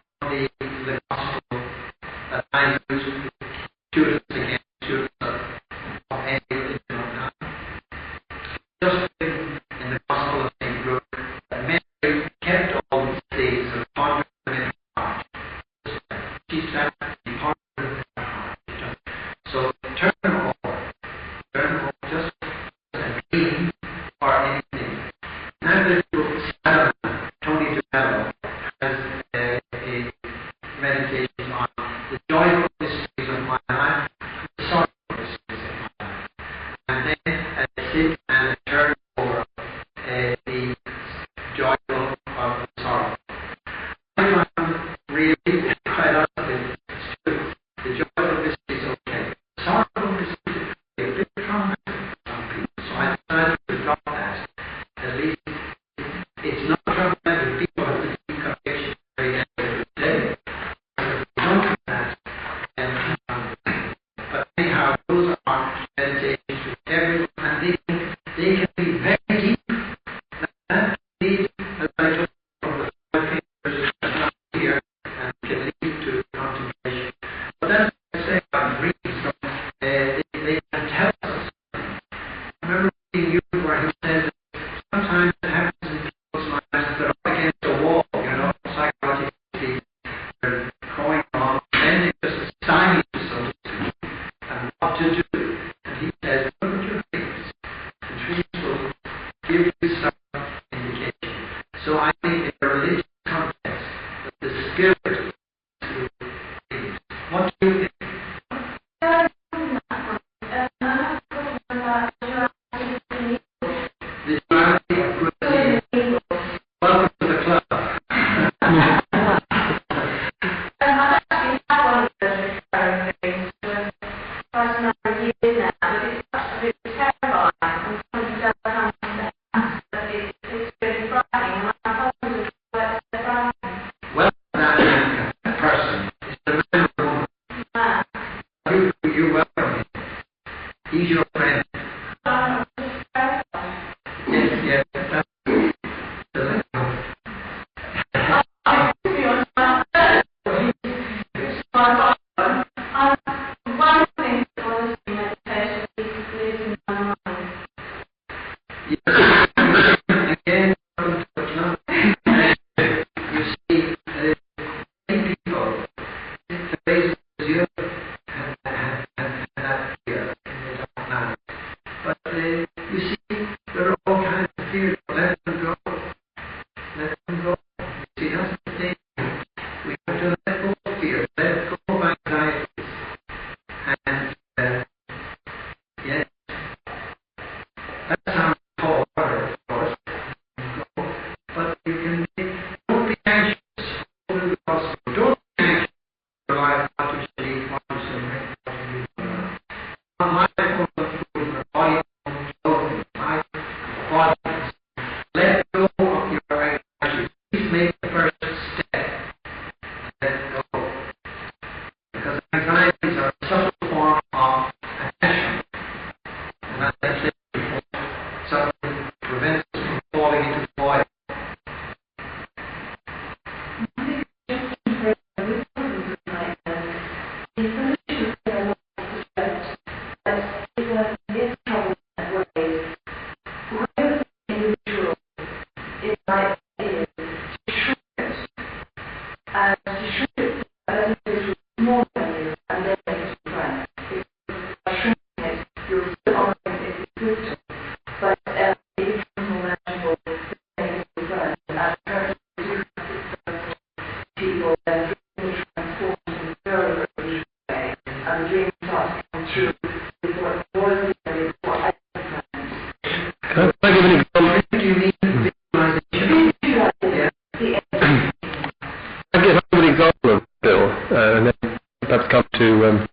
to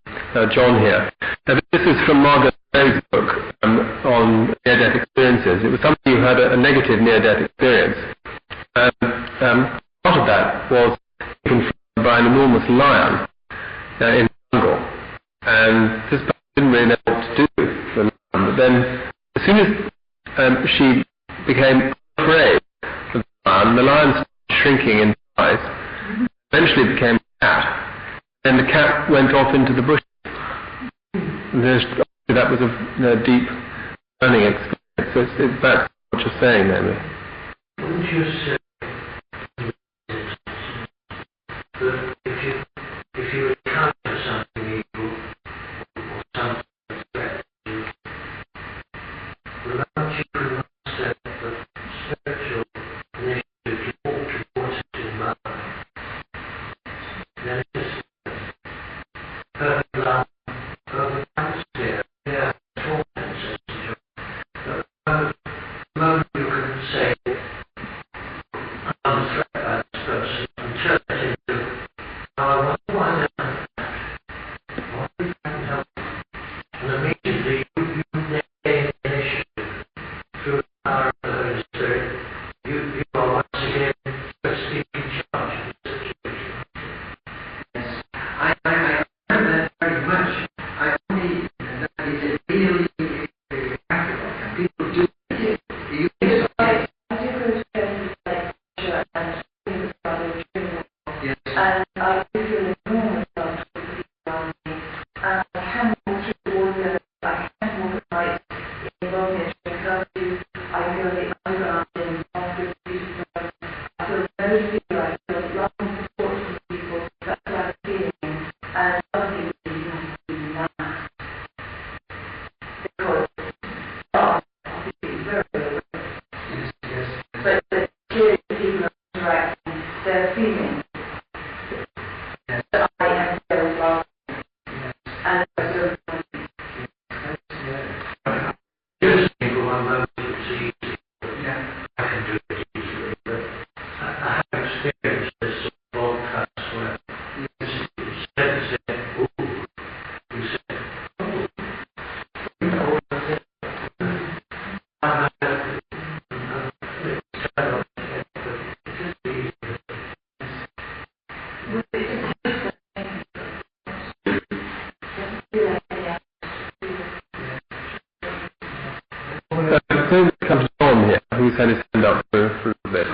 John here. This is from Margaret Ray's book on near-death experiences. It was somebody who had a negative near-death experience. Part of that was confronted by an enormous lion in the jungle, and this person didn't really know what to do with the lion. But then, as soon as she became afraid of the lion started shrinking in size. Eventually became a cat. Then the cat went off into the bush. And that was a deep learning experience. So that's what you're saying, Amy. Wouldn't you say that if you encounter something evil or something threat to you, without you can accept the spiritual initiative you walk towards it in mind, then it's perfect love, perfect atmosphere, yeah, torment, says John. But the moment you can say, I'm threatened by this person, and turn it into, I wonder why you can help. And immediately you gain initiative through the power of the Holy Spirit. You are once again speaking in charge of the situation. Yes, I learned that very much. I only that is really practical. And people do it. You yes. And I feel enormous around me. And I can't walk through the water. I can't walk at night in London because I feel the underground in London. I feel no fear. I feel love and support from people. That's what I'm feeling. And something really has to be now. Because God is very aware. Yes, yes. But the clearly people are interacting, they're feeling that I am very loved. And so just think of one moment it's easy. Yeah. I can do it easily, but I have experienced this broadcast where you said, ooh, you said, oh, you know, I'm come to John here, who's had his hand up for a bit.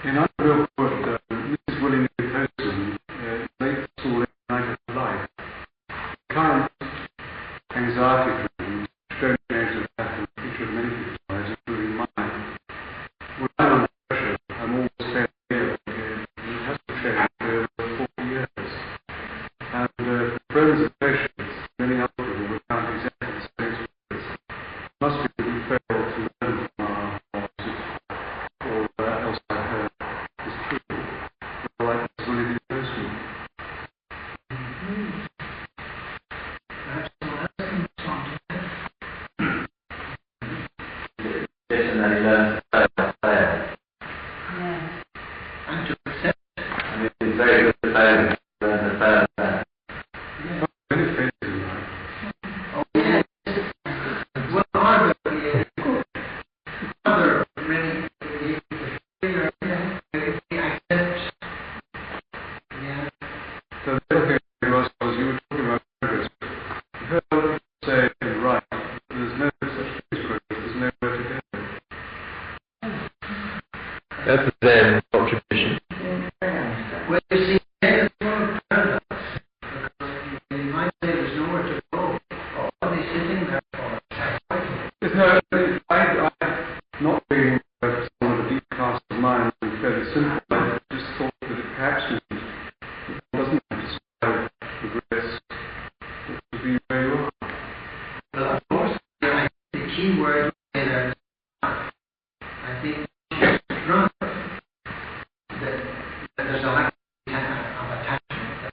In our real world, Mrs. William Person late school night of life. Current anxiety driven, strange changes of pattern, which of many people's lives, including mine. When I'm under pressure, I'm always fairly ill. It has to change for over 40 years. And friends and patients, many other people recount exactly the same experience. Must be that we fail to learn from our losses, or else I heard is true. But like this really the person. Definitely learn to fail. And to accept it. And it's very good to fail, learn to fail. Many failures in life. Oh, yes. Well, are there other many failure? We accept. Yeah. So the other thing was you were talking about progress. You heard people say right, there's no such thing as progress, there's nowhere to go. That's the Zen contribution. Well, you see, that's one of the paradox. Because you might say there's nowhere to go. Or are they sitting there for I'm not being someone with a deep cast of mind and fairly simple. I just thought that it perhaps doesn't have to strive to progress, to be where you are. Well, of course, I think the key word there is I think drunk. That there's a lack of attachment.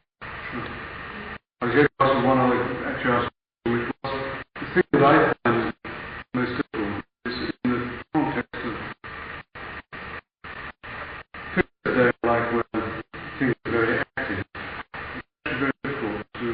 I was going to ask you one other actually ask you, which was the thing that I find most difficult is in the context of things that they're like where things are very active. It's actually very difficult to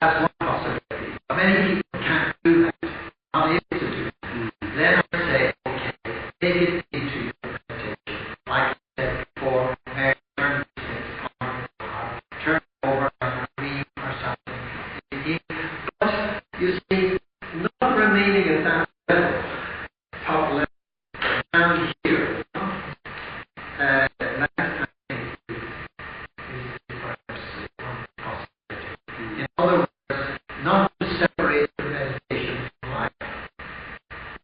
that's one possibility. But many people can't do that, not able to do that. Then I say, okay, take it into your meditation. Like I said before, turn over like a dream or something. But you see, not remaining at that level, top level, down here. In other words, not to separate the meditation from life.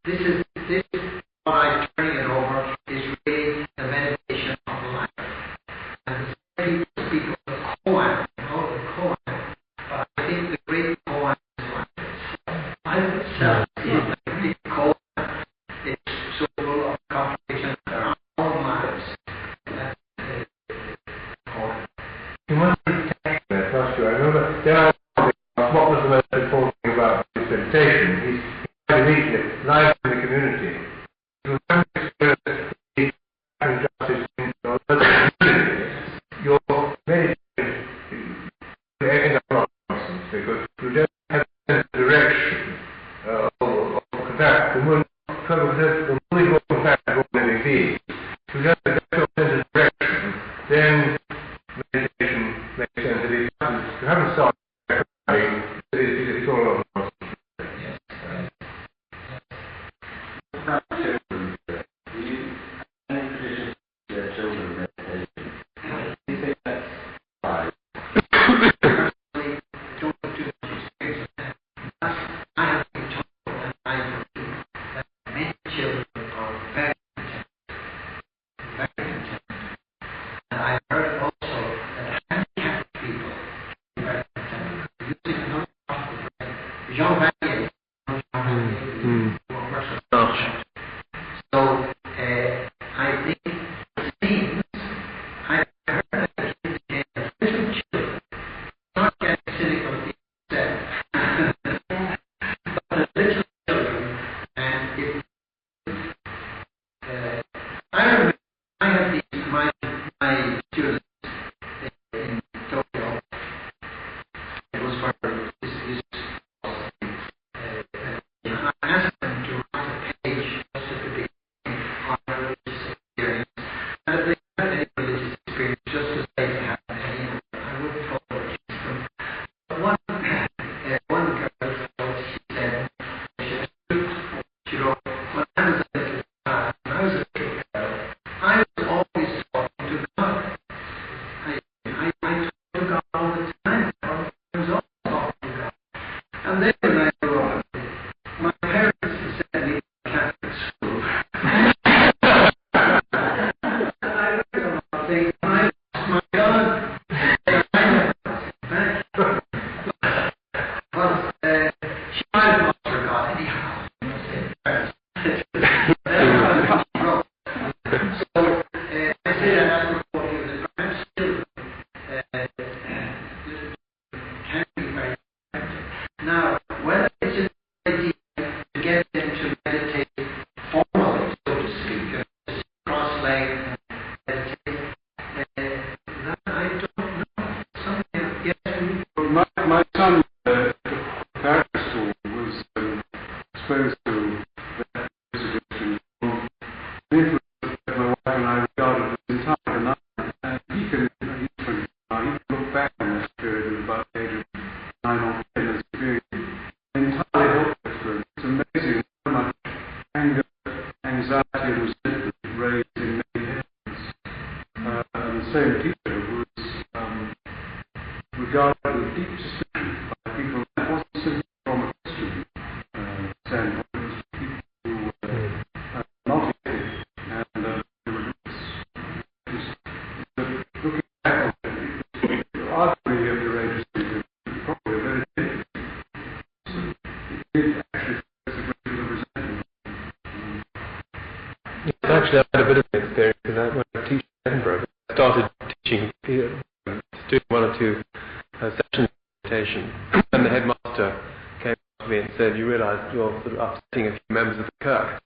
This is what I'm turning it over, is really the meditation of life. And the people speak of the koan, but I think the great koan is life itself. Life itself is the great koan. It's so full of complications of our own lives. That's the koan. You must be taking that, not sure. I remember then I what was the most important thing about this meditation? He's trying to meet life in the community. You have to experience peace and justice in your local community. Your meditation is a nonsense because you don't have a direction of contact. The moon is contact with all living beings. You don't have a sense of direction, then meditation makes sense. If you haven't started it's all over. Yes, right. My son, Paris School, was exposed to that suggestion. The influence that my wife and I regarded as entirely nice. And he's 25, he can look back on this period at about the age of 9 or 10 as being an entirely helpful experience. It's amazing how much anger, anxiety and resentment raised in many heads. And the same teacher was regarded with deep suspicion by people that wasn't simply from a Christian standpoint. It was people who were not atheist and religious. Looking back on it, arguably of your age is probably a very different. So it did actually express a great deal of resentment. Yes, actually, I had a bit of an experience because when I teach in Edinburgh, I started teaching doing 1 or 2 sessions of meditation, and the headmaster came up to me and said, "You realise you're sort of upsetting a few members of the Kirk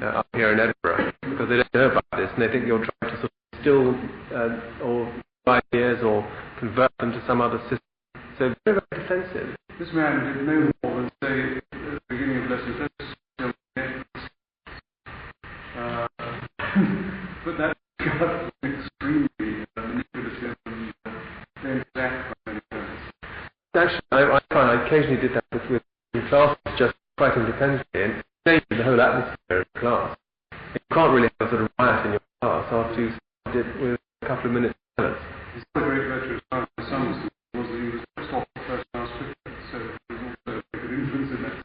up here in Edinburgh because they don't know about this and they think you're trying to sort of still or ideas or convert them to some other system." So very, very defensive. this man did no more than say at the beginning of lessons, but that got extremely manipulative and exact by many times. Actually, I find I occasionally did that with classes just quite independently, and changed the whole atmosphere of the class. You can't really have a sort of riot in your class after you started it with a couple of minutes of silence. It's not a great virtue of Science was that he was stopped the first class quickly, so there's also a good influence in that.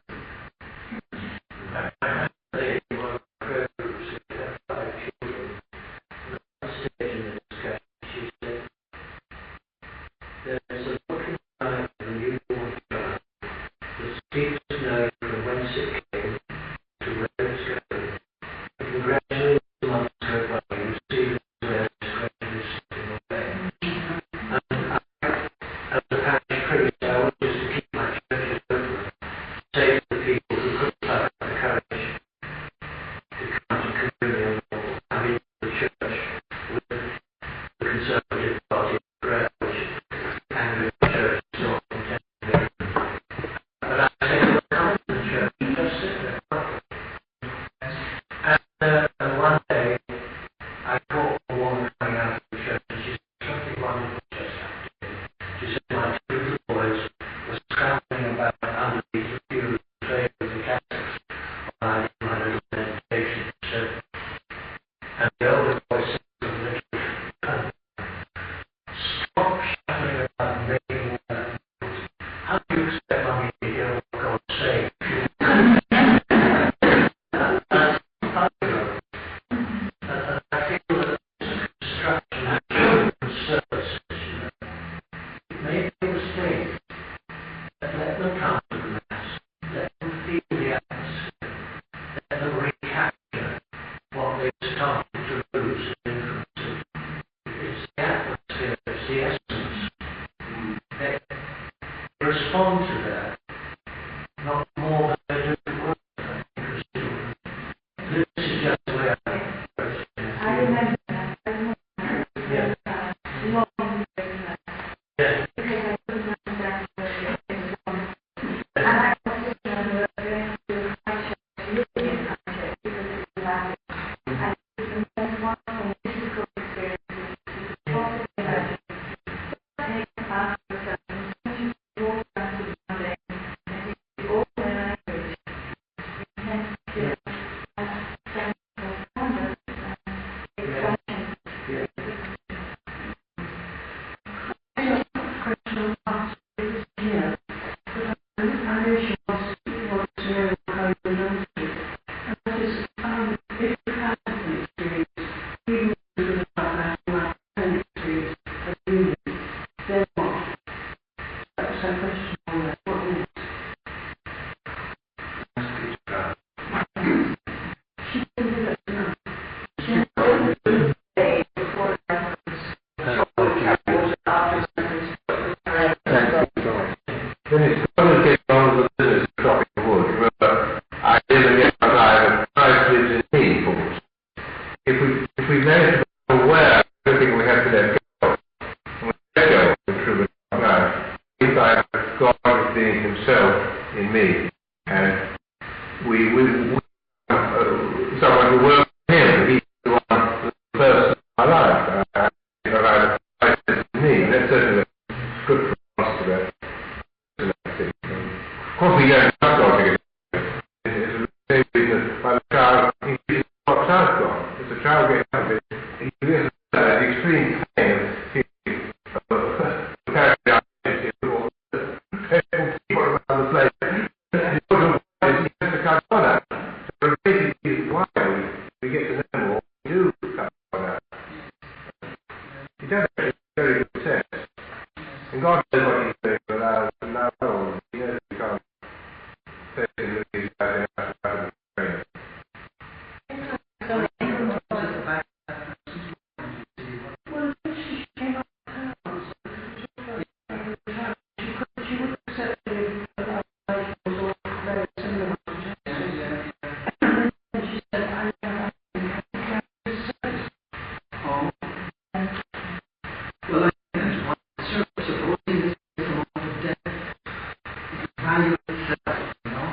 value itself, you know.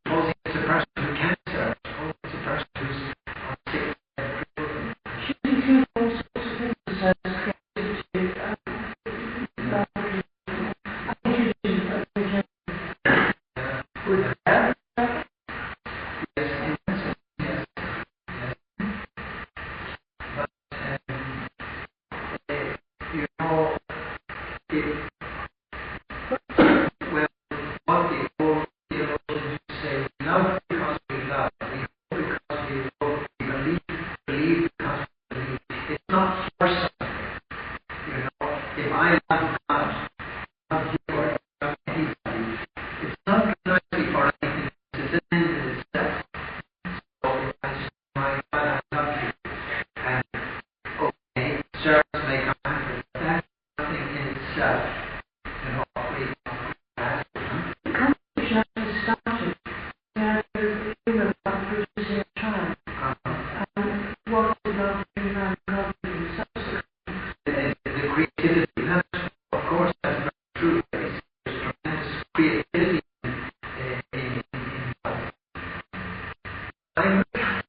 Supposing it's a person with cancer, supposing it's a person who's sick and crippled. Shouldn't you feel all sorts of things as creativity? I think you should with that. Yes, yes. But, you know, well, what the old theologians say, we love because we love, we hope because we hope, we believe because we believe. It's not for something. You know, if I love God, love you or love anybody, it's not precisely for anything. It's an end in itself. So if I say, my God, I love you, and okay, service may come after, but that's nothing in itself. You know, we the conversation has started. There is a human about producing a child. And what is love in man God being subsequent? The creativity, that's, of course, that's not true. There's tremendous creativity in love.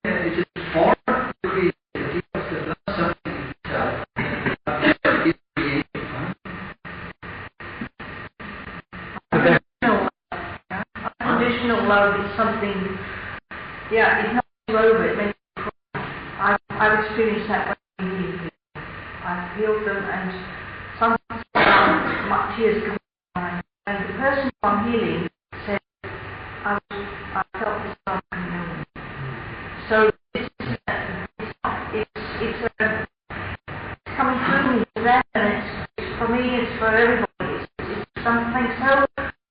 It is for creativity, but there's not something in itself. It's creative. Unconditional love is something, yeah, it helps you over, it makes you cry. I've experienced that when I'm healing people. I've healed them and sometimes my tears come down. And the person I'm healing said, I felt this love coming over. So it's coming through me to them, and it's for me, it's for everybody. It's something so,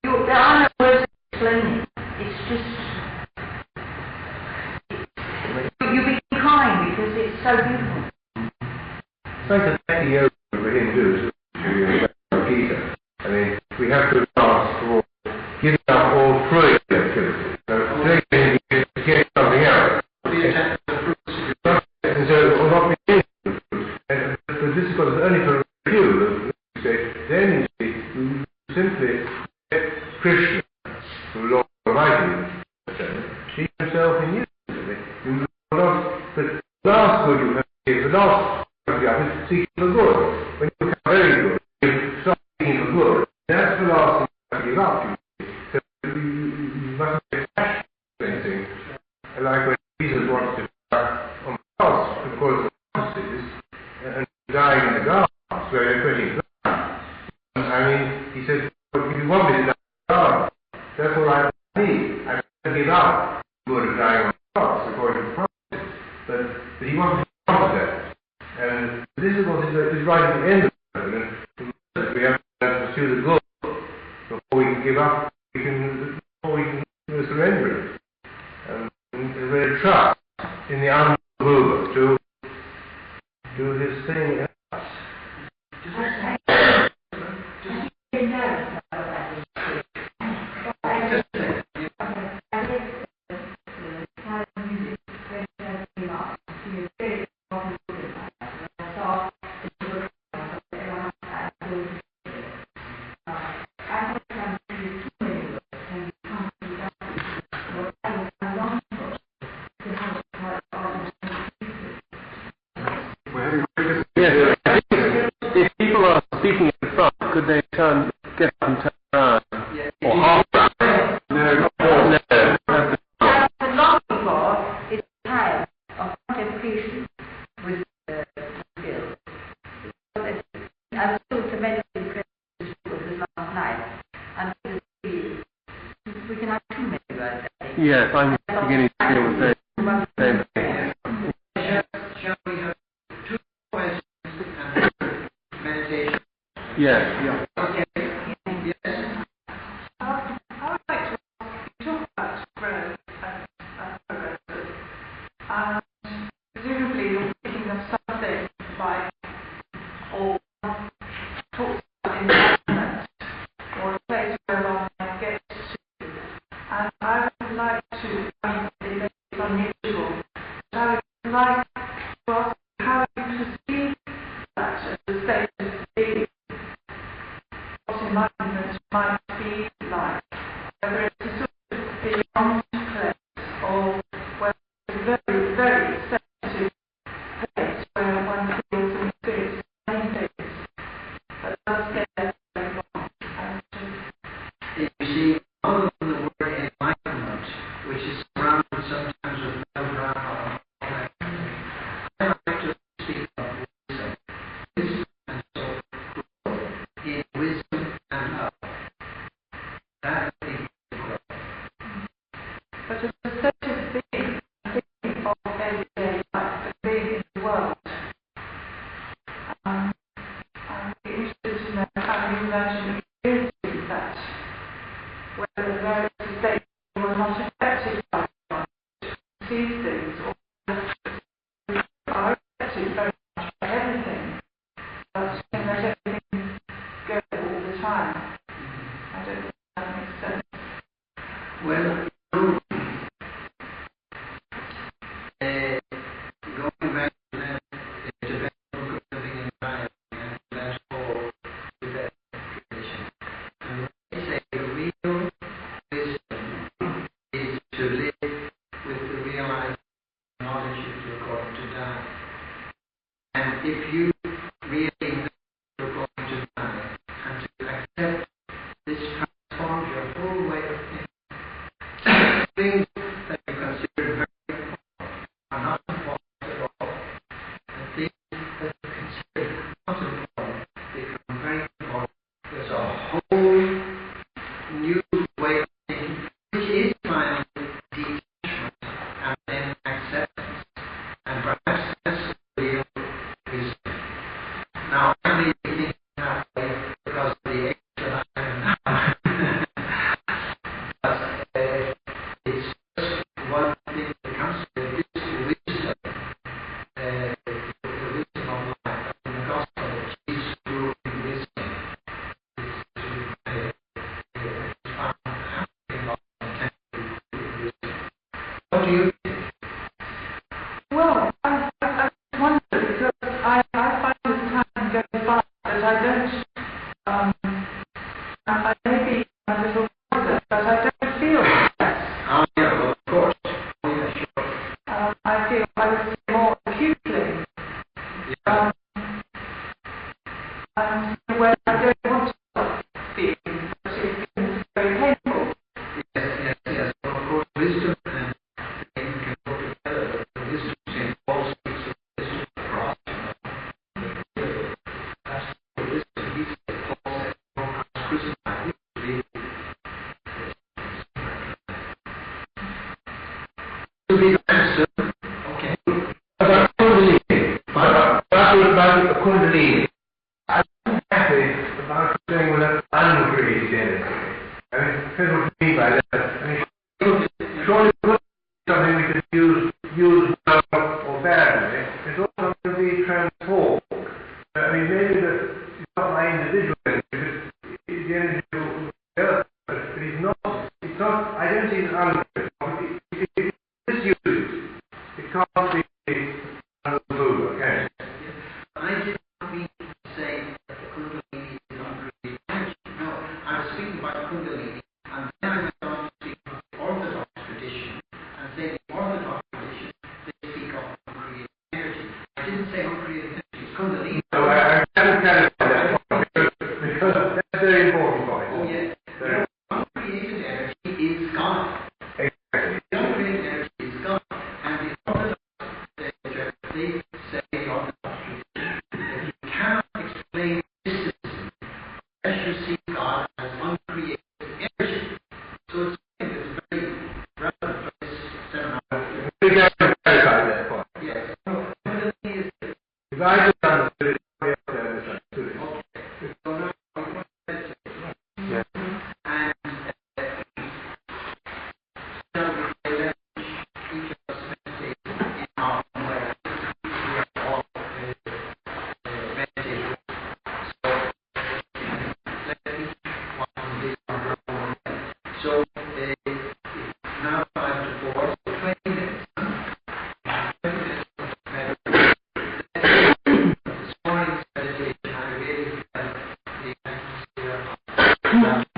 there are no words to explain it. It's just, you begin crying because it's so beautiful. It's like the yoga for Hindus, Gita. I mean, we have to ask for giving up all fruit activity. So, today we get something else. And so, we're not beginning with fruit. And the discourse is only for review. Then you simply get Krishna, who Lord Almighty, see himself in you. You not, the last good you have to give, the last good you have is seeking for good. When you become very good, you start seeking for good. That's the last thing you have to give up. So you must be attached to anything. And like when Jesus wants to die on the cross, of course, the cross is, and dying in the grass, where they're putting grass. I mean, he said, well, if you want me to die in the grass, that's all I need. I have to give up good of dying on the cross, according to the promise. But he wants to come to that. And this is what is right at the end of it. And we have to pursue the good before we can give up, before we can surrender it. And we're trust in the unmovable to do this thing. If people are speaking at the front, could they get up and turn around? Or half around? No. The long before is a time of contemplation with skills. I was still tremendously impressed with this last night. And we can have two maybe about that. Yes, I'm beginning to feel the same. Shall we have two questions meditation? Yes. Okay. Yes. I would like to talk about spread and progresses. Presumably you're thinking of something like, or talks about environment, or a place where one gets to. And I would like to, it's unusual, but I would like to ask how you perceive that as a state of being, what enlightenment might be like. I may be a little older, but I don't feel that. Oh, yeah, well, of course. Oh, yeah, sure. I feel I would say more acutely. Yeah. And when I don't want to stop feeling, but it becomes very painful. Yes. Well, of course, wisdom and faith can go together. The wisdom saying Paul speaks of wisdom across. That's the wisdom. He said, Paul said, no, crucified. To be answered, okay. About Kundalini. About Kundalini. I'm happy about saying well, that's uncreated energy. I mean, depends what you mean by that. I mean, surely something we could use well or badly. It's also going to be transformed. I mean, maybe it's not my individual energy, but it's the energy of the earth. But it's not, I don't see it uncreated. It is used. It can't be unmoved, okay? I did not mean to say that the Kundalini is uncreated energy. No, I was speaking about Kundalini, and then I went on to speak about the Orthodox tradition, and say the Orthodox tradition, they speak of uncreated energy. I didn't say uncreated energy, it's Kundalini. So I haven't clarified that point, because that's a very important point. Oh, yes. Uncreated energy is God. Exactly. The uncreated energy is God, and the Orthodox they say the Orthodox tradition that you cannot explain mysticism unless you see God as uncreated energy. So it's very relevant for this seminar. We can clarify that point. Yes. No, Kundalini is this. If I just understood it, I understood it. Okay. So now we want to meditate. Yes. And now we say each of us meditate in our own way. We are all meditating. So let each one live on her own way. So it's now 5 to 4, so 20 minutes. 20 minutes of meditation. This morning's meditation, I really felt the atmosphere of love and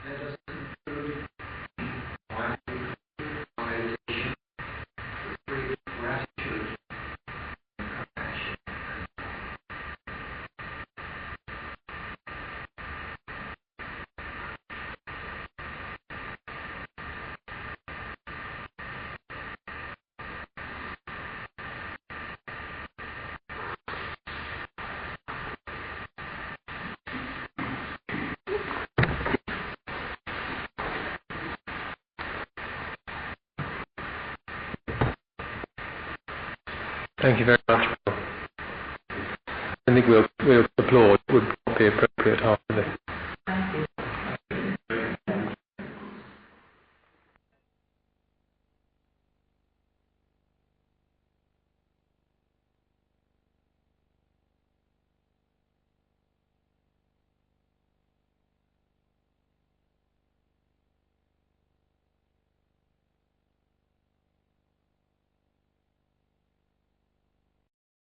let us conclude our meditation with great gratitude and compassion. Thank you very much. I think we'll applaud. Would be appropriate after this.